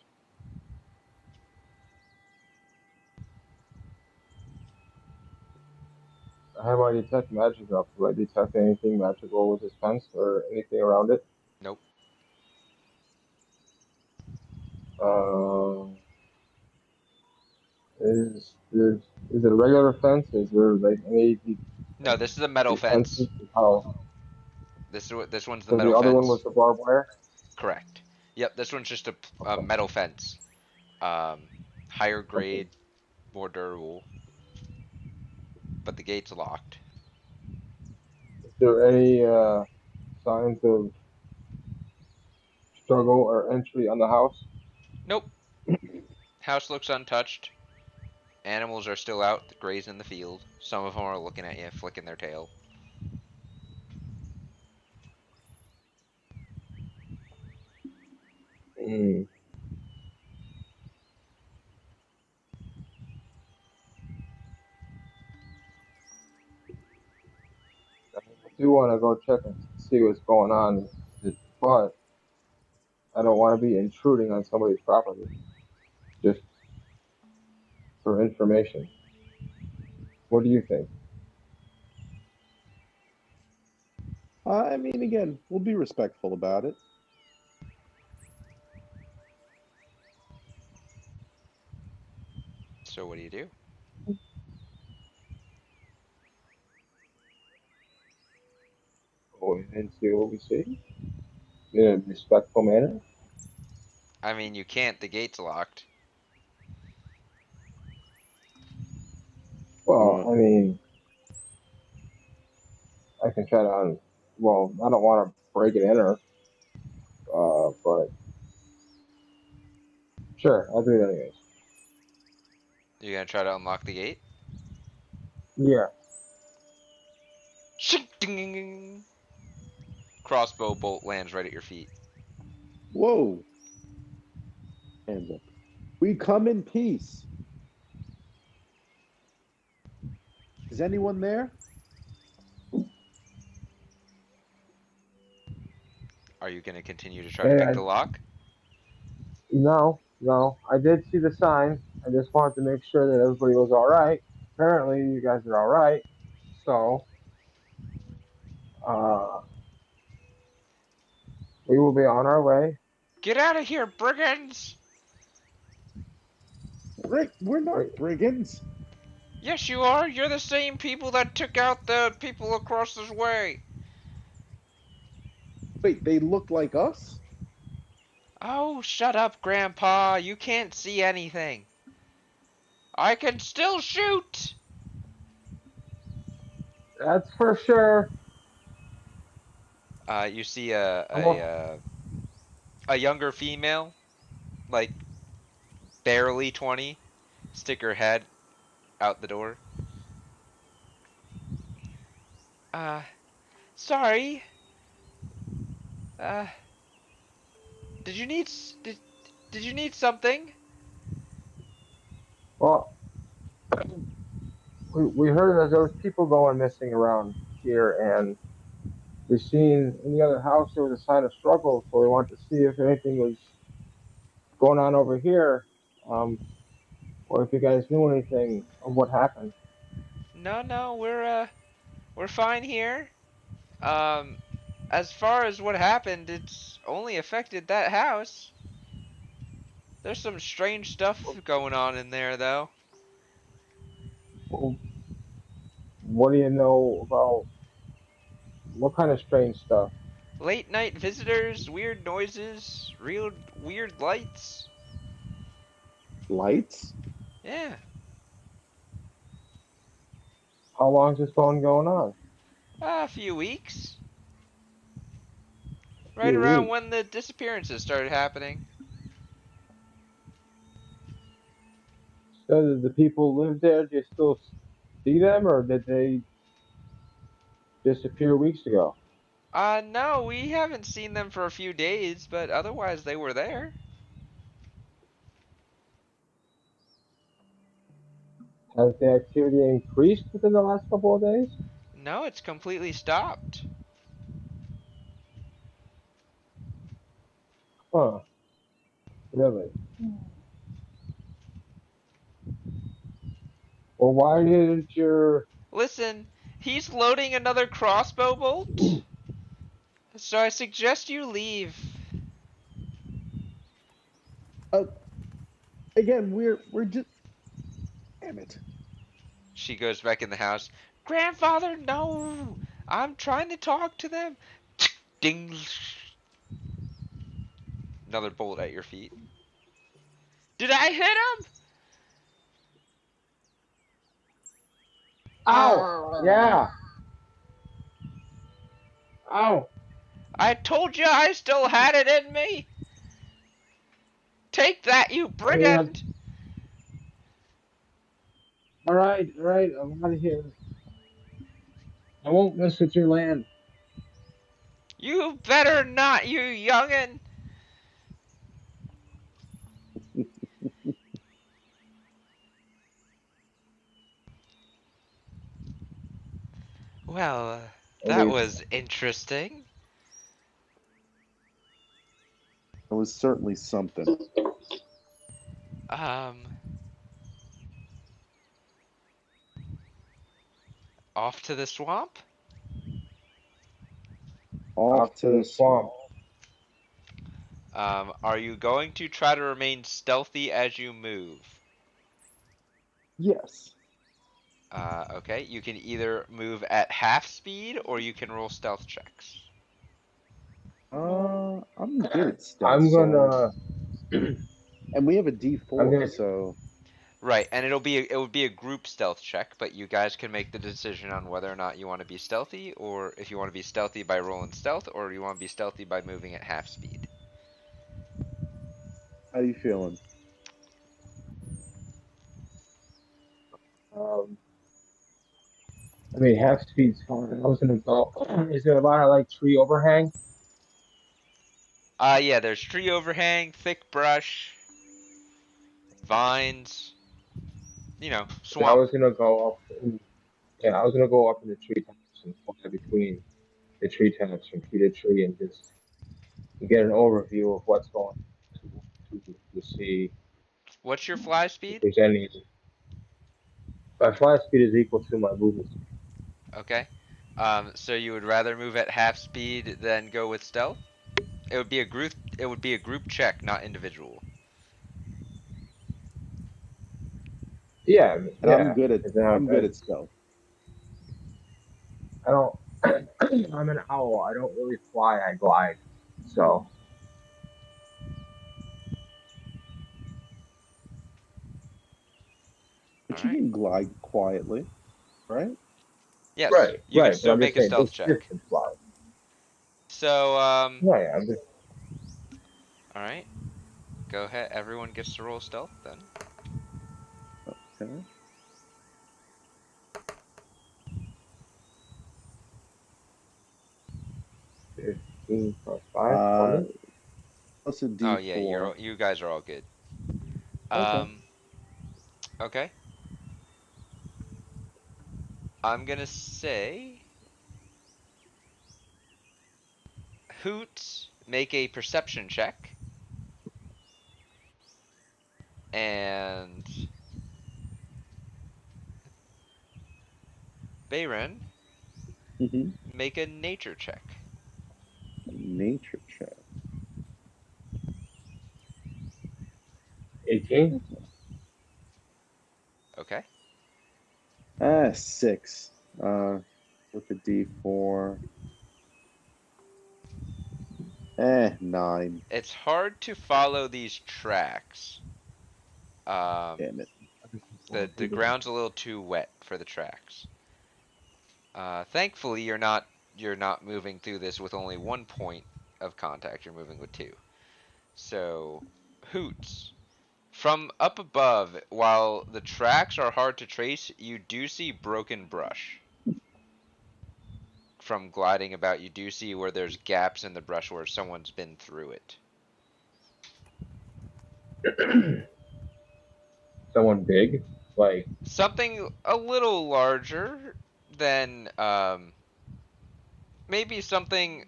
I have my detect magic up. Do I detect anything magical with this fence or anything around it? Nope. Uh, is it a regular fence? Is there like any No, this is a metal fence. defenses? How? This one's the So the metal other one was fence. the barbed wire. Correct. Yep, this one's just a Okay. metal fence. Um, Higher Okay. grade, more durable, but the gate's locked. Is there any signs of struggle or entry on the house? Nope. House looks untouched. Animals are still out grazing the field. Some of them are looking at you, flicking their tail. Mm. I do want to go check and see what's going on, but I don't want to be intruding on somebody's property just for information. What do you think? I mean, again, we'll be respectful about it. So what do you do? Go in and see what we see in a respectful manner. I mean, you can't. The gate's locked. Well, Uh, I mean, I can try to. Well, I don't want to break it in or, but sure, I'll do it anyways. You gonna try to unlock the gate? Yeah. Ding! Crossbow bolt lands right at your feet. whoa, hands up. We come in peace. Is anyone there? Are you gonna continue to try to Hey, pick the lock? no, I did see the sign. I just wanted to make sure that everybody was all right. Apparently, you guys are all right. So, uh, we will be on our way. Get out of here, brigands! We're Wait, not brigands. Yes, you are. You're the same people that took out the people across this way. Wait, they look like us? Oh, shut up, Grandpa. You can't see anything. I can still shoot. that's for sure. You see I'm a, a younger female, like barely 20, stick her head out the door. Uh, Sorry. Uh, did you need did you need something? well, we heard that there was people going missing around here, and we seen in the other house there was a sign of struggle, so we wanted to see if anything was going on over here, um, or if you guys knew anything of what happened. No, no, we're fine here. Um, as far as what happened, it's only affected that house. There's some strange stuff going on in there, though. Well, what do you know about what kind of strange stuff? Late night visitors, weird noises, real weird lights. Lights? Yeah. How long's this phone going on? A few weeks. A Right few around weeks. when the disappearances started happening. So did the people live there? Do you still see them, or did they disappear weeks ago? No, we haven't seen them for a few days, but otherwise they were there. Has the activity increased within the last couple of days? No, it's completely stopped. Huh? Really? Well, why didn't your Listen, he's loading another crossbow bolt, so I suggest you leave. Uh, again, we're just. Damn it. She goes back in the house. Grandfather, no! I'm trying to talk to them. Ding! Another bolt at your feet. Did I hit him? Ow! Yeah. Ow! I told you I still had it in me. Take that, you I mean, I'm, brigand! all right. I'm out of here. I won't mess with your land. You better not, you youngin'. Well, At that least was interesting. It was certainly something. Um, Off to the swamp? Off off to to the the swamp. swamp. Are you going to try to remain stealthy as you move? Yes. Okay, you can either move at half speed or you can roll stealth checks. I'm good at stealth, I'm so gonna. and we have a I'm D4, gonna. so Right, and it would be a group stealth check, but you guys can make the decision on whether or not you want to be stealthy, or if you want to be stealthy by rolling stealth, or you want to be stealthy by moving at half speed. how you feeling? Um, I mean, half speed's fine. I was gonna go. Is there a lot of like tree overhang? Yeah, there's tree overhang, thick brush, vines, And I swamp. was gonna go up. Yeah, I was gonna go up in the tree tops and fly between the tree tops from tree to tree and just get an overview of what's going to see What's your fly if speed? there's any. My fly speed is equal to my movement speed. Okay. So you would rather move at half speed than go with stealth? It would be a group. It would be a group check, not individual. Yeah, And yeah. And then I'm good at stealth. I don't. I'm an owl. I don't really fly. I glide. So All But you right. can glide quietly, right? Yes, right, you can right. But still I'm make just a saying stealth this check. distance fly. So, Right. I'm just. all right. Go ahead. Everyone gets to roll stealth then. Okay. 15 plus 5, Uh, 20. plus a Oh yeah, D4. you guys are all good. Okay. Um, okay. I'm gonna say Hoot, make a perception check, and Bayron, Mm-hmm. make a nature check. Nature check. 18. Okay. 6. With a D4. 9. It's hard to follow these tracks. Damn it. The ground's a little too wet for the tracks. Thankfully, you're not moving through this with only 1 point of contact. You're moving with two. So, Hoots. From up above, while the tracks are hard to trace, you do see broken brush. From gliding about, you do see where there's gaps in the brush where someone's been through it. Someone big, like Something a little larger than maybe something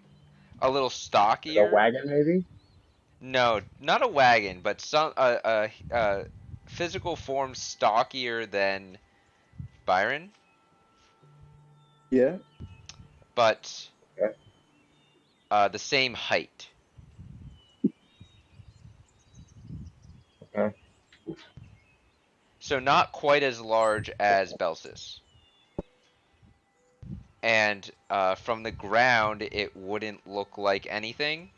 a little a stockier. wagon, maybe. No, not a wagon, but some physical form stockier than Byron, Yeah. but Okay. the same height. Okay. So not quite as large as Belsis. And from the ground, it wouldn't look like anything,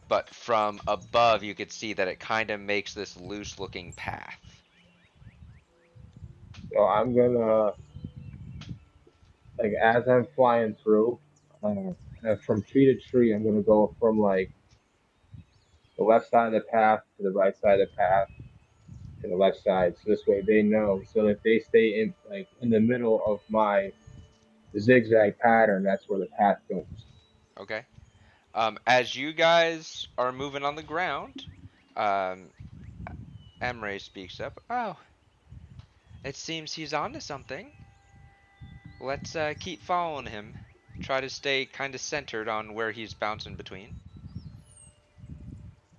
but from above, you could see that it kind of makes this loose-looking path. So I'm gonna like as I'm flying through, from tree to tree, I'm gonna go from like the left side of the path to the right side of the path to the left side. So this way they know. So if they stay in the middle of my zigzag pattern, that's where the path goes. Okay. As you guys are moving on the ground, um, Emre speaks up. Oh, it seems he's onto something. Let's keep following him. Try to stay kind of centered on where he's bouncing between.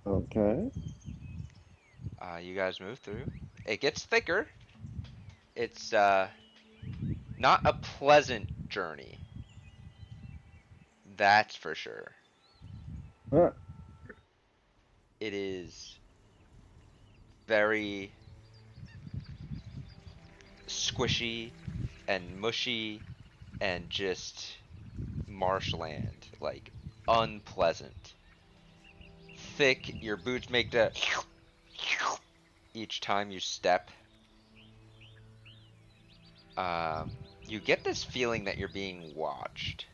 Okay. You guys move through. It gets thicker. It's not a pleasant journey. That's for sure. Huh. It is very squishy and mushy and just marshland, like unpleasant. Thick, your boots make the each time you step. You get this feeling that you're being watched.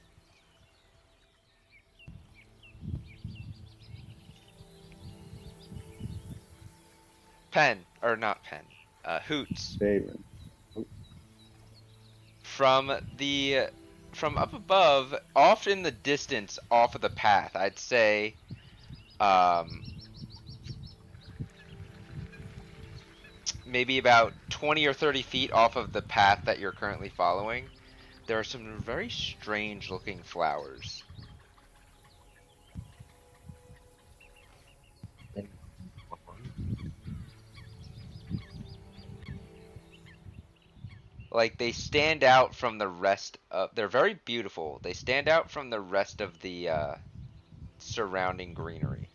Pen, or not Pen, Hoots. David. From the from up above, off in the distance, off of the path, I'd say, um, maybe about 20 or 30 feet off of the path that you're currently following, there are some very strange looking flowers. Like they stand out from the rest of, they're very beautiful. They stand out from the rest of the surrounding greenery.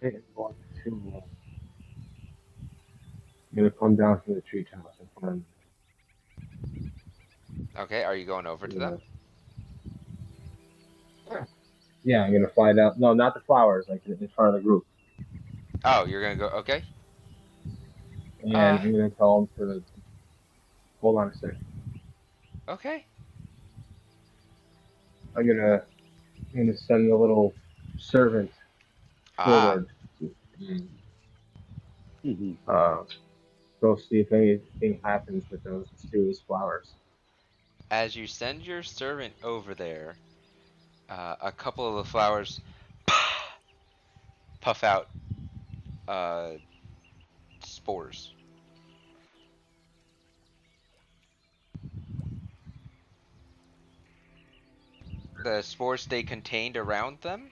I am going to I'm gonna come down from the treetops and find. Okay, are you going over to them? Yeah, I'm gonna fly down. No, not the flowers, like in front of the group. Oh, you're gonna go, okay. And I'm gonna tell them to hold on a second. Okay. I'm gonna send a little servant Ah, forward to Hmm. uh, go see if anything happens with those mysterious flowers. as you send your servant over there, a couple of the flowers puff out uh, spores. The spores stay contained around them.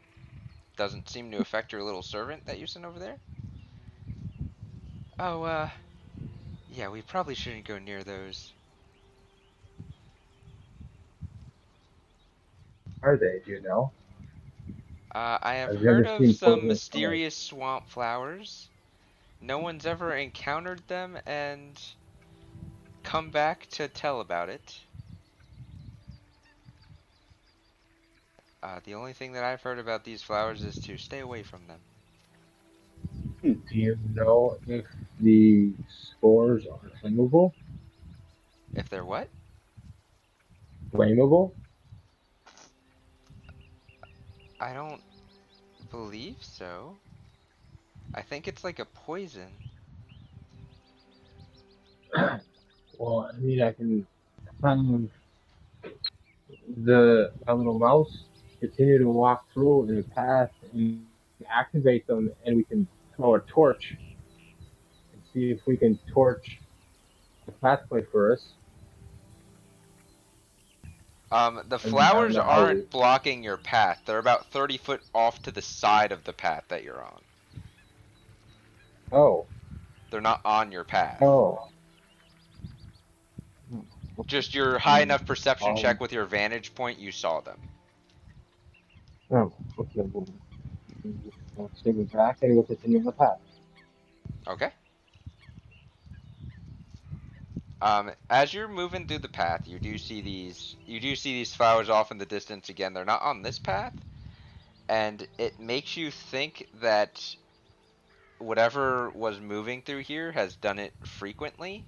Doesn't seem to affect your little servant that you sent over there. Oh, yeah, we probably shouldn't go near those. Are they? Do you know? I have I've never heard of seen some poisonous flowers. mysterious swamp flowers. No one's ever encountered them and come back to tell about it. The only thing that I've heard about these flowers is to stay away from them. Do you know if the spores are flammable? If they're what? Flammable? I don't believe so. I think it's like a poison. Well, I mean, I can have the my little mouse continue to walk through in the path and activate them, and we can throw a torch and see if we can torch the pathway for us. The I mean, I don't flowers know how we. aren't blocking your path. They're about 30 foot off to the side of the path that you're on. Oh, They're not on your path. oh. Just your high Hmm. enough perception check with your vantage point, you saw them. Oh, okay. We'll take it back and we'll continue on the path. Okay. As you're moving through the path, you do see these flowers off in the distance again. They're not on this path, and it makes you think that whatever was moving through here has done it frequently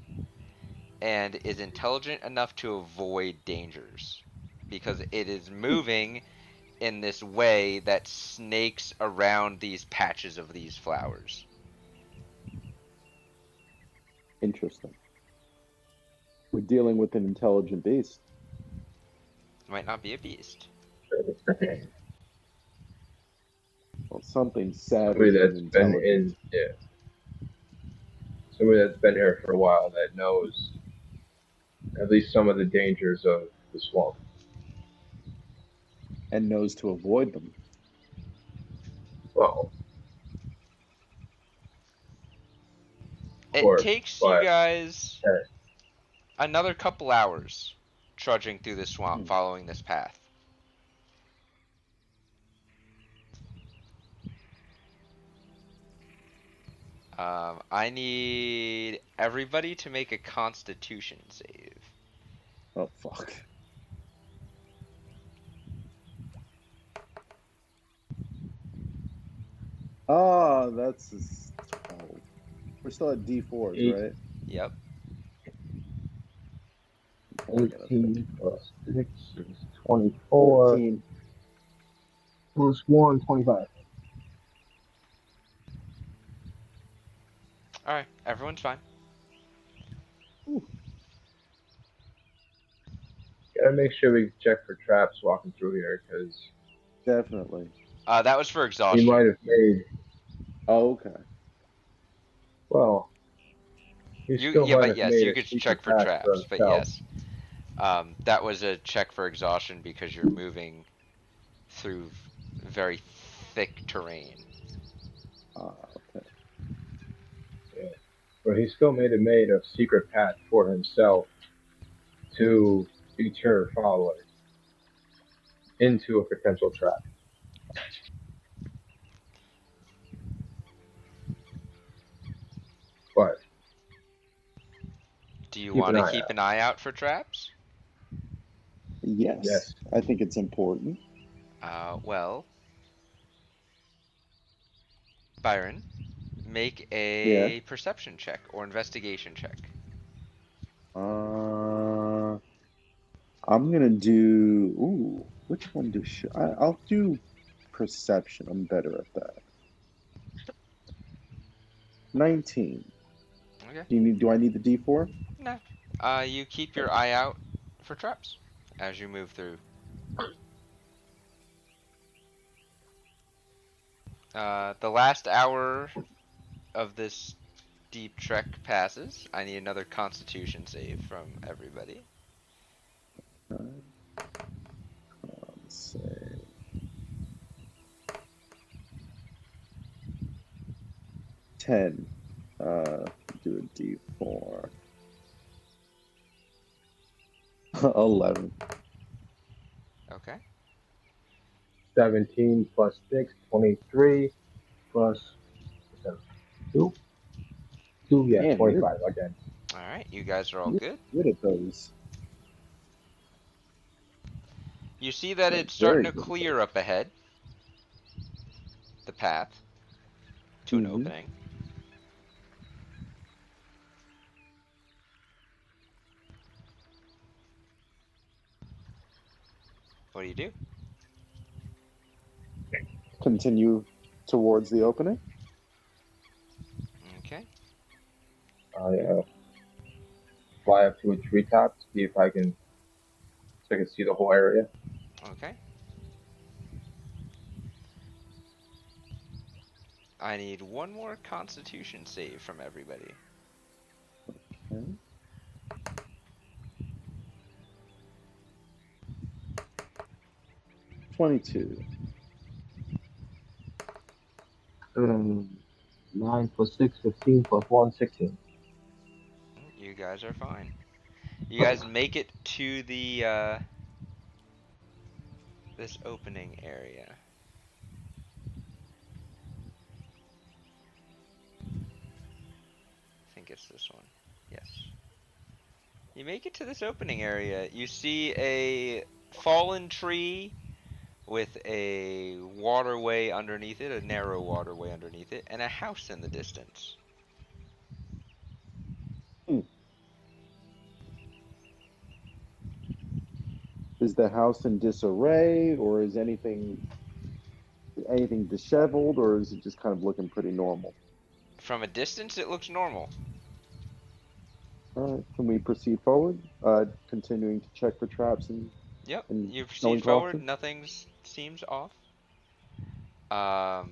and is intelligent enough to avoid dangers because it is moving in this way that snakes around these patches of these flowers. Interesting. We're dealing with an intelligent beast. It might not be a beast. Well, something savvy Somebody and that's been intelligent in, yeah, somebody that's been here for a while that knows at least some of the dangers of the swamp. and knows to avoid them. Well, of It course, takes you but guys uh, another couple hours trudging through the swamp Hmm. following this path. I need everybody to make a constitution save. Oh fuck. Oh, that's 12. We're still at D4s, eight, right? Yep. I'm pulling it up. 18 plus 6 is 24, 14. plus 1, 25. Alright, everyone's fine. Ooh, Gotta make sure we check for traps walking through here, because definitely. That was for he exhaustion. might have made, Oh, okay. well, he still Yeah, might but have yes, made you a could secret check for path for traps, but himself. yes. That was a check for exhaustion because you're moving through very thick terrain. Okay. Yeah. But he still made a secret path for himself to deter followers into a potential trap. But Do you keep an want to eye keep out. an eye out for traps? Yes, Yes. I think it's important. Well, Byron, make Yeah. a perception check or investigation check. Uh, I'm gonna do. Ooh, which one do I'll do perception. I'm better at that. 19. Okay. Do I need the D4? No. You keep your eye out for traps as you move through. The last hour of this deep trek passes. I need another Constitution save from everybody. Let's say 10. Uh, do a D4. 11. Okay. 17 plus 6, 23, plus 7, 2, 2, yeah, Damn, 25 again. All right. You guys are all you're good. good at those. You see that You're it's starting very to good at clear those. up ahead. The path to an Mm-hmm. opening. What do you do? Continue towards the opening. Okay. I fly up to a treetop to see if I can, so I can see the whole area. Okay. I need one more Constitution save from everybody. Okay. 22. 9 plus 6, 15 plus 1, 16. You guys are fine. You guys make it to the this opening area. I think it's this one. Yes. You make it to this opening area. You see a fallen tree with a waterway underneath it, a narrow waterway underneath it, and a house in the distance. Hmm. Is the house in disarray, or is anything disheveled, or is it just kind of looking pretty normal? From a distance, it looks normal. All right, can we proceed forward? Continuing to check for traps Yep, and you knowing proceed forward. caution. Nothing seems off. Um,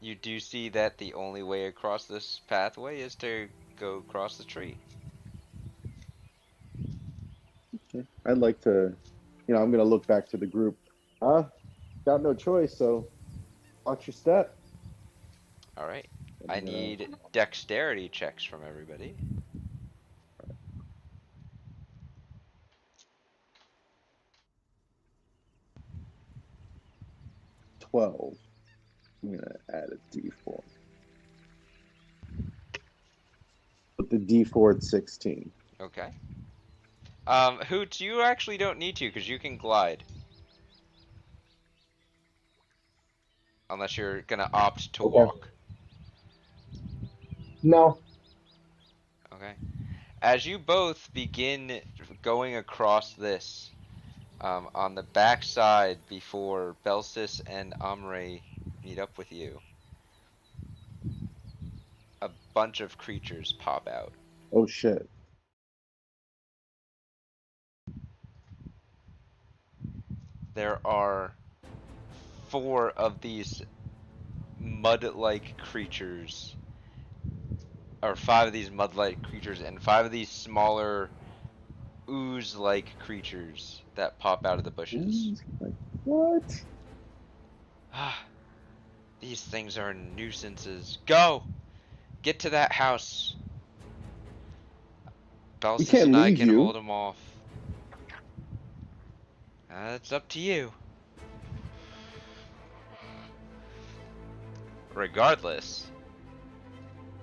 you do see that the only way across this pathway is to go across the tree. Okay. I'd like to, I'm going to look back to the group. Got no choice, so watch your step. All right. I I'm gonna need dexterity checks from everybody. 12. I'm gonna add a D4. With the D4 at 16. Okay. Hoots, you actually don't need to because you can glide. Unless you're gonna opt to Okay. walk. No. Okay. As you both begin going across this, on the back side before Belsis and Amre meet up with you, a bunch of creatures pop out. Oh shit. There are 4 of these mud-like creatures, or 5 of these mud-like creatures, and 5 of these smaller ooze-like creatures that pop out of the bushes. Ooh, like, what? Ah, these things are nuisances. Go! Get to that house. We Belsis can't and I leave can you. hold them off. It's up to you. Regardless,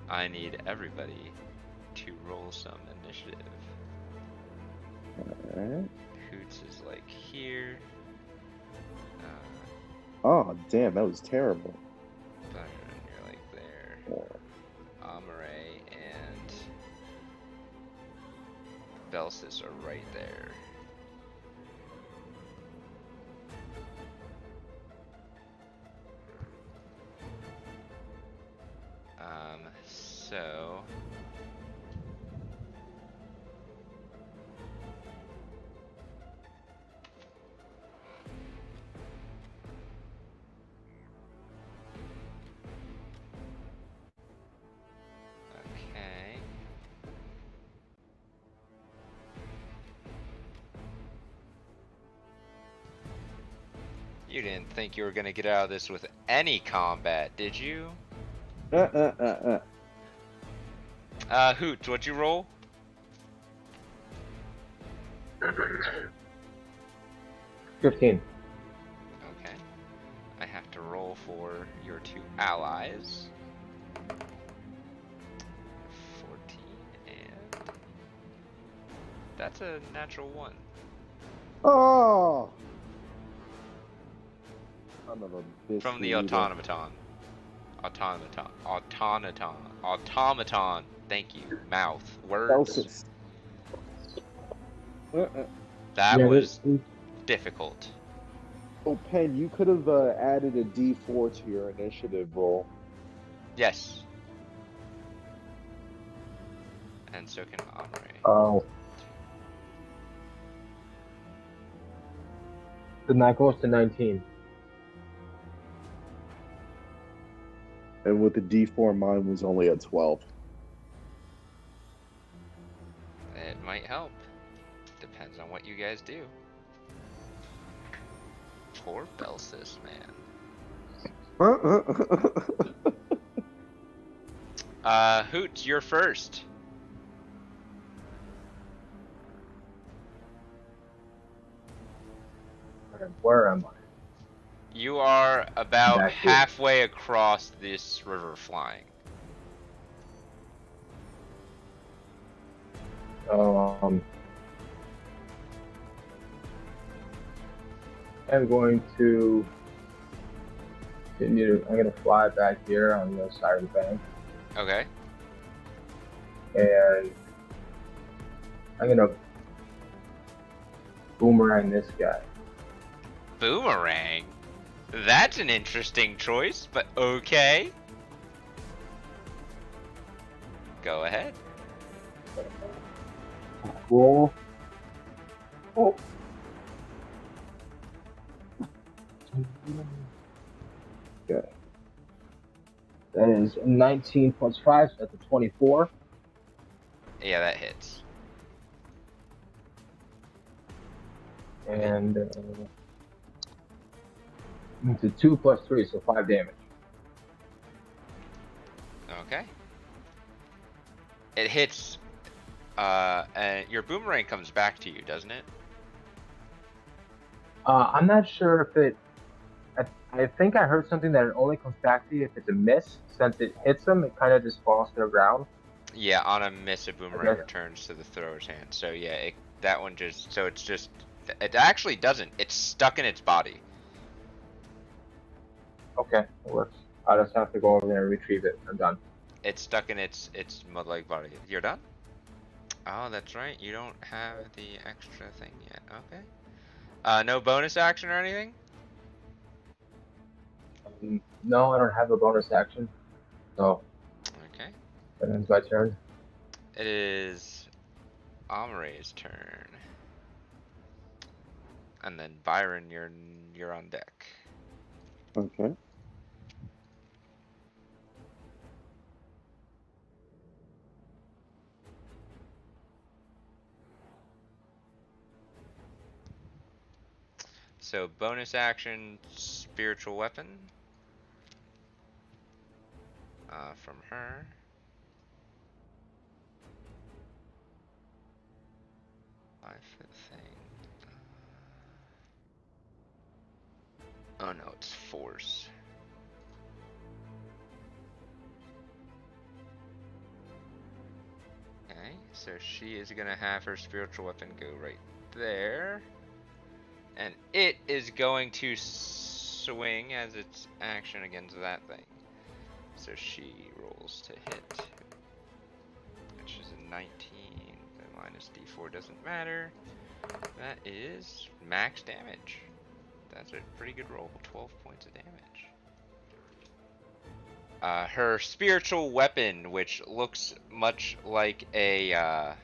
I need everybody to roll some initiative. Alright. Hoots is like here. Oh, damn, that was terrible. Byron, you're like there. Oh, Amare and Belsis are right there. So okay. You didn't think you were gonna get out of this with any combat, did you? Hoot, what'd you roll? 15. Okay. I have to roll for your 2 allies. 14 and that's a natural 1. Oh! Son of a biscuit From the eater. automaton. Thank you. Mouth. Words. Belsis. That Yeah, was difficult. Oh, Penn, you could have added a D4 to your initiative roll. Yes. And so can Omri. Oh. Then that goes to 19. And with the D4, mine was only a 12. It might help. Depends on what you guys do. Poor Belsis, man. Hoot, you're first. Where am I? You are about Back here. halfway across this river flying. I'm going to continue. I'm going to fly back here on the side of the bank, Okay. and I'm going to boomerang this guy. Boomerang? That's an interesting choice, but okay. Go ahead. Roll. Oh. Okay. That is 19 plus 5, so that's a 24. Yeah, that hits. And it's a 2 plus 3, so 5 damage. Okay. It hits, and your boomerang comes back to you, doesn't it? I'm not sure if it. I think I heard something that it only comes back to you if it's a miss. Since it hits them, it kind of just falls to the ground. Yeah, on a miss, a boomerang Okay. returns to the thrower's hand. So yeah, that one just, so it's just, it actually doesn't. It's stuck in its body. Okay, it works. I'll just have to go over there and retrieve it. I'm done. It's stuck in its mud-like body. You're done? Oh, that's right. You don't have the extra thing yet. Okay. No bonus action or anything? No, I don't have a bonus action. So, Okay. that ends my turn. It is Omre's turn. And then Byron, you're on deck. Okay. So bonus action, spiritual weapon. From her. Five-foot thing. Oh no, it's force. Okay, so she is gonna have her spiritual weapon go right there. And it is going to swing as its action against that thing. So she rolls to hit, which is a 19. The minus d4 doesn't matter. That is max damage. That's a pretty good roll, 12 points of damage. Her spiritual weapon, which looks much like a,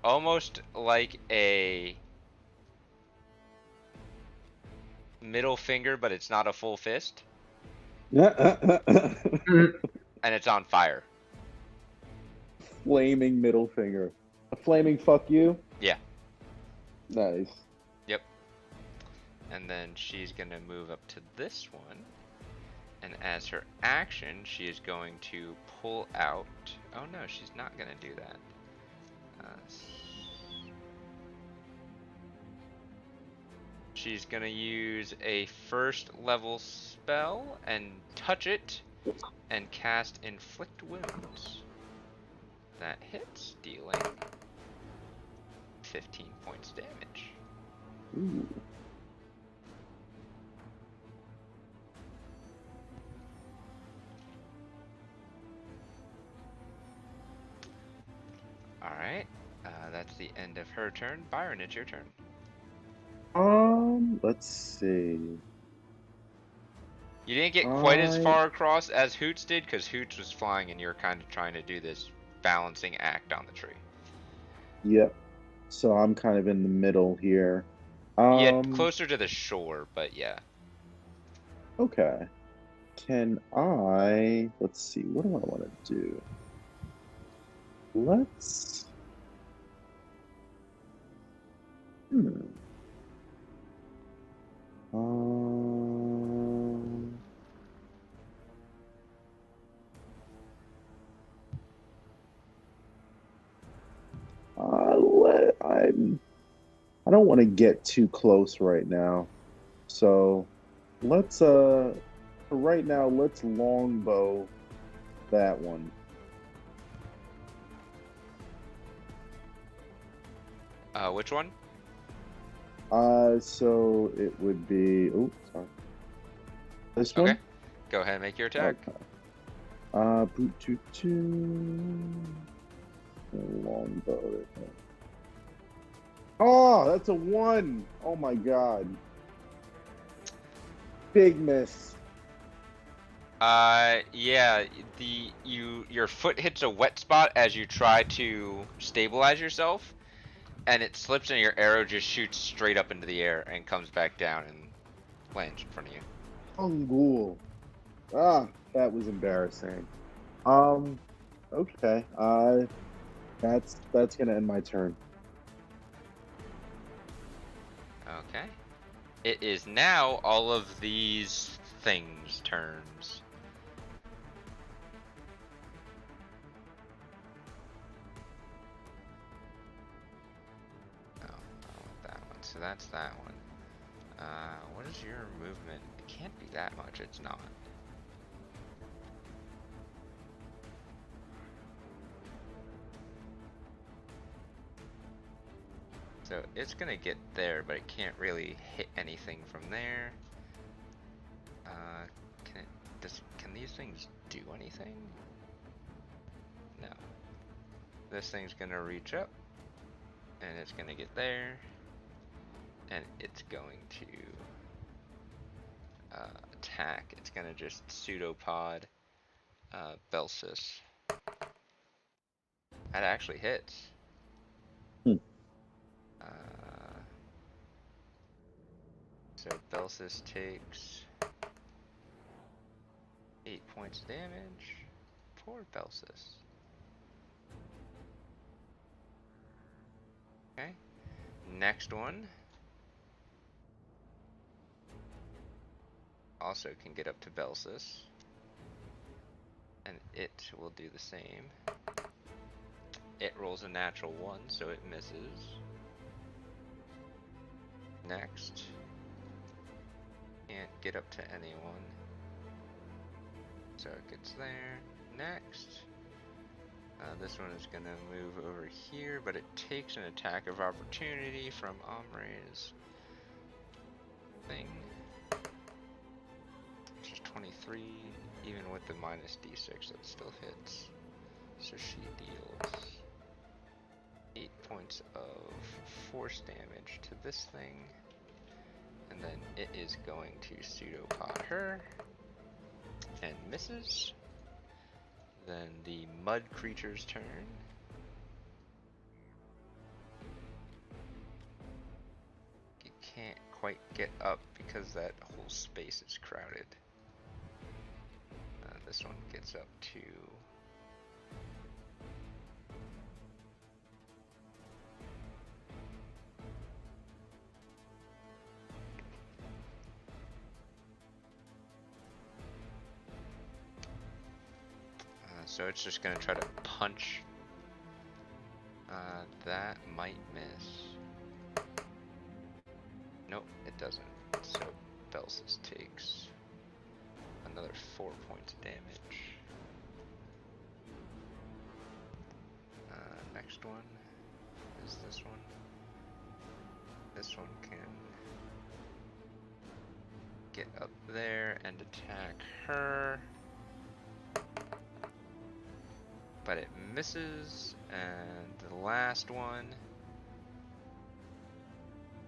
almost like a middle finger, but it's not a full fist. And it's on fire. Flaming middle finger. A flaming fuck you? Yeah. Nice. Yep. And then she's gonna move up to this one. And as her action, she is going to pull out... Oh no, she's not gonna do that. She's gonna use a first level spell and touch it and cast Inflict Wounds. That hits, dealing 15 points damage. Ooh. Alright. That's the end of her turn. Byron, it's your turn. Let's see. You didn't get quite as I far across as Hoots did, because Hoots was flying and you're kind of trying to do this balancing act on the tree. Yep. So I'm kind of in the middle here. Yeah, Um, closer to the shore, but yeah. okay. Let's see, what do I want to do? Let's, hmm. Um, I don't want to get too close right now. So for right now, let's longbow that one. Which one? So it would be, oh, sorry. This Okay. one? Go ahead and make your attack. Okay. Boot longbow. Oh, that's a 1. Oh my God. Big miss. Yeah, your foot hits a wet spot as you try to stabilize yourself, and it slips and your arrow just shoots straight up into the air and comes back down and lands in front of you. Ungul. That was embarrassing. Okay. That's gonna end my turn. Okay. It is now all of these things' turns. Oh, I don't want that one. So that's that one. What is your movement? It can't be that much. It's not. So it's gonna get there, but it can't really hit anything from there. Can these things do anything? No. This thing's gonna reach up, and it's gonna get there, and it's going to attack. It's gonna just pseudopod Belsis. That actually hits. Hmm. So Belsis takes 8 points of damage. Poor Belsis. Okay. Next one. Also can get up to Belsis. And it will do the same. It rolls a natural 1, so it misses. Next. Can't get up to anyone. So it gets there. Next. This one is going to move over here, but it takes an attack of opportunity from Omre's thing. Which is 23. Even with the minus d6, that still hits. So she deals 8 points of force damage to this thing. And then it is going to pseudopod her. And misses. Then the mud creature's turn. You can't quite get up because that whole space is crowded. This one gets up to so it's just gonna try to punch. That might miss. Nope, it doesn't. So Belsis takes another 4 points of damage. Next one is this one. This one can get up there and attack her. but it misses. And the last one.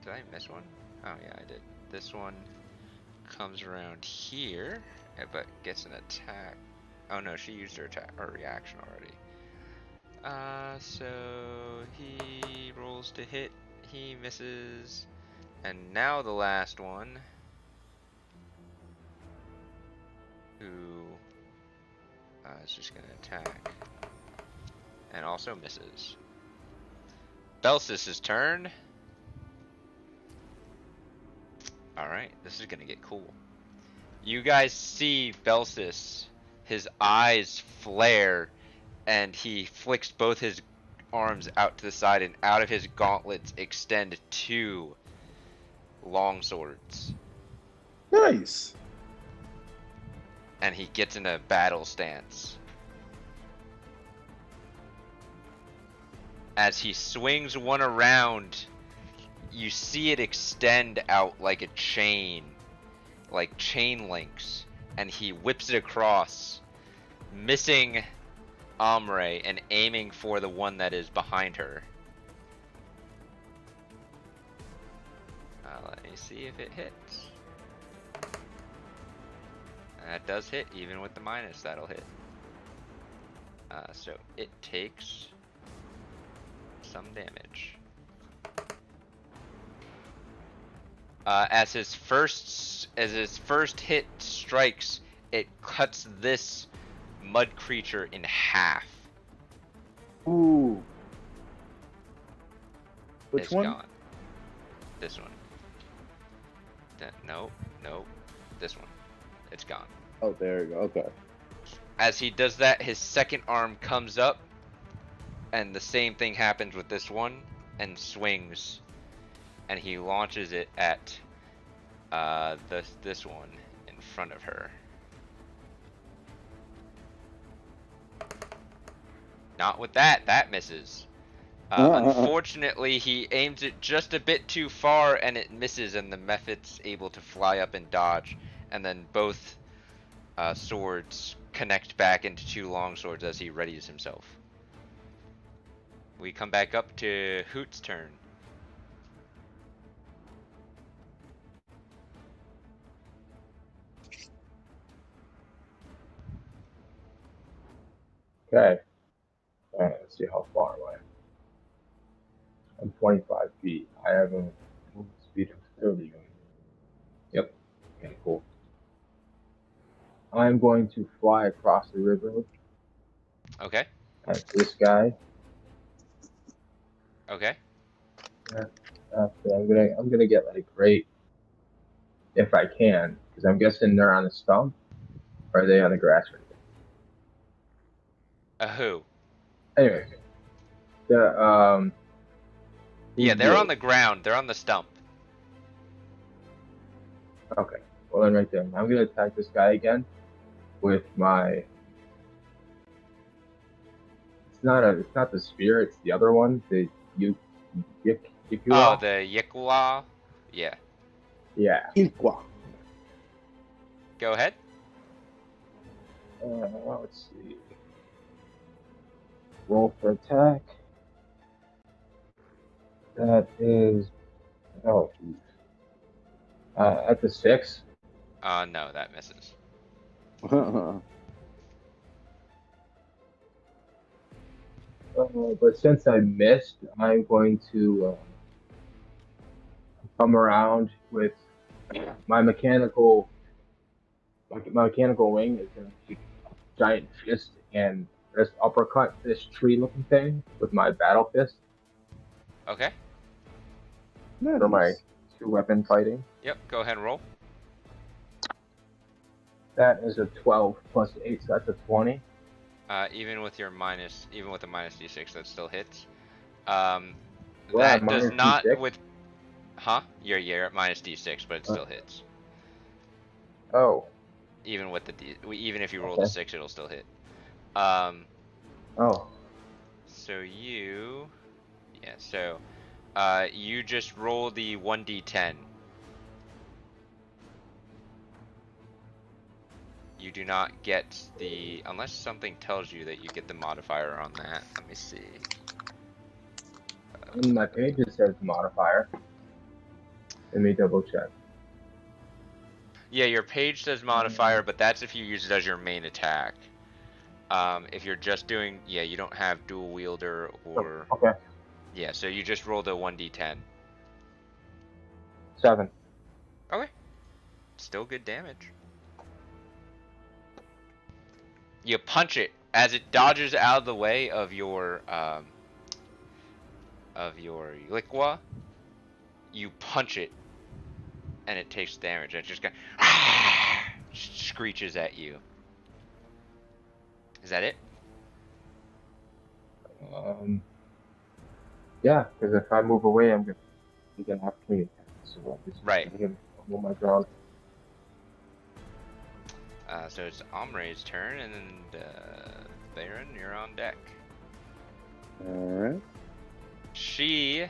Did I miss one? Oh yeah, I did. This one comes around here, but gets an attack. Oh no, she used her attack or reaction already. So he rolls to hit. He misses. And now the last one, who is just gonna attack and also misses. Belsis' turn. Alright, this is gonna get cool. You guys see Belsis, his eyes flare, and he flicks both his arms out to the side, and out of his gauntlets extend 2 long swords. Nice. And he gets in a battle stance. As he swings one around, you see it extend out like a chain, like chain links, and he whips it across, missing Amre and aiming for the one that is behind her. Let me see if it hits. That does hit, even with the minus, that'll hit. So it takes some damage. As his first hit strikes, it cuts this mud creature in half. Ooh. Which It's one? gone. This one. Nope. This one. It's gone. Oh, there you go. Okay. As he does that, his second arm comes up, and the same thing happens with this one, and swings, and he launches it at this one in front of her. Not with that. That misses. Unfortunately, he aims it just a bit too far, and it misses, and the Mephit's able to fly up and dodge, and then both swords connect back into 2 long swords as he readies himself. We come back up to Hoot's turn. Okay. Alright, let's see how far away. I'm 25 feet. I have a movement speed of 30. Yep. Okay, cool. I'm going to fly across the river Okay. at this guy. Okay. I'm gonna get like great if I can, because I'm guessing they're on the stump. Or are they on the grass right Who? now? Anyway, the Yeah, they're on the ground. They're on the stump. Okay, well then right there, I'm gonna attack this guy again with my. It's not the spear. It's the other one. The Oh, the Yikwa? Yeah. Yeah. Inqua. Go ahead. Let's see. Roll for attack. That is. Oh, geez. At the 6. No, that misses. But since I missed, I'm going to come around with my mechanical. My mechanical wing is going to take a giant fist and just uppercut this tree-looking thing with my battle fist Okay. for my 2-weapon fighting. Yep, go ahead and roll. That is a 12 plus 8, so that's a 20. Even with the minus d6, that still hits. Well, That minus does not D6? with. Huh? You're at minus d6, but it still hits. Oh. Even with even if you roll Okay. the 6, it'll still hit. Oh. So you just roll the 1d10. You do not get the, unless something tells you that you get the modifier on that. Let me see. On my page it says modifier. Let me double check. Yeah, your page says modifier, but that's if you use it as your main attack. If you're just doing, yeah, you don't have dual wielder or, Okay. yeah, so you just rolled a 1d10. 7. Okay. Still good damage. You punch it as it dodges out of the way of your liqua. You punch it, and it takes damage. And it just kind of screeches at you. Is that it? Yeah, because if I move away, I'm gonna have to attack. So I'm just Right. gonna move my ground. So it's Omre's turn, and then Baron, you're on deck. Alright. She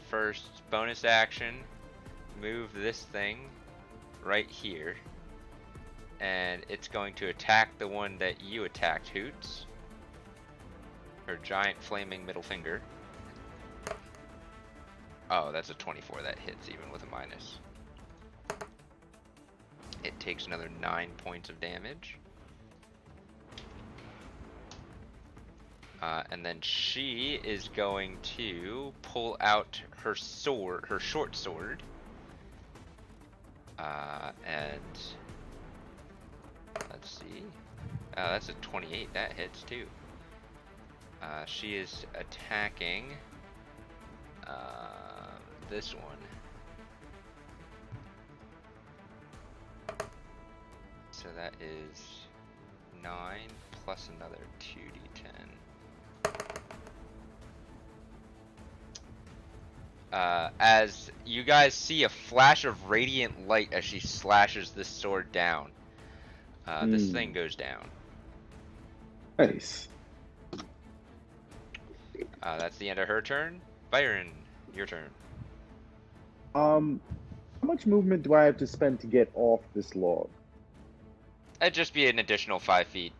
first bonus action, move this thing right here, and it's going to attack the one that you attacked, Hoots. Her giant flaming middle finger. Oh, that's a 24. That hits even with a minus. It takes another 9 points of damage. And then she is going to pull out her sword, her short sword. And let's see. That's a 28. That hits too. She is attacking this one. So that is 9 plus another 2d10. As you guys see a flash of radiant light as she slashes this sword down, this thing goes down. Nice. That's the end of her turn. Byron, your turn. How much movement do I have to spend to get off this log? That'd just be an additional 5 feet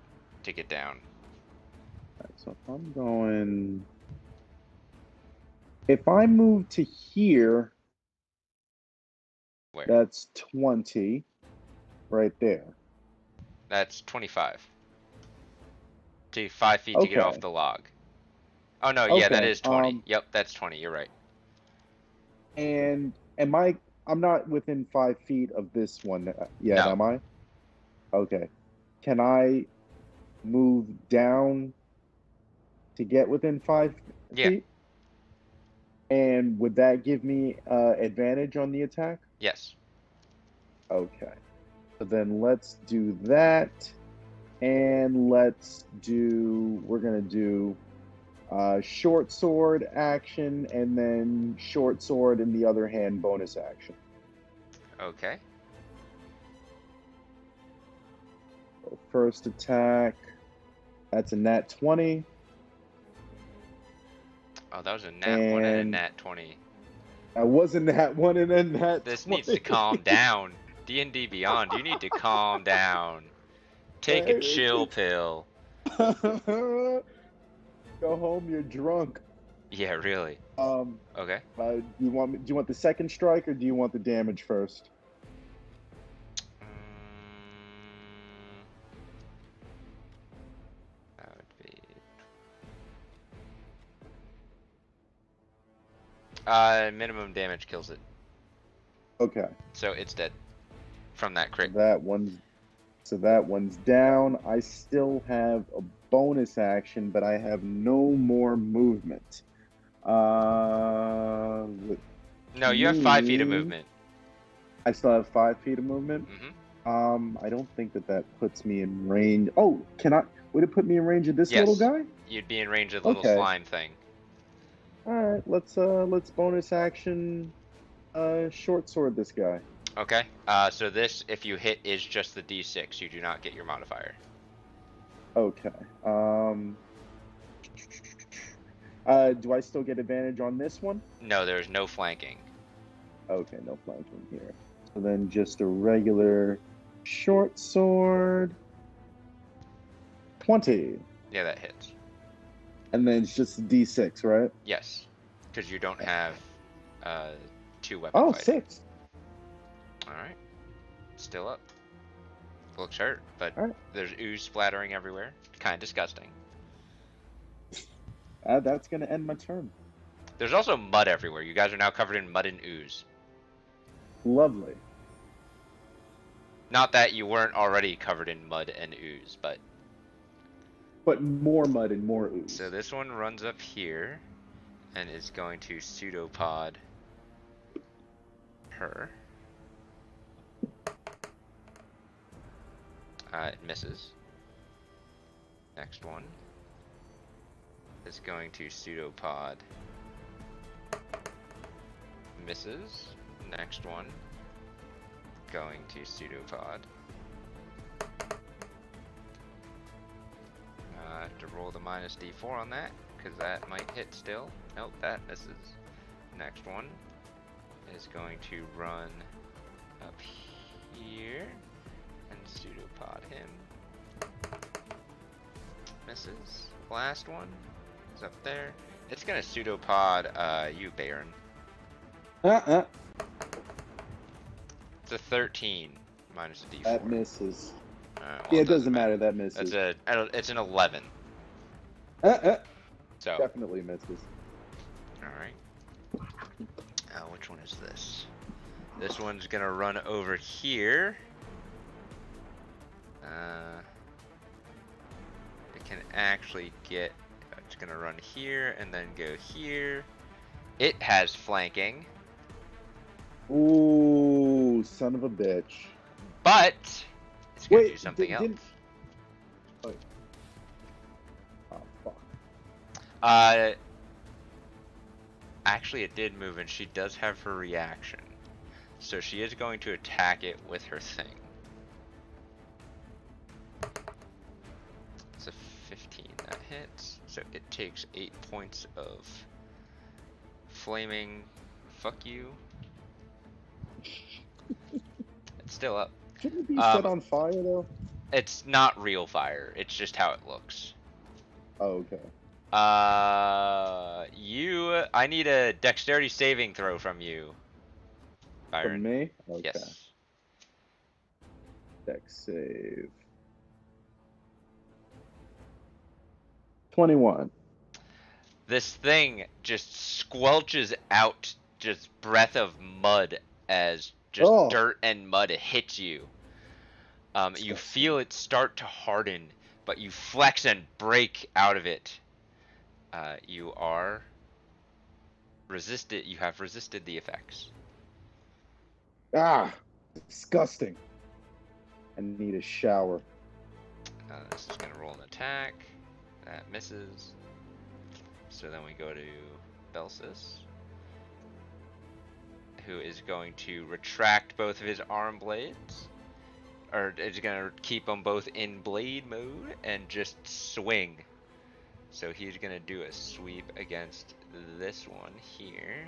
to get down. Alright, so if I'm going... If I move to here, Where? that's 20 right there. That's 25. To 5 feet to get off Okay. the log. Oh no, yeah, that Okay, is 20. Yep, that's 20. You're right. And I'm not within 5 feet of this one yet, No. am I? Okay. Can I move down to get within 5 Yeah. feet? And would that give me advantage on the attack? Yes. Okay. So then let's do that. And we're going to do short sword action and then short sword in the other hand bonus action. Okay. So first attack, that's a nat 20. Oh, that was a nat 1 and a nat 20. I wasn't nat 1 and then nat This 20. needs to calm down. D&D Beyond, you need to calm down. Take a chill pill. Go home, you're drunk. Yeah, really. Okay. Do you want the second strike or do you want the damage first? That would be... minimum damage kills it. Okay. So it's dead from that crit. So that one's down. I still have a bonus action, but I have no more movement. No, you have 5 feet of movement. I still have 5 feet of movement. Mm-hmm. I don't think that puts me in range. Oh, would it put me in range of this Yes. little guy? You'd be in range of the little slime thing. All right, let's bonus action, short sword this guy. Okay. So this, if you hit, is just the D6. You do not get your modifier. Okay. Do I still get advantage on this one? No, there's no flanking. Okay, no flanking here. So then just a regular short sword. 20. Yeah, that hits. And then it's just a D6, right? Yes, because you don't have uh, 2-weapon Oh, fighting. 6. All right, still up. Looks hurt, but All right. there's ooze splattering everywhere. Kind of disgusting. That's going to end my turn. There's also mud everywhere. You guys are now covered in mud and ooze. Lovely. Not that you weren't already covered in mud and ooze, but... But more mud and more ooze. So this one runs up here and is going to pseudopod her. It misses. Next one is going to pseudopod. Misses. Next one going to pseudopod. I have to roll the minus d4 on that because that might hit still. Nope, that misses. Next one is going to run up here and pseudopod him. Misses. Last one is up there. It's gonna pseudopod you, Baron. It's a 13 minus a d4. That misses. Well, Yeah, it doesn't matter. That misses. It's an 11. So Definitely misses. all right. Which one is this? This one's gonna run over here. It can actually get. It's gonna run here and then go here. It has flanking, Ooh, son of a bitch. but it's gonna Wait, do something else. Oh, fuck. Actually, it did move, and she does have her reaction, so she is going to attack it with her thing. It's a 15 that hits, so it takes 8 points of flaming fuck you. It's still up. Shouldn't it be set on fire, though? It's not real fire, it's just how it looks. Oh, okay. I need a dexterity saving throw from you, Byron. From me? Okay. Yes. Dex save. 21. This thing just squelches out just breath of mud as just dirt and mud hits you. You feel it start to harden, but you flex and break out of it. You are resisted. You have resisted the effects. Ah, disgusting. I need a shower. This is gonna roll an attack. That misses. So then we go to Belsis, who is going to retract both of his arm blades, or is gonna keep them both in blade mode and just swing. So he's gonna do a sweep against this one here.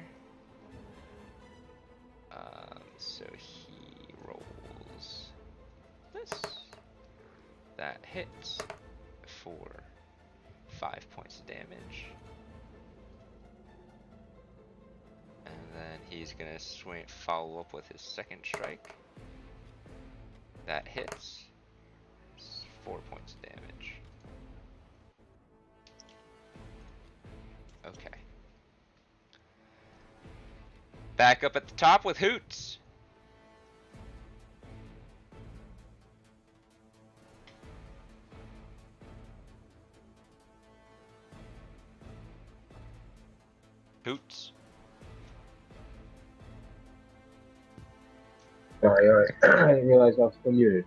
So he rolls this. That hits for 5 points of damage. And then he's gonna follow up with his second strike. That hits. It's 4 points of damage. Okay. Back up at the top with Hoots. Hoots. Sorry, I didn't realize I was still muted.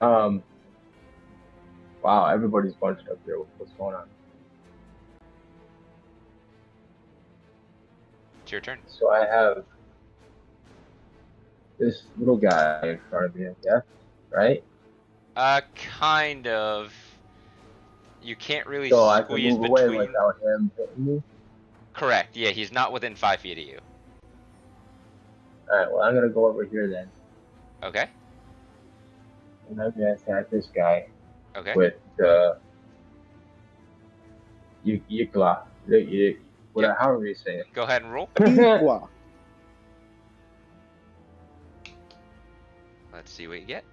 Wow, everybody's bunched up here. What's going on? It's your turn. So I have this little guy in front of me, I guess, right? Kind of. You can't really So I can squeeze move away between. without him hitting me? Correct. Yeah, he's not within 5 feet of you. Alright, well, I'm gonna go over here then. Okay. And I'm gonna attack this guy Okay. with the Yikla. Yep. However you say Go ahead and roll. it. Equa. Let's see what you get.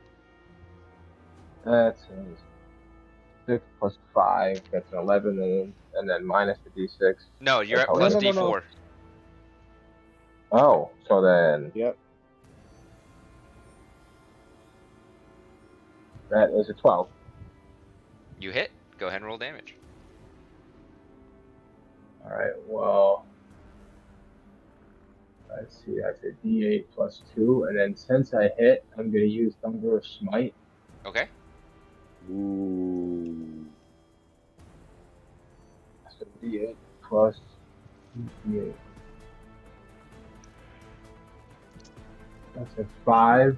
That's 6 plus 5. That's an 11, and then minus the d6. No, you're That's at plus how No, it no, no, D4. Oh, so then Yep. that is a 12. You hit. Go ahead and roll damage. Alright, well, let's see, that's a d8 plus 2, and then since I hit, I'm going to use Thunder Smite. Okay. Ooh. So d8 plus d8. That's a 5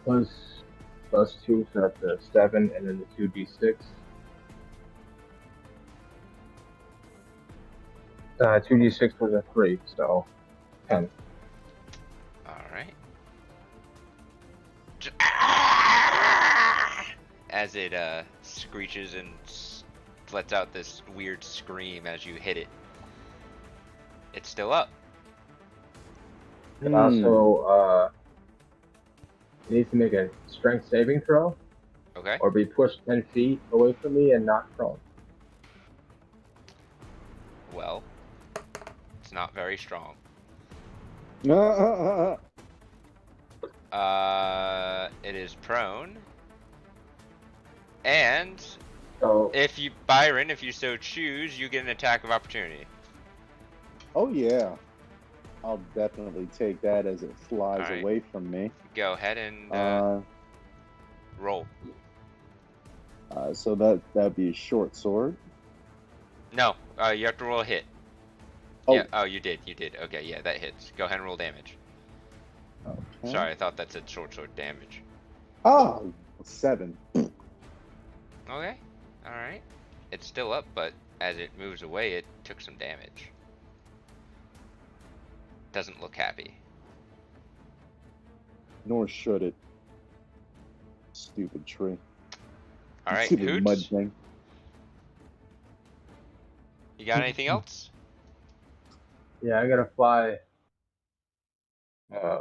plus 2, so that's a 7, and then the 2d6. 2d6 was a 3, so 10. Alright. As it screeches and lets out this weird scream as you hit it. It's still up. It also needs to make a strength saving throw Okay. or be pushed 10 feet away from me and not prone. Well, it's not very strong. It is prone. And So if you, Byron, if you so choose, you get an attack of opportunity. Oh yeah. I'll definitely take that as it flies Alright. away from me. Go ahead and roll. So that'd be a short sword. No, you have to roll a hit. Oh. Yeah. Oh, you did. You did. Okay. Yeah, that hits. Go ahead and roll damage. Okay. Sorry, I thought that said short sword damage. Oh, 7. Okay. All right. It's still up, but as it moves away, it took some damage. Doesn't look happy. Nor should it. Stupid tree. All right, Stupid mud Hoots. thing. You got anything else? yeah, I'm gonna fly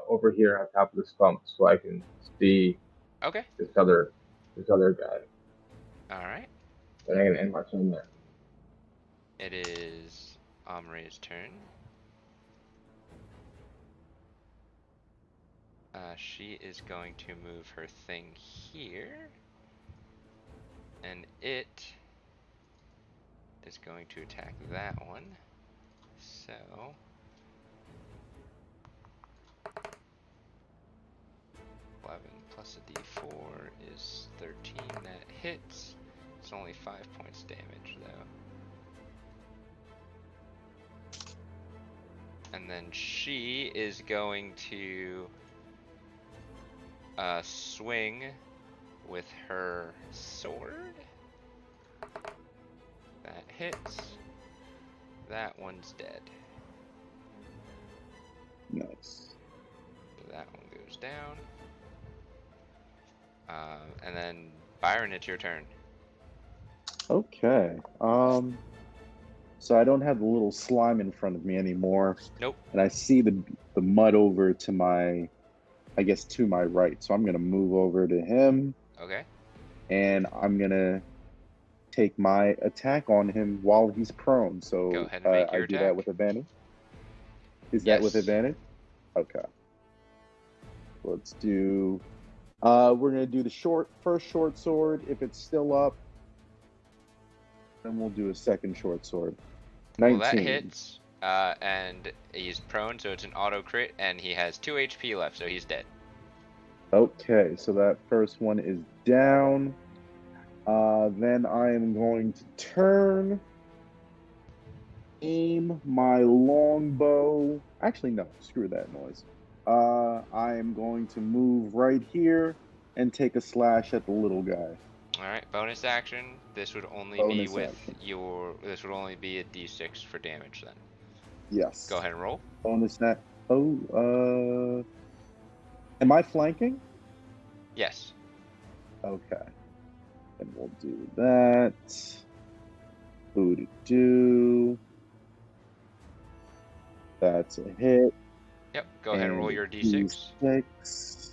over here on top of the stump so I can see Okay. this other guy. All right. And I'm gonna end my turn there. It is Omri's turn. She is going to move her thing here. And it is going to attack that one. So 11 plus a d4 is 13. That hits. It's only 5 points damage though. And then she is going to swing with her sword. That hits. That one's dead. Nice. So that one goes down. And then Byron, it's your turn. Okay. So I don't have the little slime in front of me anymore. Nope. And I see the mud over to my, I guess, to my right. So I'm gonna move over to him. Okay. And I'm gonna take my attack on him while he's prone. So Go ahead and make your I do attack. that with advantage. Is that with Yes. advantage? Okay. Let's do. We're gonna do the first short sword. If it's still up, then we'll do a second short sword. 19. Well, that hits. And he's prone, so it's an auto crit, and he has 2 HP left, so he's dead. Okay, so that first one is down. Then I am going to turn, aim my longbow. Actually, no, screw that noise. I am going to move right here and take a slash at the little guy. All right, bonus action. This would only be Bonus with action. your. This would only be a d6 for damage then. Go Yes. ahead and roll. Bonus that. Oh, am I flanking? Yes. Okay. And we'll do that. Boo do. That's a hit. Yep. Go ahead and roll And your a d6. d6.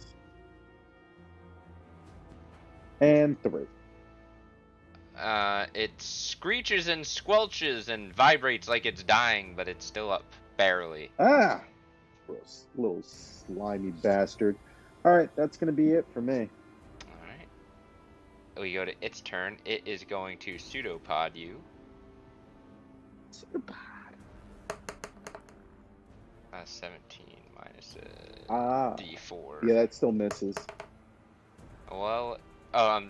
And 3. It screeches and squelches and vibrates like it's dying, but it's still up barely. Ah! Gross. Little slimy bastard. Alright, that's going to be it for me. All right. We go to its turn. It is going to pseudopod you. 17 minus a Ah. d4. Yeah, that still misses. Well, yeah,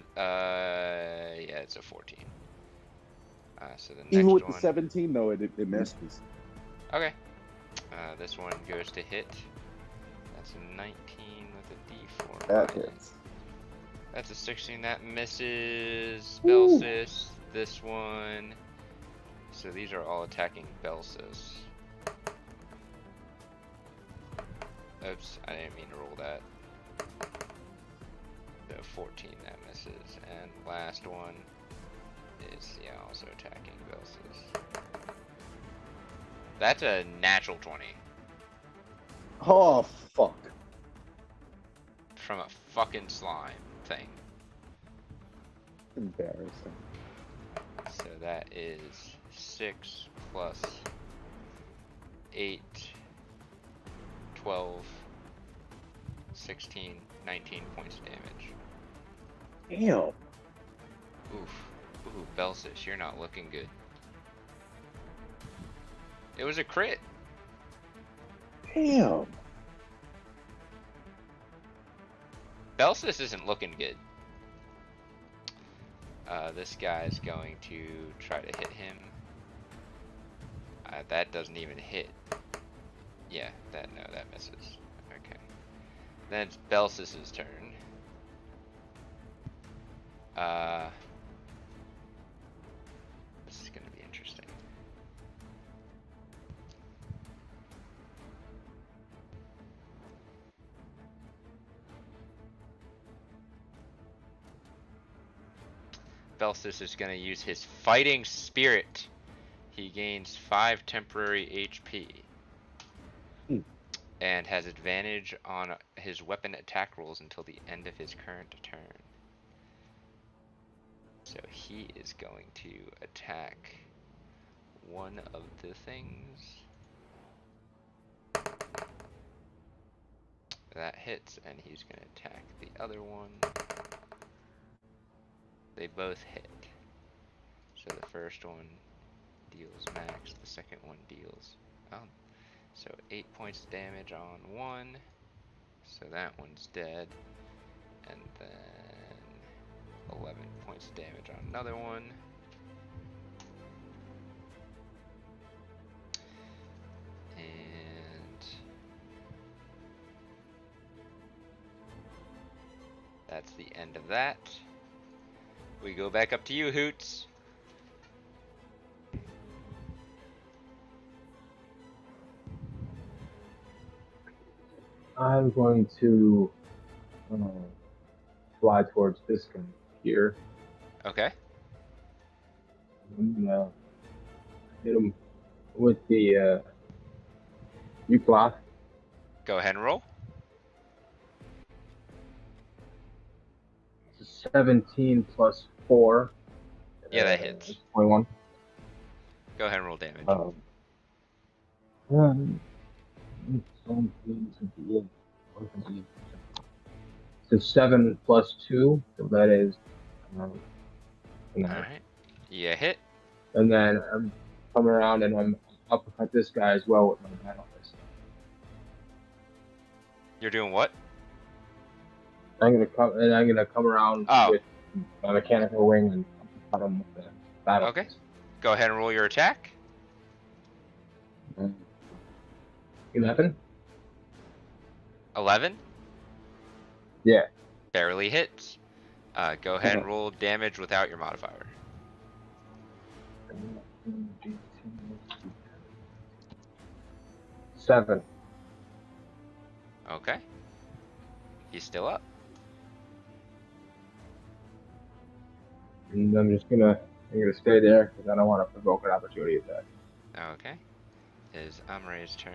it's a 14. So the Even next with one. the 17, though, it misses. Okay. This one goes to hit. That's a 19 with a d4. That minus. hits. That's a 16. That misses. Woo. Belsis. This one. So these are all attacking Belsis. Oops, I didn't mean to roll that. So 14, that misses. And last one is, yeah, also attacking Belsis. That's a natural 20. Oh, fuck. From a fucking slime thing. Embarrassing. So that is 6 plus 8, 12, 16, 19 points of damage. Damn. Oof. Ooh, Belsis, you're not looking good. It was a crit. Damn. Belsis isn't looking good. This guy's going to try to hit him. That doesn't even hit. Yeah, that misses. Okay. Then it's Belsis' turn. This is gonna be interesting. Belsis is gonna use his fighting spirit. He gains 5 temporary HP. And has advantage on his weapon attack rolls until the end of his current turn. So he is going to attack one of the things. That hits, and he's going to attack the other one. They both hit. So the first one deals max, the second one deals... So 8 points of damage on one. So that one's dead. And then 11 points of damage on another one. And that's the end of that. We go back up to you, Hoots. I'm going to fly towards this guy here. Okay. I'm gonna hit him with the Ucloth. Go ahead and roll. 17 plus 4. Yeah, that hits. 21. Go ahead and roll damage. So 7 plus 2, so that is 9. Alright. Yeah, hit. And then I'm coming around and I'm uppercut this guy as well with my battle fist. You're doing what? I'm gonna come around with my mechanical wing and uppercut him with the battle fist. Go ahead and roll your attack. 11? 11? Yeah. Barely hits. Go ahead and roll damage without your modifier. 7. Okay. He's still up. And I'm gonna stay there because I don't want to provoke an opportunity attack. Okay. It is Amre's turn.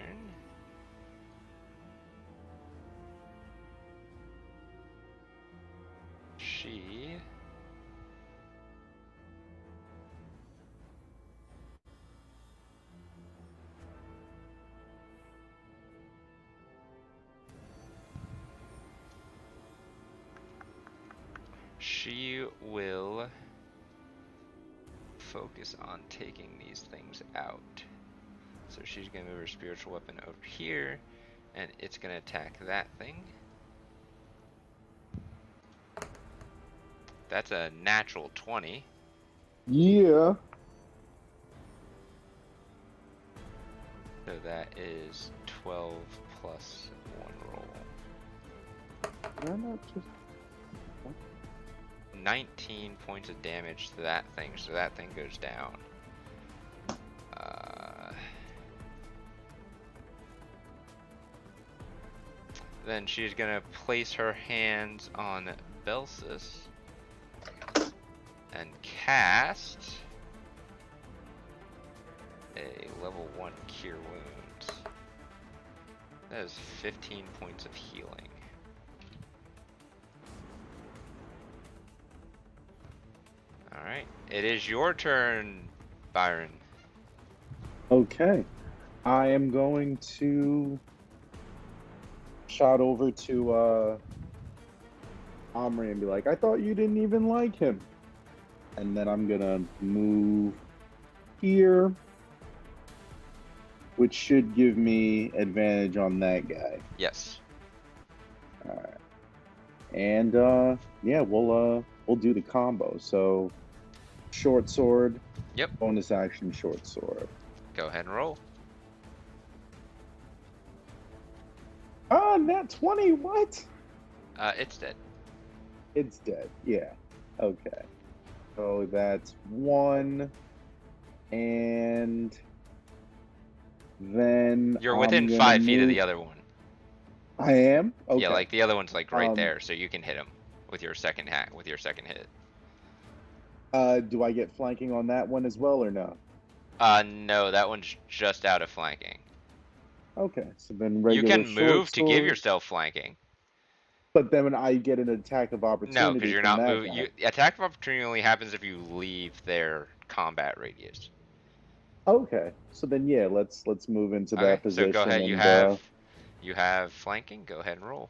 She will focus on taking these things out. So she's going to move her spiritual weapon over here, and it's going to attack that thing. That's a natural 20. Yeah. So that is 12 plus 1 roll. Why not just 19 points of damage to that thing, so that thing goes down. Then she's gonna place her hands on Belsis and cast a level 1 Cure Wounds. That is 15 points of healing. Alright, it is your turn, Byron. Okay. I am going to shout over to Omri and be like, I thought you didn't even like him. And then I'm gonna move here, which should give me advantage on that guy. Yes. Alright. And yeah, we'll do the combo. So short sword. Yep. Bonus action short sword. Go ahead and roll. Ah, nat 20, what? It's dead. It's dead, yeah. Okay. So that's 1. And then You're I'm within gonna 5 feet of move- the other one. I am? Okay. Yeah, like the other one's like right Um, there, so you can hit him with your second hit. Do I get flanking on that one as well or no? No, that one's just out of flanking. Okay, so then You regular can move short to give sword, yourself flanking. but then when I get an attack of opportunity No, because you're from not that moving. guy. Attack of opportunity only happens if you leave their combat radius. Okay, so then yeah, let's move into Okay, that so position go ahead. and You have flanking. Go ahead and roll.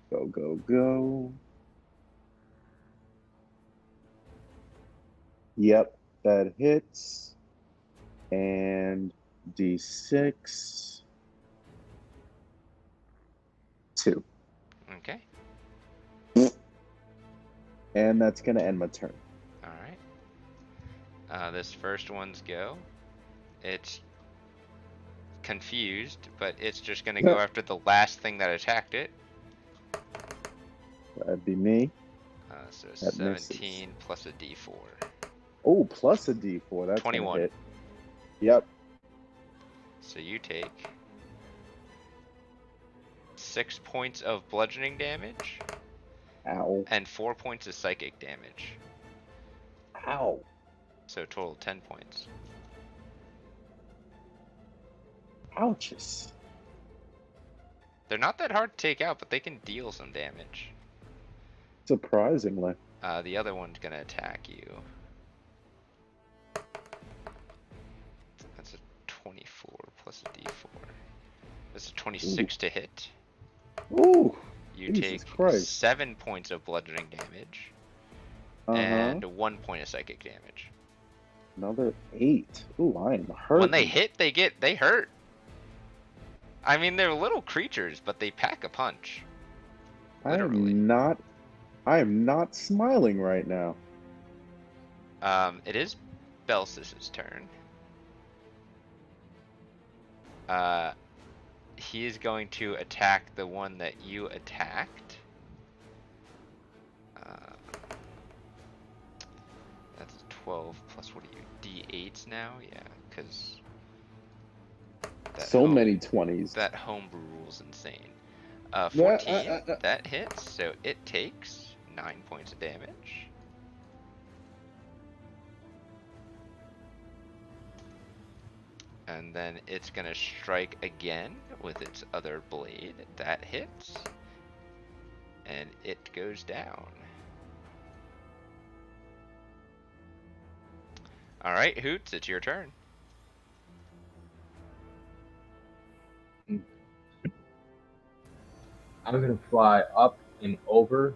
go. Yep, that hits. And D6. 2. Okay. And that's gonna end my turn. All right. This first one's go. It's confused, but it's just gonna go after the last thing that attacked it. That'd be me. So That 17 misses. plus a D4. Oh, plus a D4. That's 21. gonna hit. Yep. So you take 6 points of bludgeoning damage Ow. and 4 points of psychic damage. Ow. So total 10 points. Ouches. They're not that hard to take out, but they can deal some damage. Surprisingly. The other one's gonna attack you. That's a 24 plus a D4. That's a 26 to hit. Ooh. You Jesus take Christ. 7 points of bludgeoning damage and 1 point of psychic damage. Another 8. Ooh, I am hurt. When they hit, they hurt. I mean, they're little creatures, but they pack a punch. Literally. I am not smiling right now. It is Belsis' turn. He is going to attack the one that you attacked. 12 plus what are you? D8s now? Yeah, because So many 20s. that homebrew rule's insane. Uh, 14, that hits, so it takes 9 points of damage. And then it's gonna strike again with its other blade. That hits. And it goes down. Alright, Hoots, it's your turn. I'm gonna fly up and over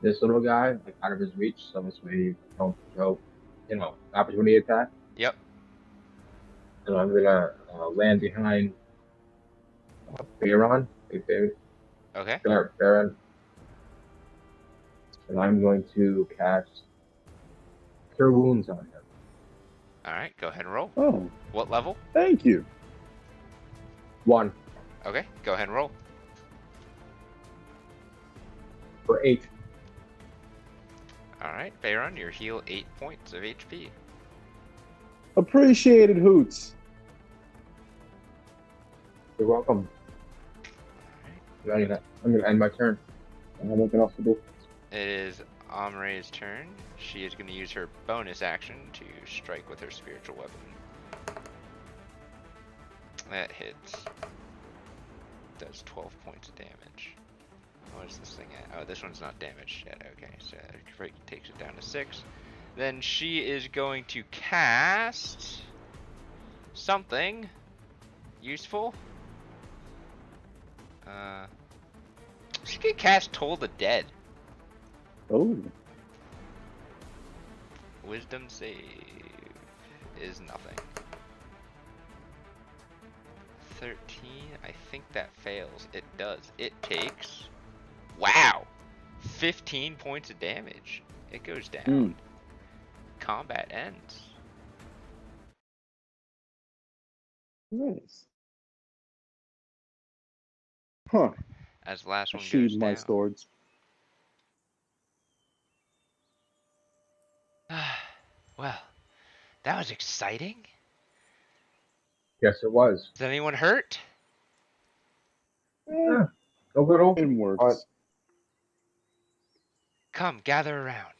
this little guy, like out of his reach, so this way you don't show, opportunity attack. Yep. And I'm gonna land behind Baron, Okay. Baron, and I'm going to cast Cure Wounds on him. Alright, go ahead and roll. Oh, What level? thank you. 1 Okay, go ahead and roll. for 8. Alright, Bayron, you heal 8 points of HP. Appreciated, Hoots. You're welcome. I'm gonna end my turn. I have nothing else to do. It is Amre's turn. She is going to use her bonus action to strike with her spiritual weapon. That hits. Does 12 points of damage. What is this thing at? Oh, this one's not damaged yet. Okay, so it takes it down to 6. Then she is going to cast something useful. She could cast Toll the Dead. Oh, Wisdom save is nothing. 13, I think that fails. It does. It takes, wow, 15 points of damage. It goes down. Combat ends. nice. Huh. As the last I one goes sheathed my down. swords. Well, that was exciting. Yes, it was. Is anyone hurt? Yeah, a little. It works. Come, gather around.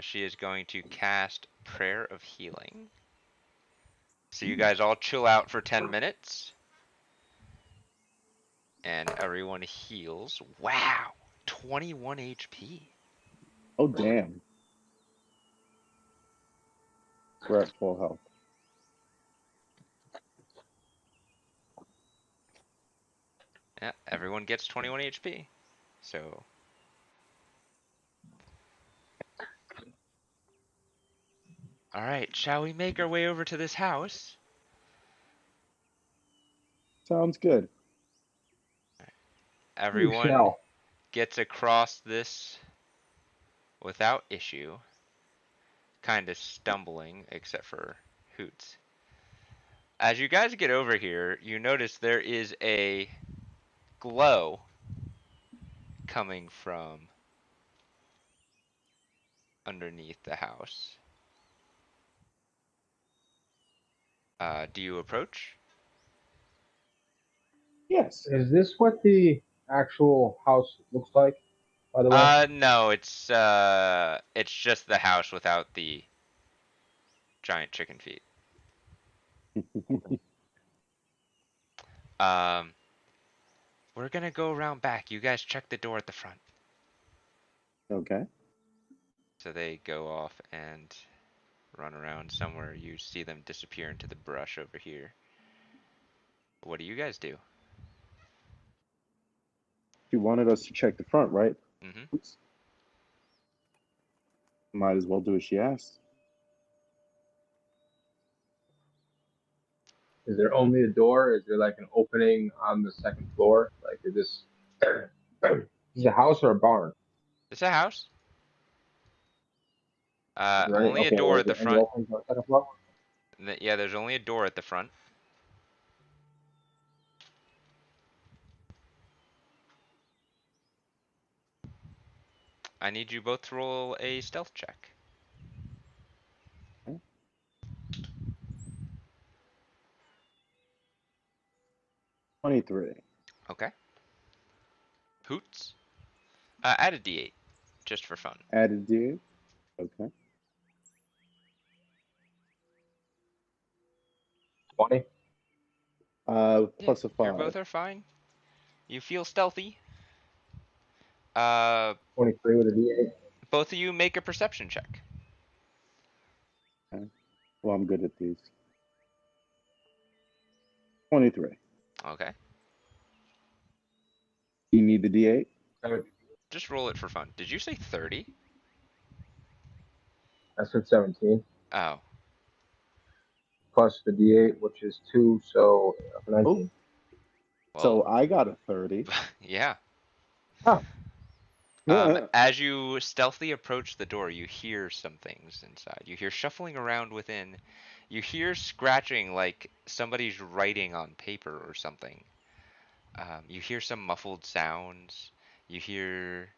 She is going to cast Prayer of Healing. So you guys all chill out for 10 minutes. And everyone heals. Wow! 21 HP. Oh, damn. We're at full health. Yeah, everyone gets 21 HP. So. Alright, shall we make our way over to this house? Sounds good. Everyone gets across this without issue. Kind of stumbling, except for Hoots. As you guys get over here, you notice there is a glow coming from underneath the house. Do you approach? Yes. Is this what the actual house looks like, by the way? No, it's just the house without the giant chicken feet. Um, we're gonna go around back. You guys check the door at the front. Okay. So they go off and run around somewhere. You see them disappear into the brush over here. What do you guys do? She wanted us to check the front, right? Mm-hmm. Oops. Might as well do as she asked. Is there only a door? Is there like an opening on the second floor? Like, is this a house or a barn? It's a house. Right? Only a Okay, door well, at is the there any front. openings on the second floor? Yeah, there's only a door at the front. I need you both to roll a stealth check. 23. Okay. Hoots. Add a d8, just for fun. Added D. Okay. 20. Yeah, Plus a you 5. both are fine. You feel stealthy. Uh, 23 with a D8. both of you make a perception check. Okay. Well, I'm good at these. 23. Okay. You need the D8? Just roll it for fun. Did you say 30? I said 17. Oh. Plus the D8, which is 2, so Oh, 19. so Well, I got a 30. yeah. Oh, As you stealthily approach the door, you hear some things inside. You hear shuffling around within. You hear scratching like somebody's writing on paper or something. You hear some muffled sounds. You hear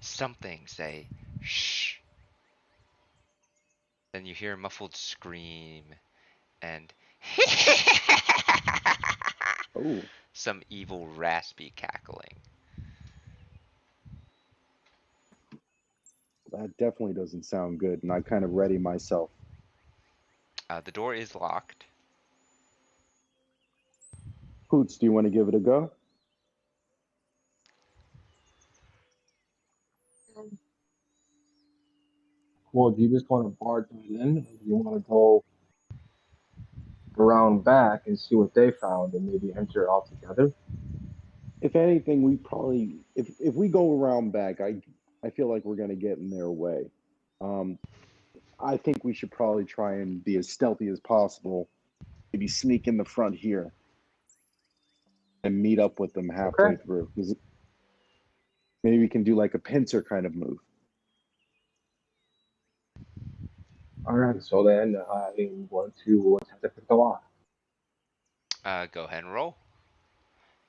something say, shh. Then you hear a muffled scream and Oh, some evil raspy cackling. that definitely doesn't sound good. And I kind of ready myself. The door is locked. Hoots, do you want to give it a go? well, do you just want to barge right in? Or do you want to go around back and see what they found and maybe enter all together? If anything, we probably if we go around back, I feel like we're gonna get in their way. Um, I think we should probably try and be as stealthy as possible. Maybe sneak in the front here and meet up with them halfway Okay. through. Because maybe we can do like a pincer kind of move. All right. So then I'm going to attempt to pick the lock. Go ahead and roll.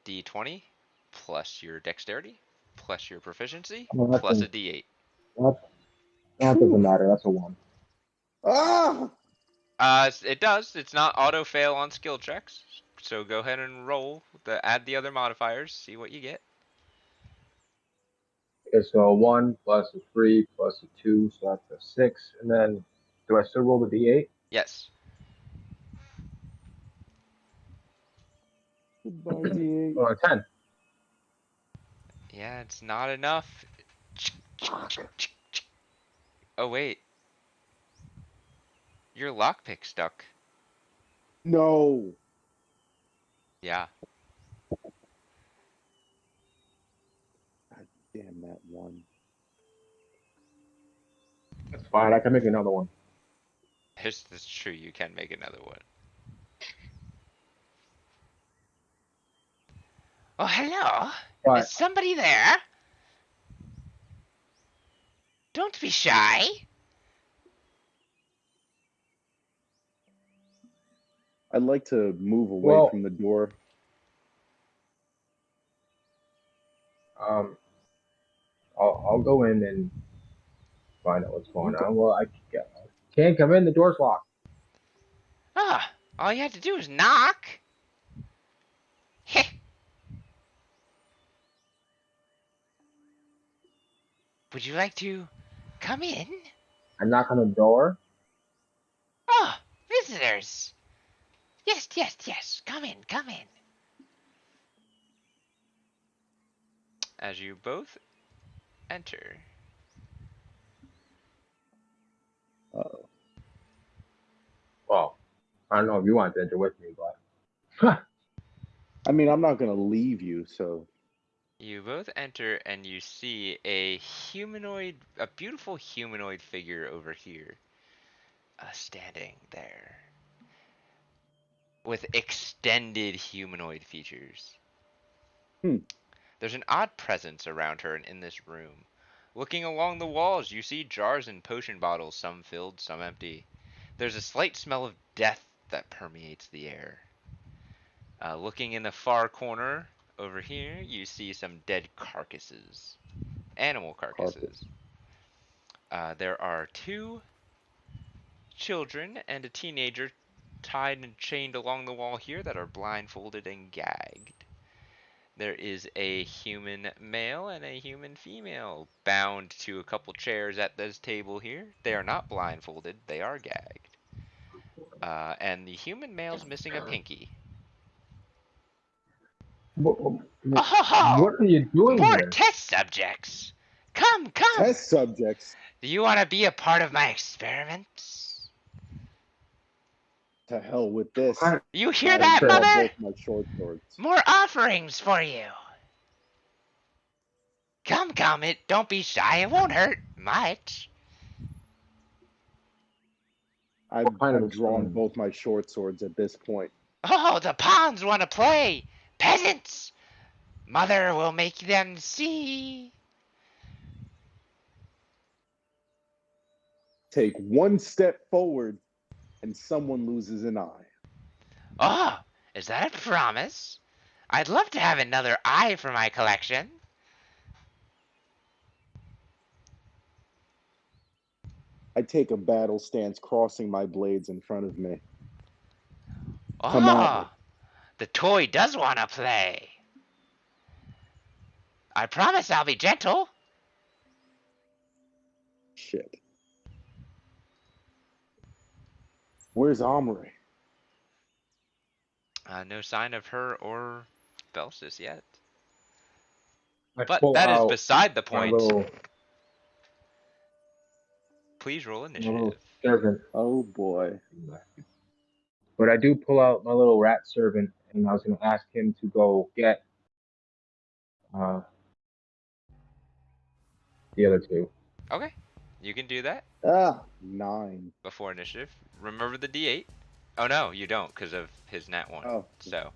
D20 plus your dexterity plus your proficiency Well, plus a D8. that, that doesn't Whew. matter. That's a 1. Ah! It does. It's not auto fail on skill checks. So go ahead and roll. Add the other modifiers. See what you get. Okay, so a 1 plus a 3 plus a 2, so that's a 6. And then do I still roll the D8? Yes. Goodbye, D8. Oh, a 10. Yeah, it's not enough. Fuck. Oh wait, your lockpick stuck. No. Yeah. God damn that one. That's fine. I can make another one. It's true. You can make another one. Oh, hello. Is But somebody there? Don't be shy. I'd like to move away well, from the door. um, I'll go in and find out what's going Okay. on. Well, I can't come in. The door's locked. Ah, all you have to do is knock. Heh. Would you like to come in? I knock on the door. Oh, visitors. Yes, yes, yes. Come in, come in. As you both enter. Uh, Well, I don't know if you want to enter with me, but I mean, I'm not gonna leave you, so You both enter and you see a beautiful humanoid figure over here, standing there with extended humanoid features. hmm. There's an odd presence around her and in this room. Looking along the walls, you see jars and potion bottles, some filled, some empty. There's a slight smell of death that permeates the air. Looking in the far corner over here, you see some dead carcasses. animal Carcass. carcasses. There are 2 children and a teenager tied and chained along the wall here that are blindfolded and gagged. There is a human male and a human female bound to a couple chairs at this table here. They are not blindfolded, they are gagged. And the human male's missing a pinky. What, Oh ho ho! what are you doing More here? test subjects! Come, come! Test subjects. Do you want to be a part of my experiments? To hell with this. Kind of You hear I that, draw mother? both my short swords. More offerings for you. Come, come, don't be shy, it won't hurt much. I've kind of drawn experiment? both my short swords at this point. Oh, the pawns want to play. Peasants! Mother will make them see. Take one step forward, and someone loses an eye. Oh, is that a promise? I'd love to have another eye for my collection. I take a battle stance, crossing my blades in front of me. Come at me. Oh, the toy does want to play. I promise I'll be gentle. Shit. Where's Omri? No sign of her or Belsis yet. I But pull that is out beside the my point. little, Please roll my little initiative. servant. Oh boy. But I do pull out my little rat servant, and I was going to ask him to go get the other 2. Okay, you can do that 9. before initiative. Remember the D8. Oh no, you don't because of his nat 1. Oh. So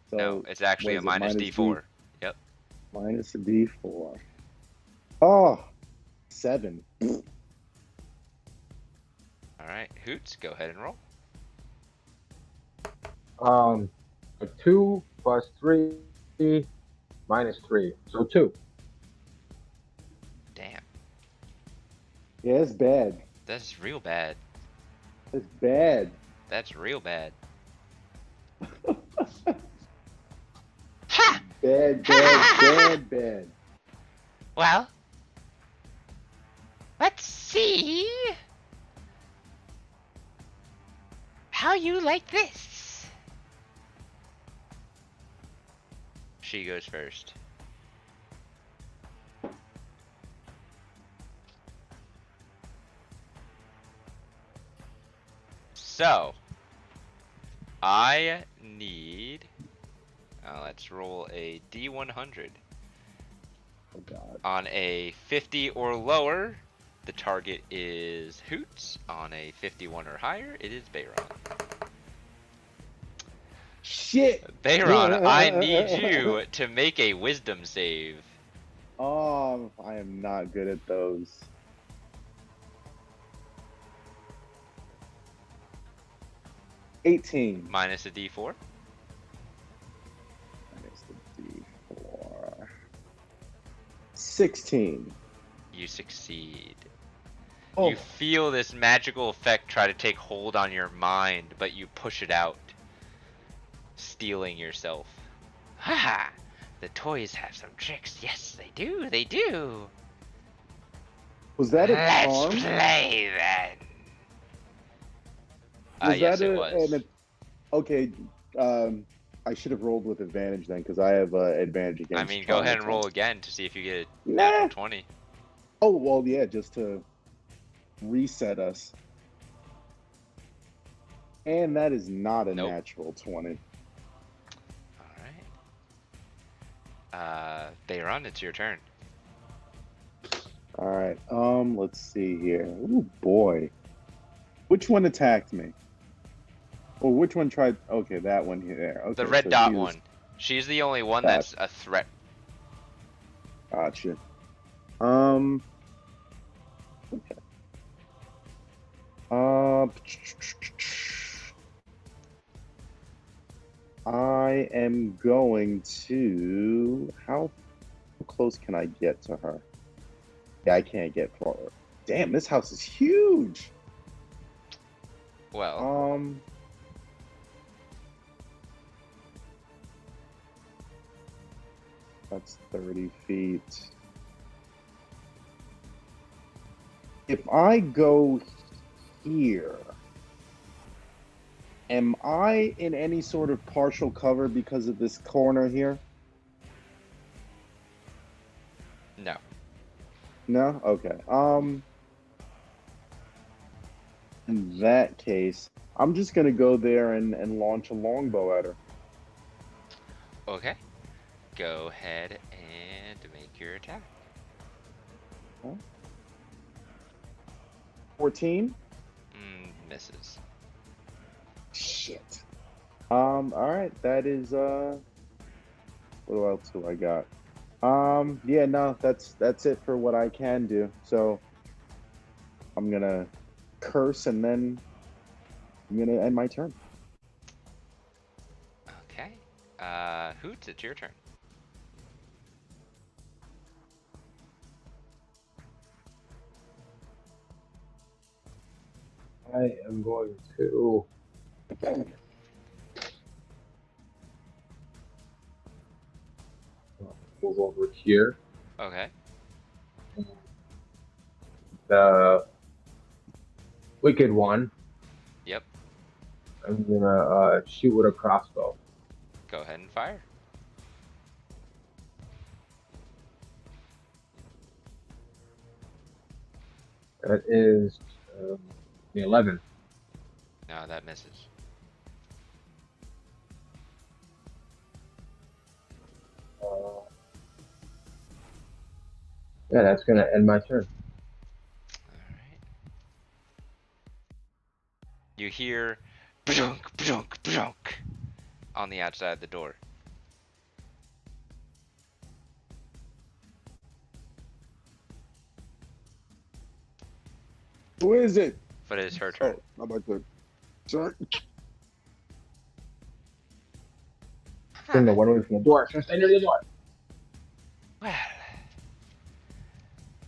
So no, it's actually a what is it, minus D4. Yep. Minus a D4. Oh, 7. Alright, Hoots, go ahead and roll. A 2 plus 3 minus 3, so 2. Damn, Yeah, it's bad. that's real bad. It's bad. That's real bad. Ha! Bad, bad, bad. Well, let's see how you like this. She goes first. So, I need. Let's roll a D100. Oh god. On a 50 or lower, the target is Hoots. On a 51 or higher, it is Bayron. Shit. Bayron, I need you to make a wisdom save. Oh, I am not good at those. $18. Minus a D4. Minus the D4. 16. You succeed. Oh, You feel this magical effect try to take hold on your mind, but you push it out, stealing yourself. Haha! The toys have some tricks. Yes, they do. They do. was that a Let's charm? play then. Was Yes, that it was. okay, I should have rolled with advantage then, because I have advantage against. I mean, go charm ahead and roll attacks. again to see if you get a Nah. natural 20. Oh well, yeah, just to reset us. And that is not a Nope. natural 20. Alright. Bayron, it's your turn. All right. Let's see here. Oh boy, which one attacked me? Or which one tried? Okay, that one here. Okay, The red so dot she was- one. She's the only one Gotcha. that's a threat. Gotcha. Okay. I am going to. How close can I get to her? Yeah, I can't get far. Damn, this house is huge. Well, Um, that's 30 feet. If I go here, am I in any sort of partial cover because of this corner here? no. No? Okay. In that case, I'm just gonna go there and launch a longbow at her. Okay. Go ahead and make your attack. Huh? 14? Misses. Shit. All right, that is what else do I got? Yeah, no, that's it for what I can do. So I'm gonna curse and then I'm gonna end my turn. Okay. Hoots, it's your turn. I am going to move over here. Okay. The wicked one. Yep. I'm gonna shoot with a crossbow. Go ahead and fire. That is the 11. No, that misses. Uh, yeah, that's gonna end my turn. Alright. You hear bjunk, bjunk, bjunk on the outside of the door. Who is it? But it is her turn. Oh, I'm about to. Sorry. Turn the one away from the door. So stay near the door. Well,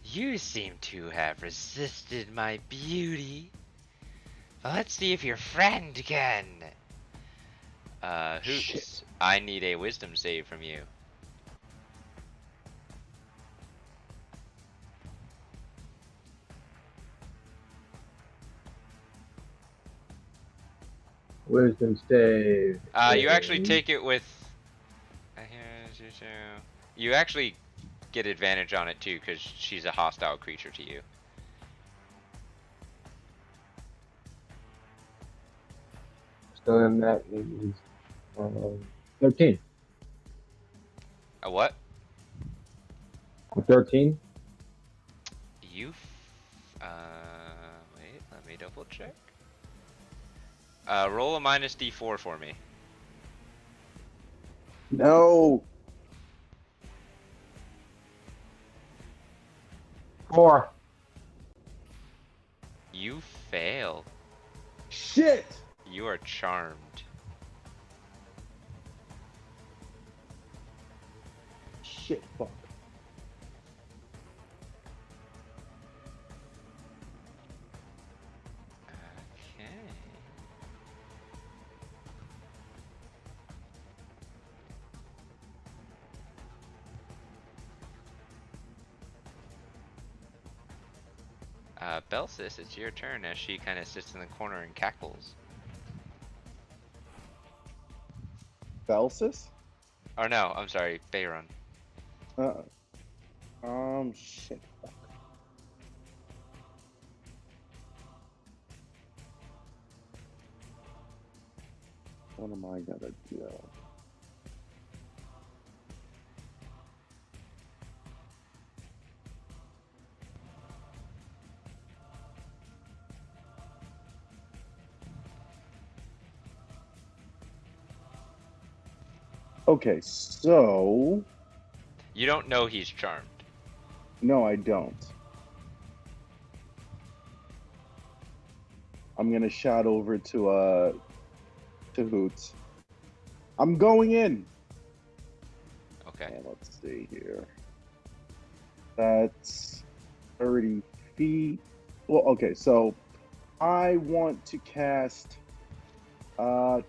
you seem to have resisted my beauty. Let's see if your friend can. Hoots, Shit. I need a wisdom save from you. Wisdom save. You actually take it with. You actually get advantage on it too, because she's a hostile creature to you. So then that is 13. A what? 13. You. Wait, let me double check. Roll a minus d4 for me. No. 4. You fail. Shit. You are charmed. Shit. Fuck. Okay. Belsis, it's your turn as she kind of sits in the corner and cackles. Belsis? Or no, I'm sorry, Bayron. Uh. Shit. Fuck. What am I gonna do? Okay, so You don't know he's charmed. no, I don't. I'm gonna shout over to Hoots. I'm going in. Okay. And let's see here. That's 30 feet. Well, okay, so I want to cast uh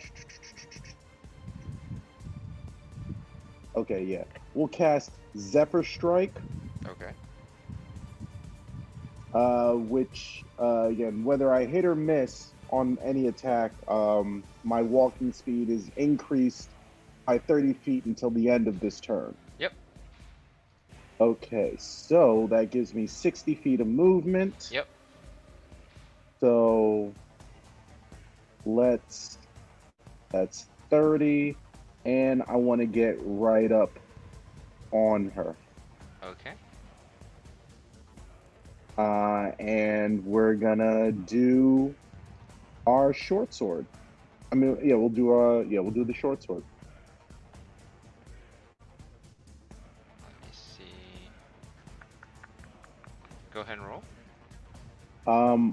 okay, yeah. We'll cast Zephyr Strike, Okay. which again, whether I hit or miss on any attack, my walking speed is increased by 30 feet until the end of this turn. Yep. Okay, so that gives me 60 feet of movement. Yep. So let's that's 30, and I want to get right up on her. Okay. And we're gonna do our short sword. I mean, yeah, we'll do the short sword. Let me see. Go ahead and roll.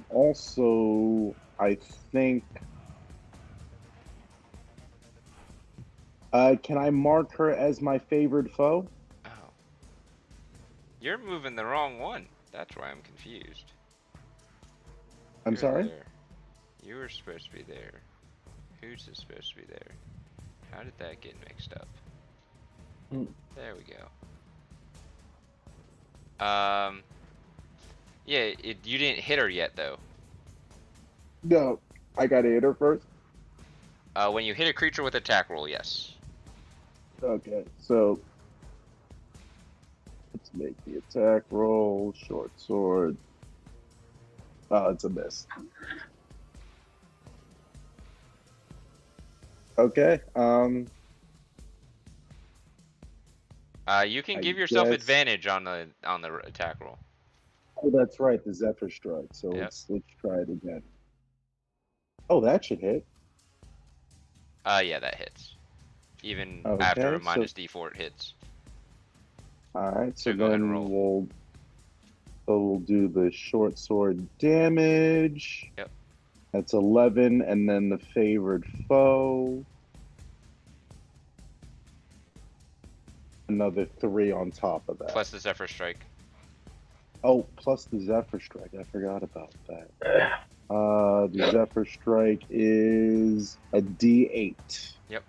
Also, I think can I mark her as my favored foe? Oh. You're moving the wrong one. That's why I'm confused. I'm You're sorry? there. You were supposed to be there. Who's supposed to be there? How did that get mixed up? Hmm. There we go. Yeah, you didn't hit her yet, though. No, I gotta hit her first. When you hit a creature with attack roll, yes. Okay, so let's make the attack roll. Short sword. Oh, it's a miss. Okay. You can I give yourself guess. advantage on the attack roll. Oh, that's right, the Zephyr Strike. So Yep. let's try it again. Oh, that should hit. Yeah, that hits. Even after a Okay, so minus D4, it hits. all right, so So go ahead and then roll. we'll do the short sword damage. Yep. That's 11, and then the favored foe. Another 3 on top of that. Plus the Zephyr Strike. Oh, plus the Zephyr Strike. I forgot about that. The Zephyr Strike is a D8. Yep.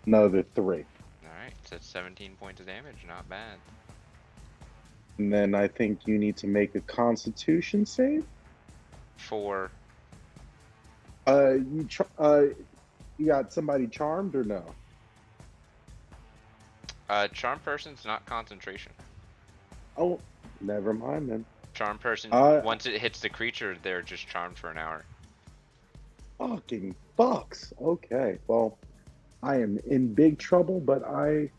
Another 3. Alright, so that's 17 points of damage. Not bad. And then I think you need to make a Constitution save. For You got somebody charmed or no? Charm person's not concentration. Oh, never mind then. Charm person, Uh, once it hits the creature, they're just charmed for an hour. Fucking fucks. Okay, well, I am in big trouble, but I'm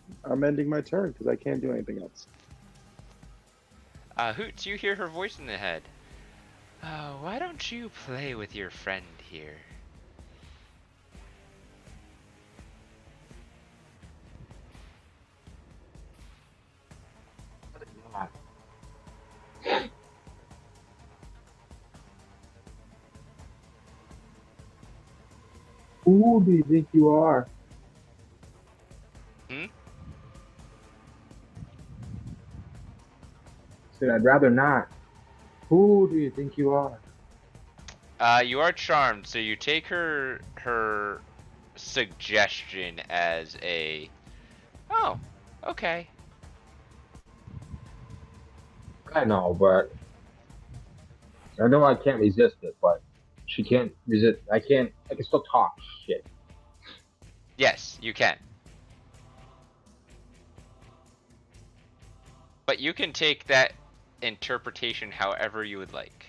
ending my turn because I can't do anything else. Hoots, you hear her voice in the head. Why don't you play with your friend here? Who do you think you are? Hmm? Said I'd rather not. Who do you think you are? You are charmed, so you take her suggestion as a, oh, okay. I know, but I know I can't resist it, but she can't resist. I can still talk shit. Yes, you can. But you can take that interpretation however you would like.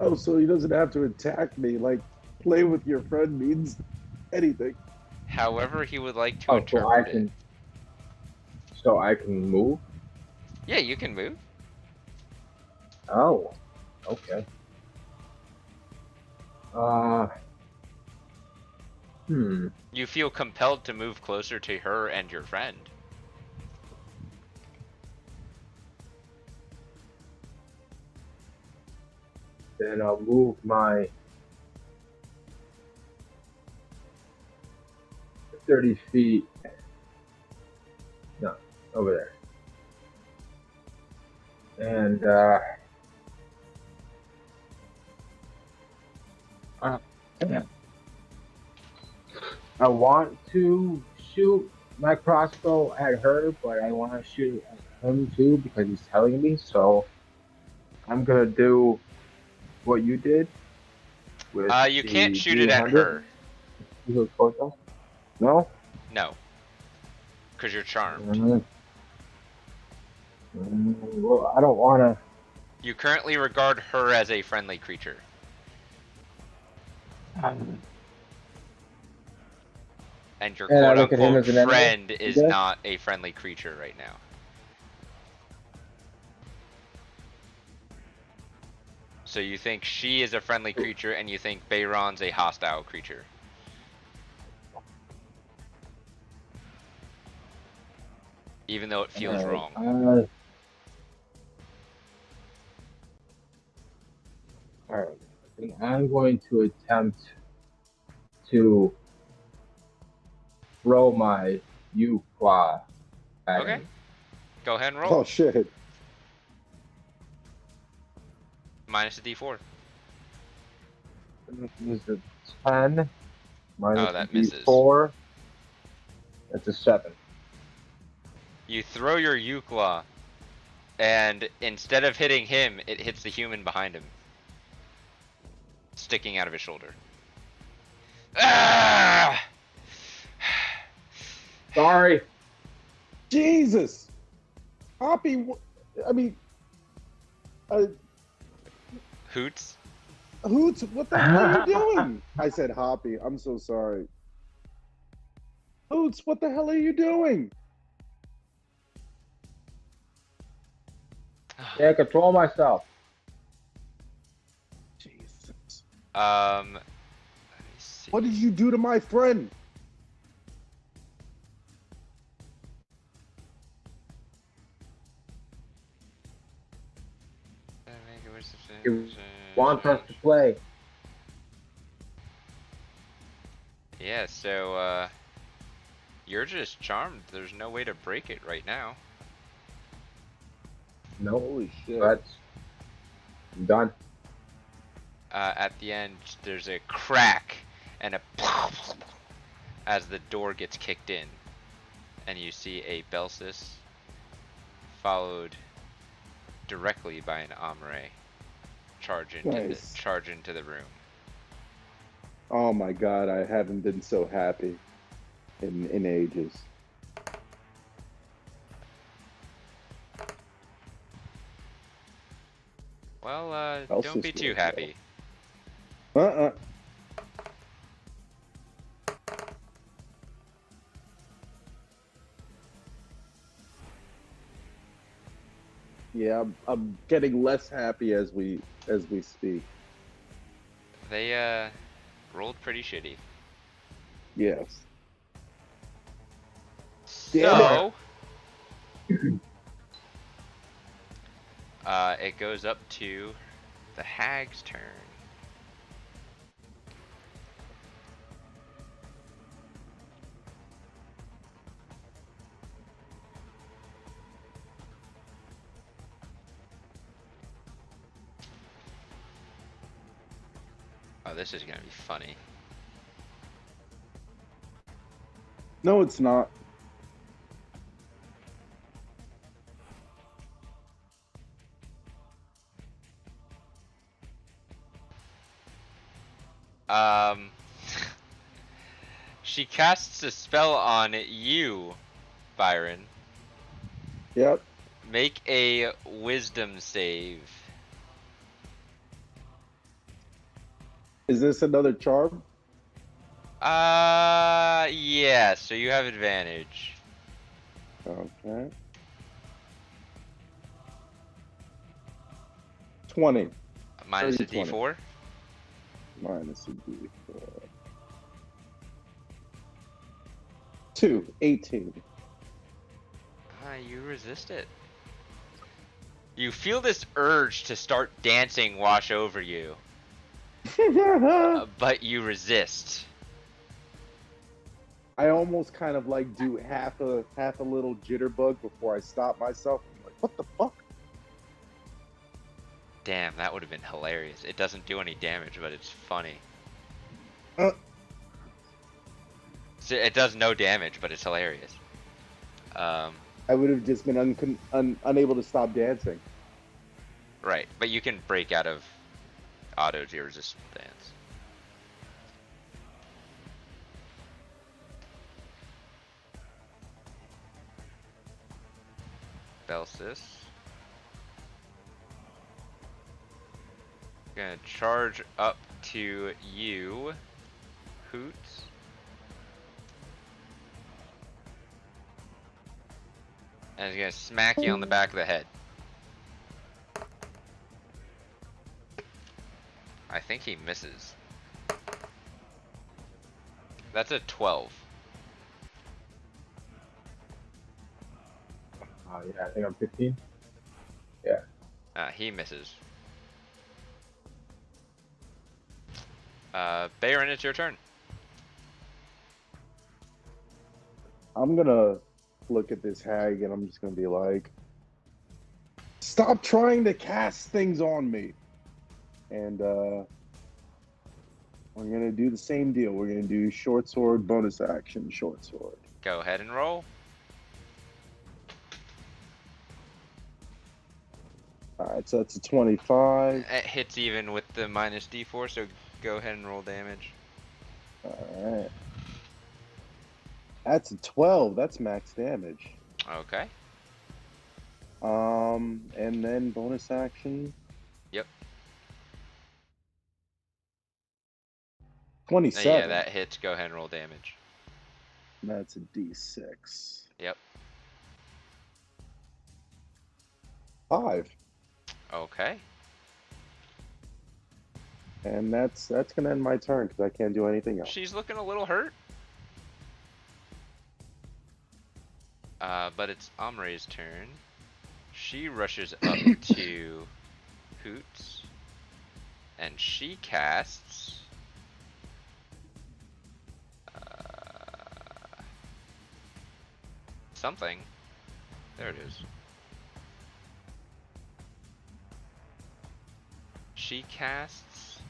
Oh, so he doesn't have to attack me. Like, play with your friend means anything. However he would like to Oh, interpret it. So I can move? Yeah, you can move. Oh, okay. You feel compelled to move closer to her and your friend. Then I'll move my 30 feet. No, over there. And uh, I want to shoot my crossbow at her, but I want to shoot at him too because he's telling me. So I'm gonna do what you did with You can't the shoot it at 300. her. No. No, because you're charmed. Well, I don't want to. You currently regard her as a friendly creature. And your And I look at him quote-unquote as an enemy. friend is Okay. not a friendly creature right now. So you think she is a friendly creature, and you think Bayron's a hostile creature. Even though it feels wrong. Alright. I'm going to attempt to throw my U-claw at Okay. him. Go ahead and roll. Oh shit. Minus a d4. This is a 10 minus Oh, that a misses. D4. That's a 7. You throw your Yukla, and instead of hitting him, it hits the human behind him. Sticking out of his shoulder. Ah! Sorry. Jesus. Hoppy. I mean. Hoots? Hoots, what the hell are you doing? I said Hoppy. I'm so sorry. Hoots, what the hell are you doing? Can't control myself. Jesus. Let me see. What did you do to my friend? You want us to play. Yeah, so, you're just charmed. There's no way to break it right now. No, Holy shit. but I'm done. At the end, there's a crack and a as the door gets kicked in, and you see a Belsis followed directly by an Amre charge into the room. Oh my god, I haven't been so happy in ages. Well, Else don't is be too good, happy. Yeah, I'm getting less happy as we speak. They rolled pretty shitty. Yes. So it goes up to the hag's turn. Oh, this is gonna be funny. No, it's not. She casts a spell on you, Byron. Yep. Make a wisdom save. Is this another charm? Yeah, so you have advantage. Okay. 20 Minus a 30, 20. d4. minus a d4. 2, 18. You resist it. You feel this urge to start dancing wash over you, but you resist. I almost kind of like do half a little jitterbug before I stop myself. I'm like, what the fuck? Damn, that would have been hilarious. It doesn't do any damage, but it's funny. Uh, So it does no damage, but it's hilarious. Um, I would have just been unable to stop dancing. right, but you can break out of auto to resist dance. Belsis. Gonna charge up to you, Hoots. And he's gonna smack you on the back of the head. I think he misses. That's a 12. Yeah, I think I'm 15. Yeah. He misses. Baron, it's your turn. I'm gonna look at this hag and I'm just gonna be like, stop trying to cast things on me. And we're gonna do the same deal. We're gonna do short sword, bonus action, short sword. Go ahead and roll. Alright, so that's a 25. It hits even with the minus d4, so go ahead and roll damage. Alright. That's a 12. That's max damage. Okay. And then bonus action. Yep. 27. Yeah, that hits. Go ahead and roll damage. That's a d6. Yep. 5. Okay. And that's gonna end my turn because I can't do anything else. She's looking a little hurt. But it's Omre's turn. She rushes up to Hoots. And she casts... something. There it is. She casts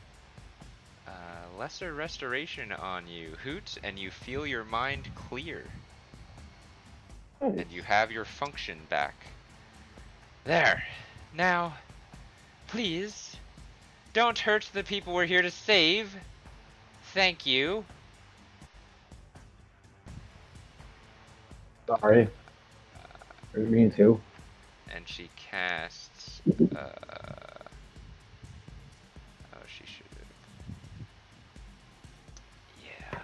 Lesser Restoration on you, Hoots, and you feel your mind clear. Nice. And you have your function back. There. Now, please, don't hurt the people we're here to save. Thank you. Sorry. I didn't mean to. And she casts... oh, she should... Yeah,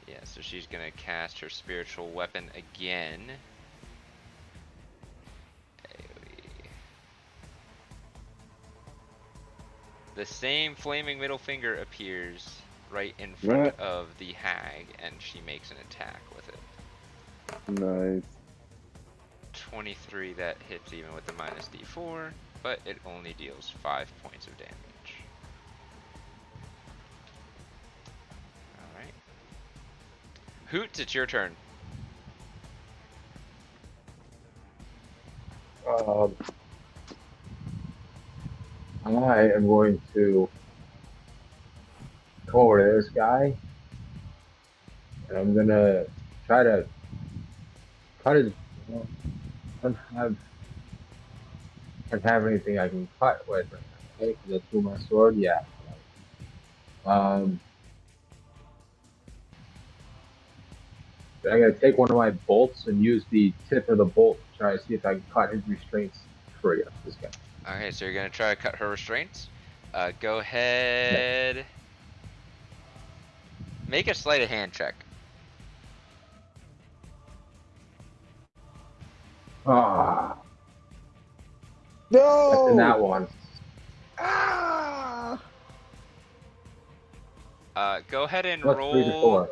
yeah, so she's gonna cast her spiritual weapon again. The same flaming middle finger appears right in front of the hag, and she makes an attack with it. Nice. 23, that hits even with the minus d4, but it only deals 5 points of damage. Alright. Hoots, it's your turn. I am going to come over to this guy, and I'm gonna try to cut his. Well, I don't have anything I can cut with right now, okay? Because I threw my sword. Yeah. I'm gonna take one of my bolts and use the tip of the bolt to try to see if I can cut his restraints free of this guy. Okay, so you're gonna try to cut her restraints. Go ahead. Yeah. Make a sleight of hand check. Ah. No! That's in that one. Ah! Go ahead and Plus 3 to 4.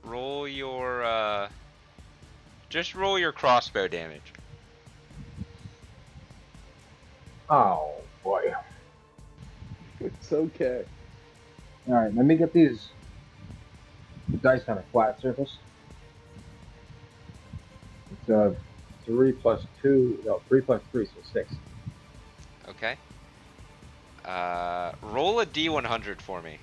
Roll your, just roll your crossbow damage. Oh boy. It's okay. All right, let me get these dice on a flat surface. It's 3 plus 2. No, 3 plus 3, so 6. Okay. Roll a D100 for me.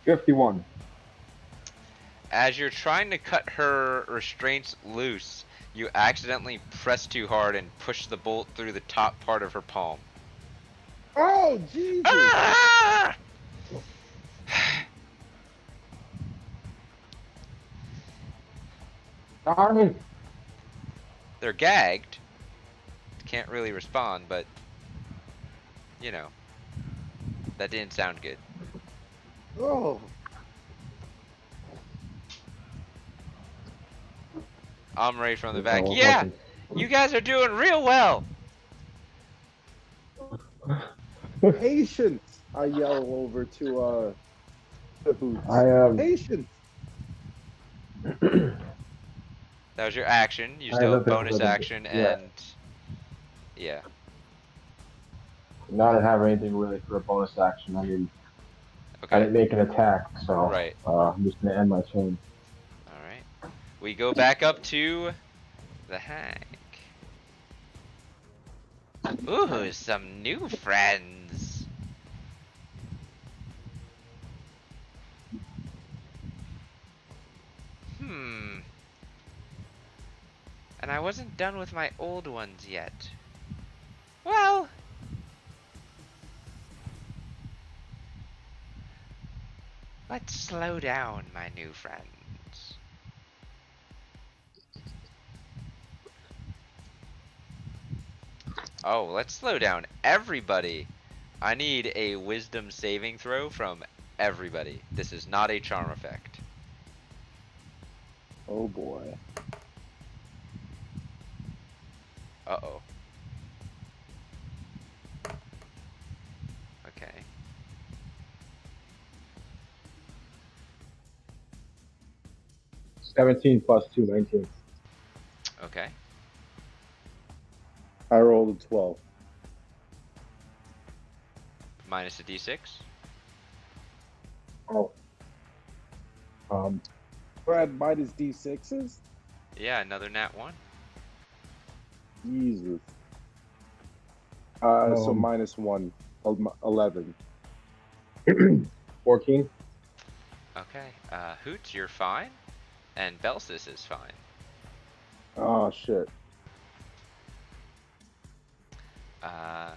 51. As you're trying to cut her restraints loose, you accidentally press too hard and push the bolt through the top part of her palm. Oh, Jesus! Ah! Darn. They're gagged. Can't really respond, but you know, that didn't sound good. Oh, I'm Ray from the That's not back. what Yeah, happens. you guys are doing real well. patience! I yell over to Hoots. I Patience! That was your action. You I have still have nothing bonus else I can do. action Yeah, and yeah. not have anything really for a bonus action. I mean, I Okay. didn't make an attack, so Right. I'm just gonna end my turn. All right. We go back up to the hag. Ooh, some new friends. Hmm. And I wasn't done with my old ones yet. Well, let's slow down, my new friends. Oh, let's slow down everybody. I need a wisdom saving throw from everybody. This is not a charm effect. Oh boy. Uh-oh. Okay. 17 plus 2, 19. Okay. I rolled a 12. Minus a d6. Oh. Um, Brad minus D6s? Yeah, another nat 1. Jesus. So Um, minus 1. 11. 14. Okay. Hoots, you're fine. And Belsis is fine. Oh, shit. Uh,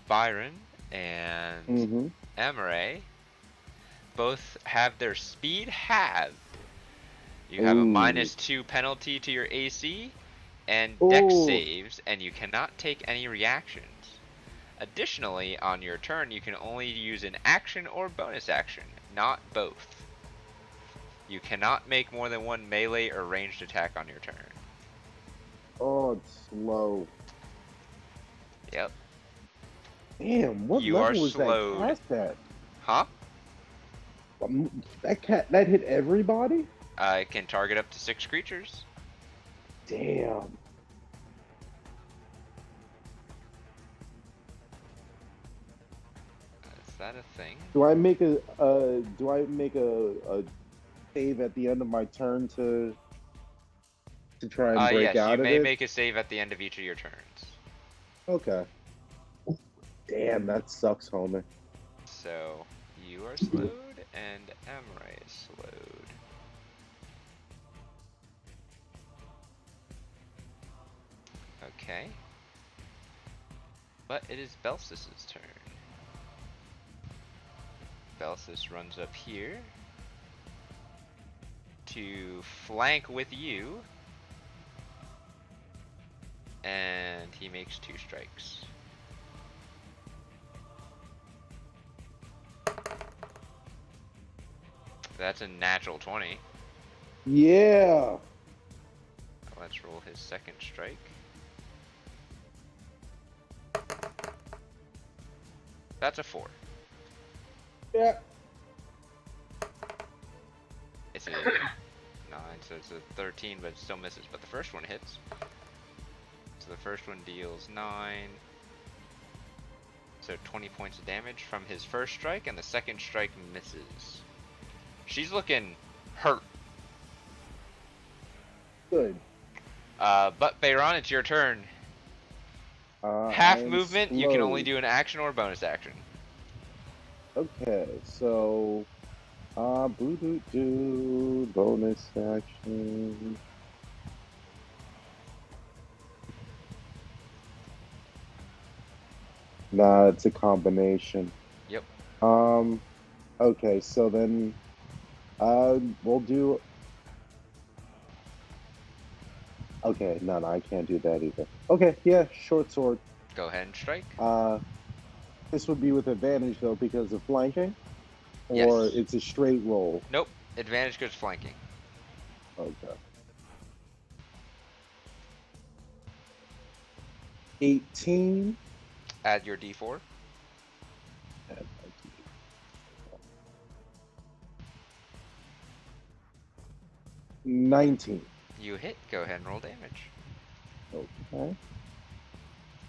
Byron and Mm-hmm. Emre both have their speed halved. You have a Ooh. -2 penalty to your AC and dex Ooh. saves, and you cannot take any reactions. Additionally, on your turn, you can only use an action or bonus action, not both. You cannot make more than one melee or ranged attack on your turn. Oh, it's slow. Yep. Damn, what You are level was that slowed. cast at? Huh? That hit everybody? It can target up to 6 creatures. Damn. Is that a thing? Do I make a save at the end of my turn to try and break Yes, you out of may it? make a save at the end of each of your turns. Okay. Damn, that sucks, homie. So, you are slowed, and Emre is slowed. Okay. But it is Belsis' turn. Belsis runs up here to flank with you, and he makes 2 strikes. That's a natural 20. Yeah. Let's roll his second strike. That's a 4. Yeah. It's a 9, so it's a 13, but it still misses. But the first one hits. So the first one deals 9. So 20 points of damage from his first strike, and the second strike misses. She's looking hurt. Good. But Bayron, it's your turn. I Half am movement, you can only slowed. do an action or a bonus action. Okay, so boo doo doo bonus action. Nah, it's a combination. Yep. Okay, so then we'll do. Okay, no, I can't do that either. Okay, yeah, short sword. Go ahead and strike. This would be with advantage though because of flanking, or Yes. it's a straight roll. Nope. Advantage goes flanking. Okay. 18. Add your d4. 19. You hit. Go ahead and roll damage. Okay.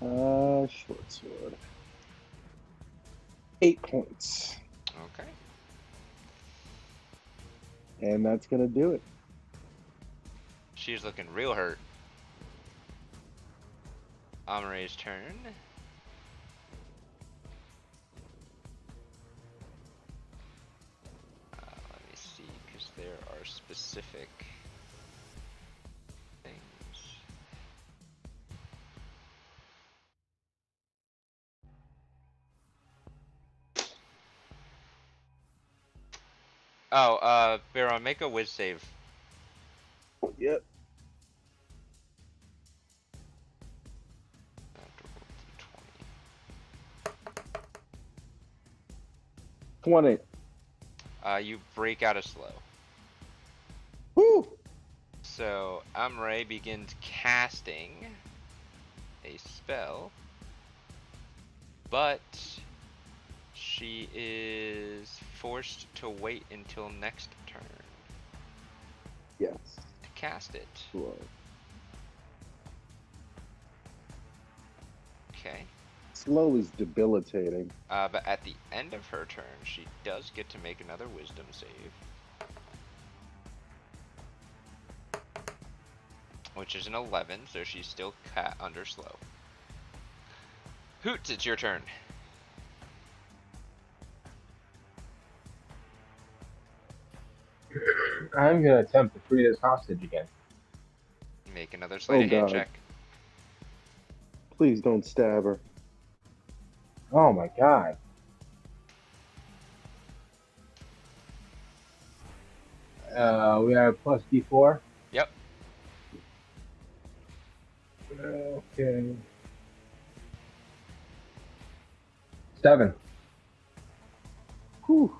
Short sword. 8 points. Okay. And that's gonna do it. She's looking real hurt. Amare's turn. Let me see, because there are specific things. Oh, Baron, make a whiz save. Yep. I have to roll 20. d20. You break out of slow. Woo! So Amre begins casting a spell, but she is forced to wait until next turn Yes. to cast it. Slow. Okay. Slow is debilitating. But at the end of her turn, she does get to make another wisdom save. Which is an 11, so she's still under slow. Hoots, it's your turn. I'm gonna attempt to free this hostage again. Make another sleight of hand God. check. Please don't stab her. Oh my god. We have plus D4. Yep. Okay. 7. Whew.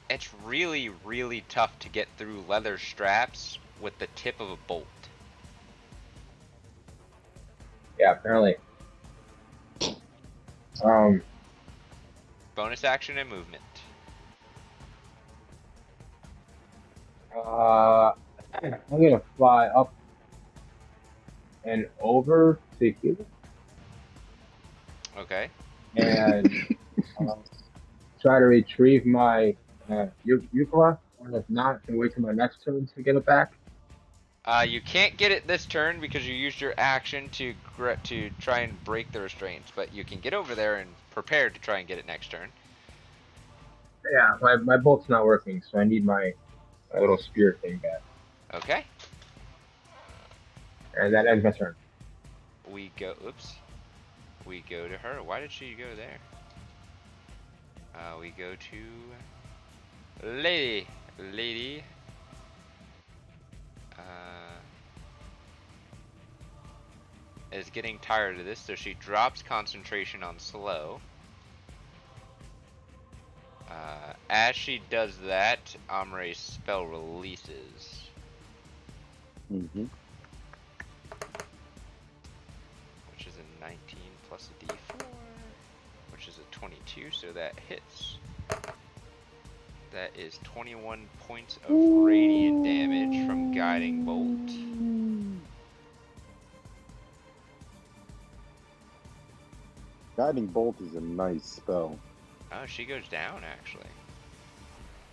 It's really, really tough to get through leather straps with the tip of a bolt. Yeah, apparently. Bonus action and movement. I'm gonna fly up and over to here Okay. and try to retrieve my Euclid, or if not, can wait till my next turn to get it back. You can't get it this turn because you used your action to try and break the restraints, but you can get over there and prepare to try and get it next turn. Yeah, my bolt's not working, so I need my little spear thing back. Okay. And that ends my turn. We go. Oops. We go to her. Why did she go there? We go to Lady. Lady. Is getting tired of this, so she drops concentration on slow. As she does that, Amre's spell releases. Mm-hmm. Which is a 19 plus a d4, which is a 22, so that hits. That is 21 points of Ooh. radiant damage from Guiding Bolt. Guiding Bolt is a nice spell. Oh, she goes down, actually.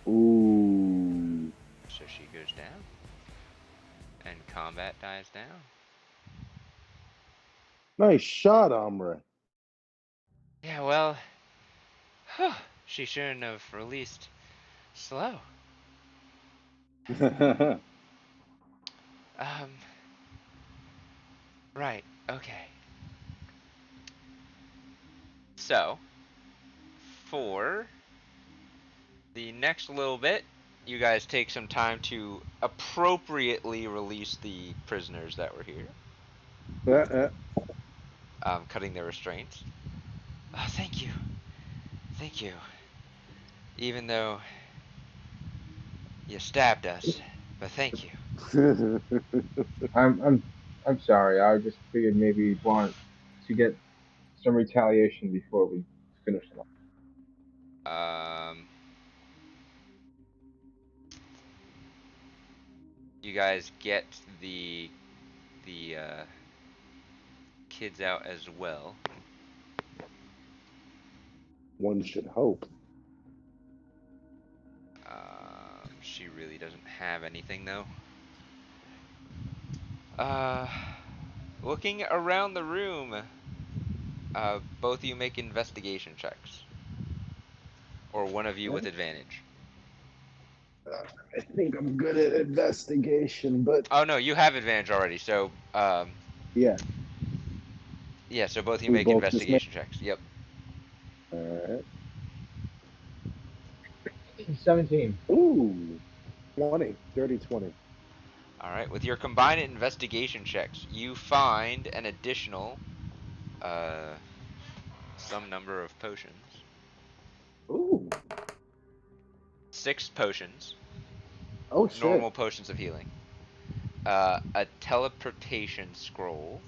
Ooh. So she goes down. And combat dies down. Nice shot, Omra. Yeah, well, she shouldn't have released slow. Right, okay. So, for the next little bit, you guys take some time to appropriately release the prisoners that were here, cutting their restraints. Oh, thank you. Thank you. Even though you stabbed us, but thank you. I'm I'm I'm sorry. I just figured maybe you'd want to get some retaliation before we finish them off. Um, you guys get the kids out as well. One should hope. She really doesn't have anything though. Uh, looking around the room, both of you make investigation checks, or one of you with advantage. I think I'm good at investigation, but Oh no, you have advantage already. So yeah, yeah. So both of you we make both just made. investigation checks. Yep. All right. 17. Ooh, 20, dirty 20. All right. With your combined investigation checks, you find an additional uh, some number of potions. Ooh, 6 potions, oh shit. normal potions of healing. A teleportation scroll,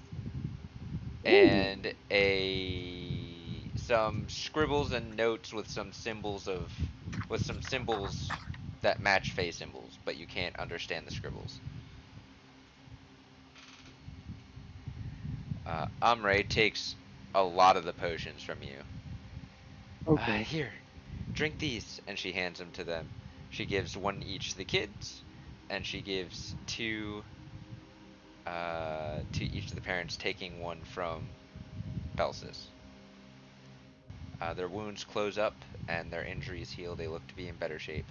Ooh, and some scribbles and notes with some symbols that match Fey symbols, but you can't understand the scribbles. Amre takes a lot of the potions from you. okay. Here, drink these, and she hands them to them. She gives one each to the kids, and she gives two to each of the parents, taking one from Belsis. Their wounds close up, and their injuries heal. They look to be in better shape.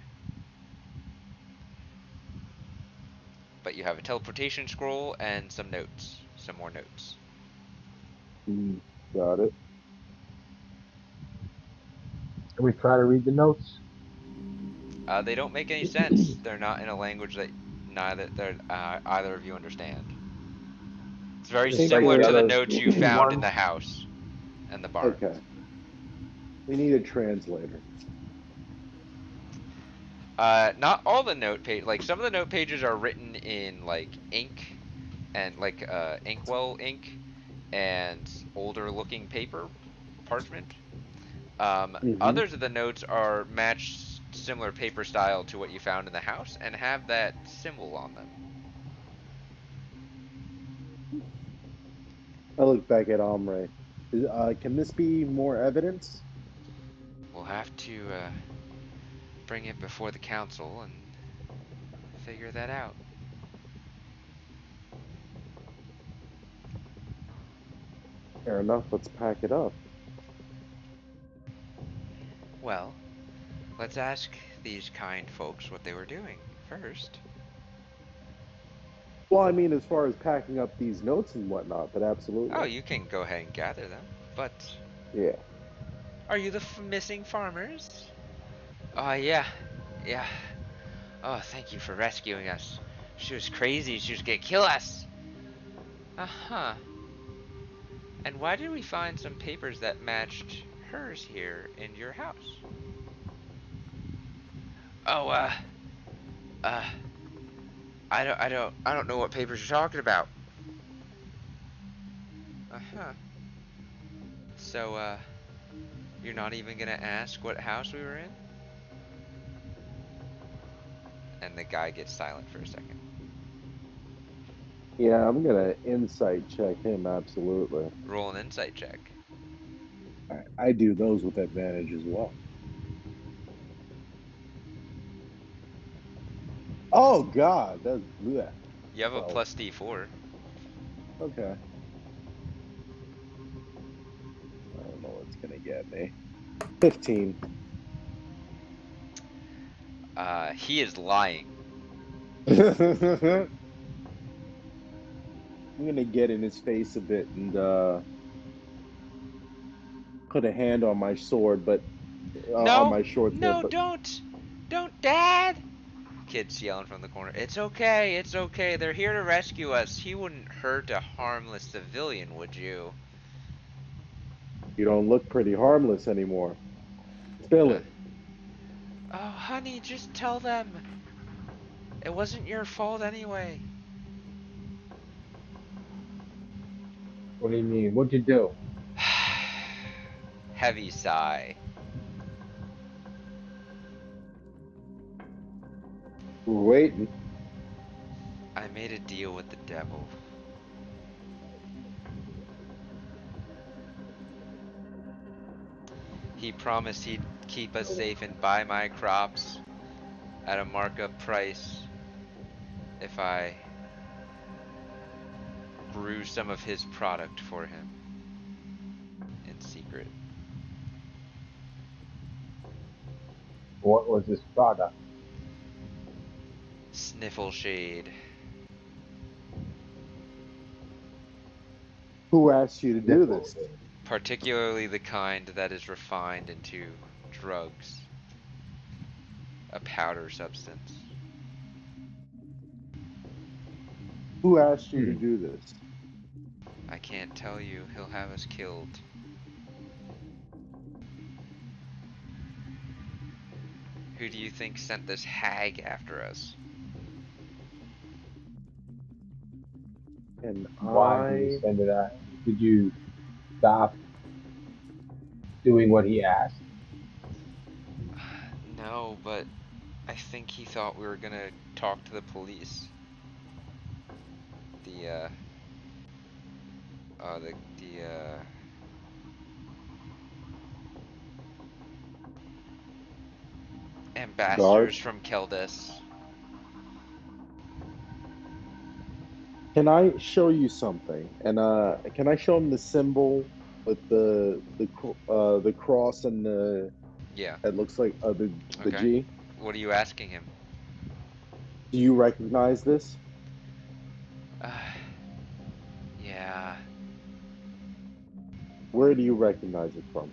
But you have a teleportation scroll and some notes. Some more notes. Mm, got it. Can we try to read the notes? They don't make any sense. They're not in a language that either of you understand. It's very Just Think like similar the to the we're other notes you found in ones. the house and the barn. okay. We need a translator. Not all the note page. Like some of the note pages are written in like ink and like inkwell ink and older looking paper, parchment. Mm-hmm. Others of the notes are matched similar paper style to what you found in the house and have that symbol on them. I look back at Omre. Can this be more evidence? We'll have to bring it before the council and figure that out. Fair enough. Let's pack it up. Well, let's ask these kind folks what they were doing first. Well, I mean, as far as packing up these notes and whatnot, but Oh, absolutely. you can go ahead and gather them, but Yeah. are you the missing farmers? Oh, yeah. Yeah. Oh, thank you for rescuing us. She was crazy. She was gonna kill us. Uh-huh. And why did we find some papers that matched hers here in your house? Oh, uh, I don't know what papers you're talking about. Uh-huh. So, You're not even gonna ask what house we were in? And the guy gets silent for a second. Yeah, I'm gonna insight check him, absolutely. Roll an insight check. I do those with advantage as well. Oh God, that's yeah. You have a 12. plus D4. Okay. I don't know what's gonna get me. 15. He is lying. I'm gonna get in his face a bit and put a hand on my sword, but on No, my short sword. no, But don't, Dad! Kids yelling from the corner. It's okay, it's okay. They're here to rescue us. He wouldn't hurt a harmless civilian, would you? you don't look pretty harmless anymore. Spill Uh, it. oh, honey, just tell them. It wasn't your fault anyway. What do you mean? What'd you do? Heavy sigh. We're waiting. I made a deal with the devil. He promised he'd keep us safe and buy my crops at a markup price if I grew some of his product for him in secret. What was this product? Sniffle shade. Who asked you to do Sniffle. this? Particularly the kind that is refined into drugs, a powder substance. Who asked you to Hmm. do this? I can't tell you, he'll have us killed. Who do you think sent this hag after us? And Why did you I send it out? Did you stop doing what he asked? No, but I think he thought we were gonna talk to the police. The, the guard. ambassadors from Keldes. Can I show you something? And can I show him the symbol with the cross and the Yeah, it looks like the okay. G? What are you asking him? Do you recognize this? Uh, yeah, Where do you recognize it from?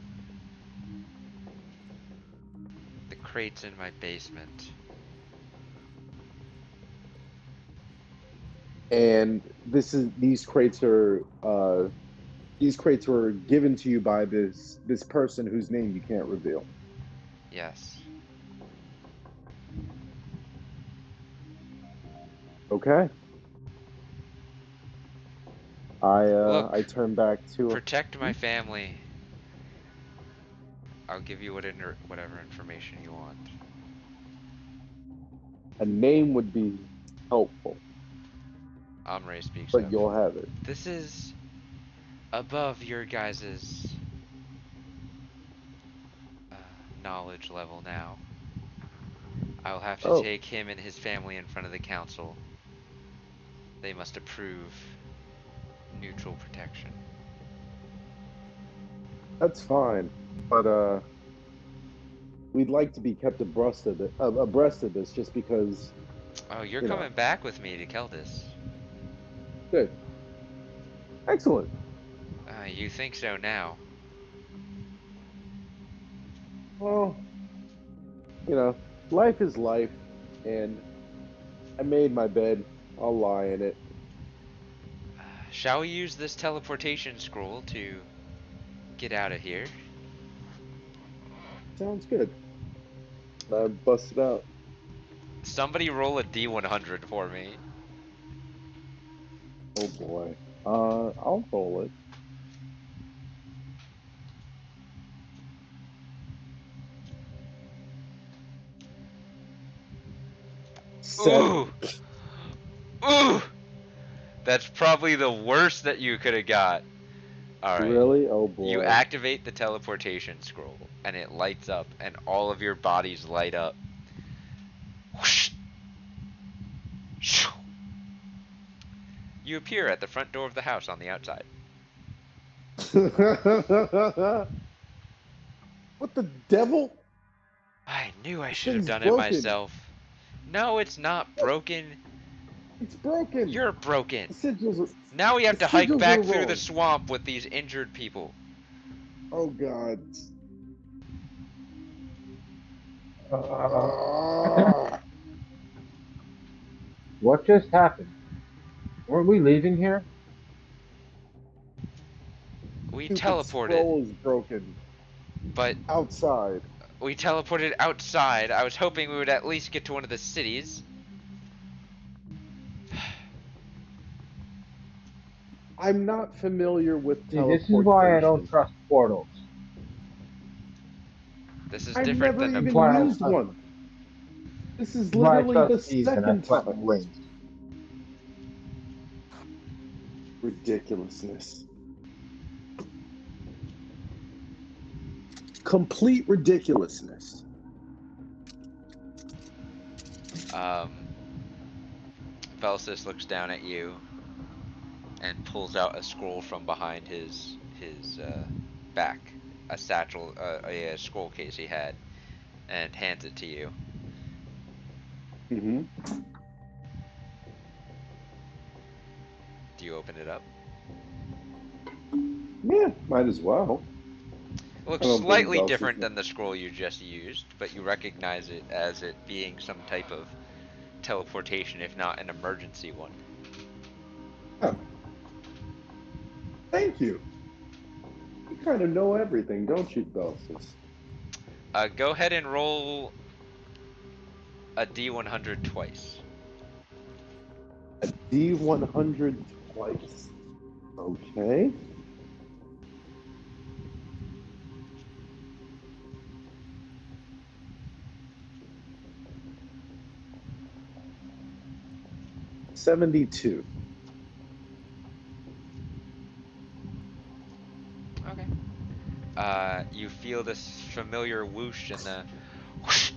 the crate's in my basement. And these crates were given to you by this person whose name you can't reveal. Yes. Okay. Look, I turn back to protect my family. I'll give you whatever information you want. a name would be helpful, Omri speaks but up. you'll have it. This is above your guys's uh, knowledge level now. I will have to Oh, take him and his family in front of the council. They must approve neutral protection. that's fine. But we'd like to be kept abreast of this just because, Oh, you're you know. coming back with me to Keldis. Good. Excellent. You think so now? Well, life is life, and I made my bed. I'll lie in it. Shall we use this teleportation scroll to get out of here? Sounds good. I bust it out. Somebody roll a D100 for me. Oh boy. I'll roll it. Ooh! 7. Ooh! That's probably the worst that you could have got. Alright. Really? Oh You boy. activate the teleportation scroll, and it lights up, and all of your bodies light up. Whoosh! Shoo! You appear at the front door of the house on the outside. What the devil? I knew I This should have thing's done it broken. myself. No, it's not broken. It's broken. You're broken. The sigils are Now we the have to hike sigils are back through the wrong. swamp with these injured people. Oh god. Uh, Ah, what just happened? Weren't we leaving here? We stupid teleported, scroll is broken. but Outside. we teleported outside. I was hoping we would at least get to one of the cities. I'm not familiar with See, this is why I don't teleportation. trust portals. This is I've different never than a That's even why I portal. used trust. one. This is That's why I literally trust the these, and I second trust time. wings. Ridiculousness. Complete ridiculousness. Um, Belsis looks down at you and pulls out a scroll from behind his back, a satchel, a scroll case he had, and hands it to you. Hmm. Do you open it up? Yeah, might as well. It I looks don't think slightly Bells is. different than the scroll you just used, but you recognize it as it being some type of teleportation, if not an emergency one. Oh, thank you. You kind of know everything, don't you, Belsis? Go ahead and roll a D100 twice. D100 twice. Okay. $72. Okay. You feel this familiar whoosh and the whoosh,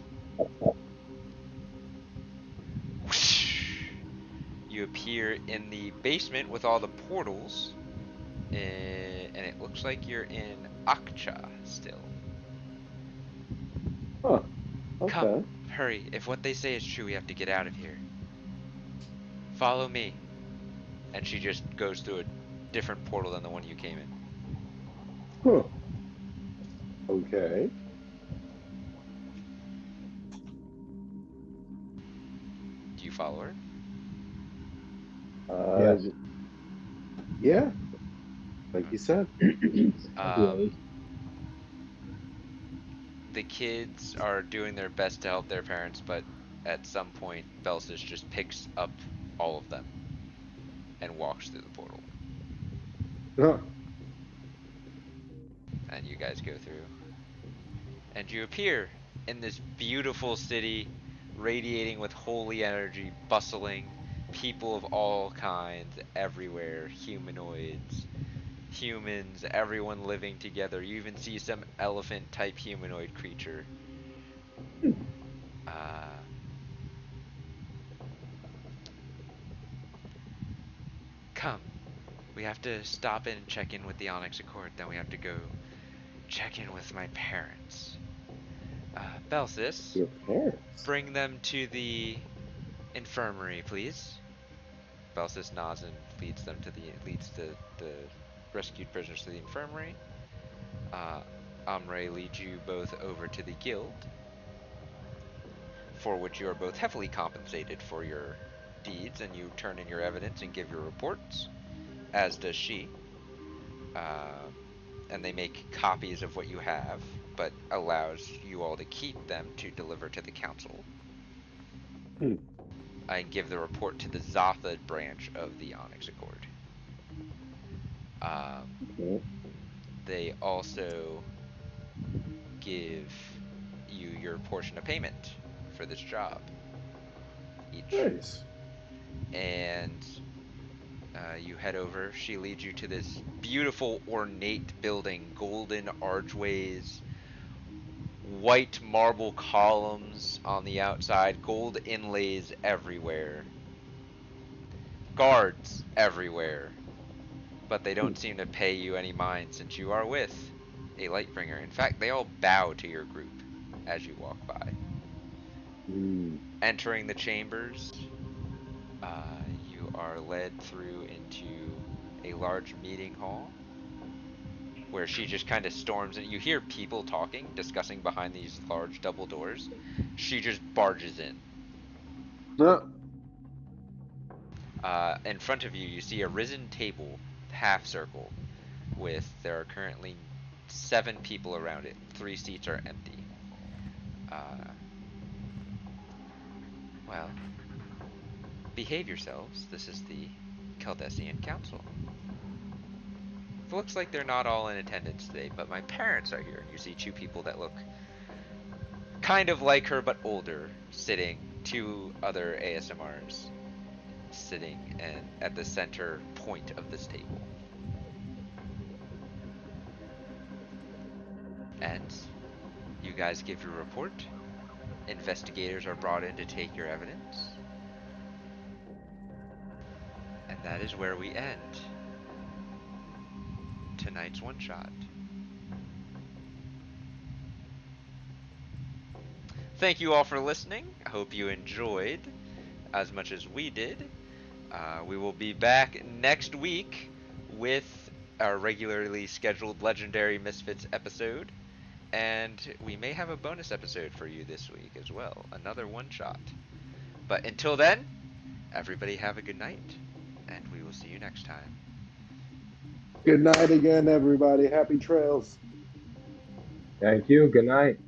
whoosh. You appear in the basement with all the portals, and it looks like you're in Akcha still. Huh. Come, Okay. hurry. If what they say is true, we have to get out of here. Follow me. And she just goes through a different portal than the one you came in. Huh. Okay. Do you follow her? Uh, Yes. yeah, like you said. Um, Yay. the kids are doing their best to help their parents, but at some point, Belsis just picks up all of them and walks through the portal. Huh. And you guys go through. And you appear in this beautiful city, radiating with holy energy, bustling, people of all kinds everywhere, humanoids, humans, everyone living together. You even see some elephant type humanoid creature. Uh, Come. We have to stop in and check in with the Onyx Accord, then we have to go check in with my parents. Belsis, Your parents. bring them to the infirmary, please. Belsis nods and leads the rescued prisoners to the infirmary. Uh, Amre leads you both over to the guild, for which you are both heavily compensated for your deeds, and you turn in your evidence and give your reports, as does she. Uh, and they make copies of what you have, but allows you all to keep them to deliver to the council. Hmm. And give the report to the Zotha branch of the Onyx Accord. Um, Okay. they also give you your portion of payment for this job. each. Nice. And you head over. She leads you to this beautiful, ornate building, golden archways, white marble columns on the outside, gold inlays everywhere, guards everywhere. But they Hmm. don't seem to pay you any mind since you are with a Lightbringer. In fact, they all bow to your group as you walk by. Hmm. Entering the chambers, you are led through into a large meeting hall where she just kind of storms in. You hear people talking, discussing behind these large double doors. She just barges in. Uh, In front of you, you see a risen table, half circle, with there are currently 7 people around it. 3 seats are empty. Uh, well, behave yourselves. This is the Caldesian Council. It looks like they're not all in attendance today, but my parents are here. And you see 2 people that look kind of like her, but older, sitting. 2 other ASMRs sitting and at the center point of this table. And you guys give your report. Investigators are brought in to take your evidence. And that is where we end tonight's one shot. Thank you all for listening. I hope you enjoyed as much as we did. We will be back next week with our regularly scheduled Legendary Misfits episode. And we may have a bonus episode for you this week as well. Another one shot. But until then, everybody have a good night. And we will see you next time. good night again, everybody. Happy trails. Thank you. Good night.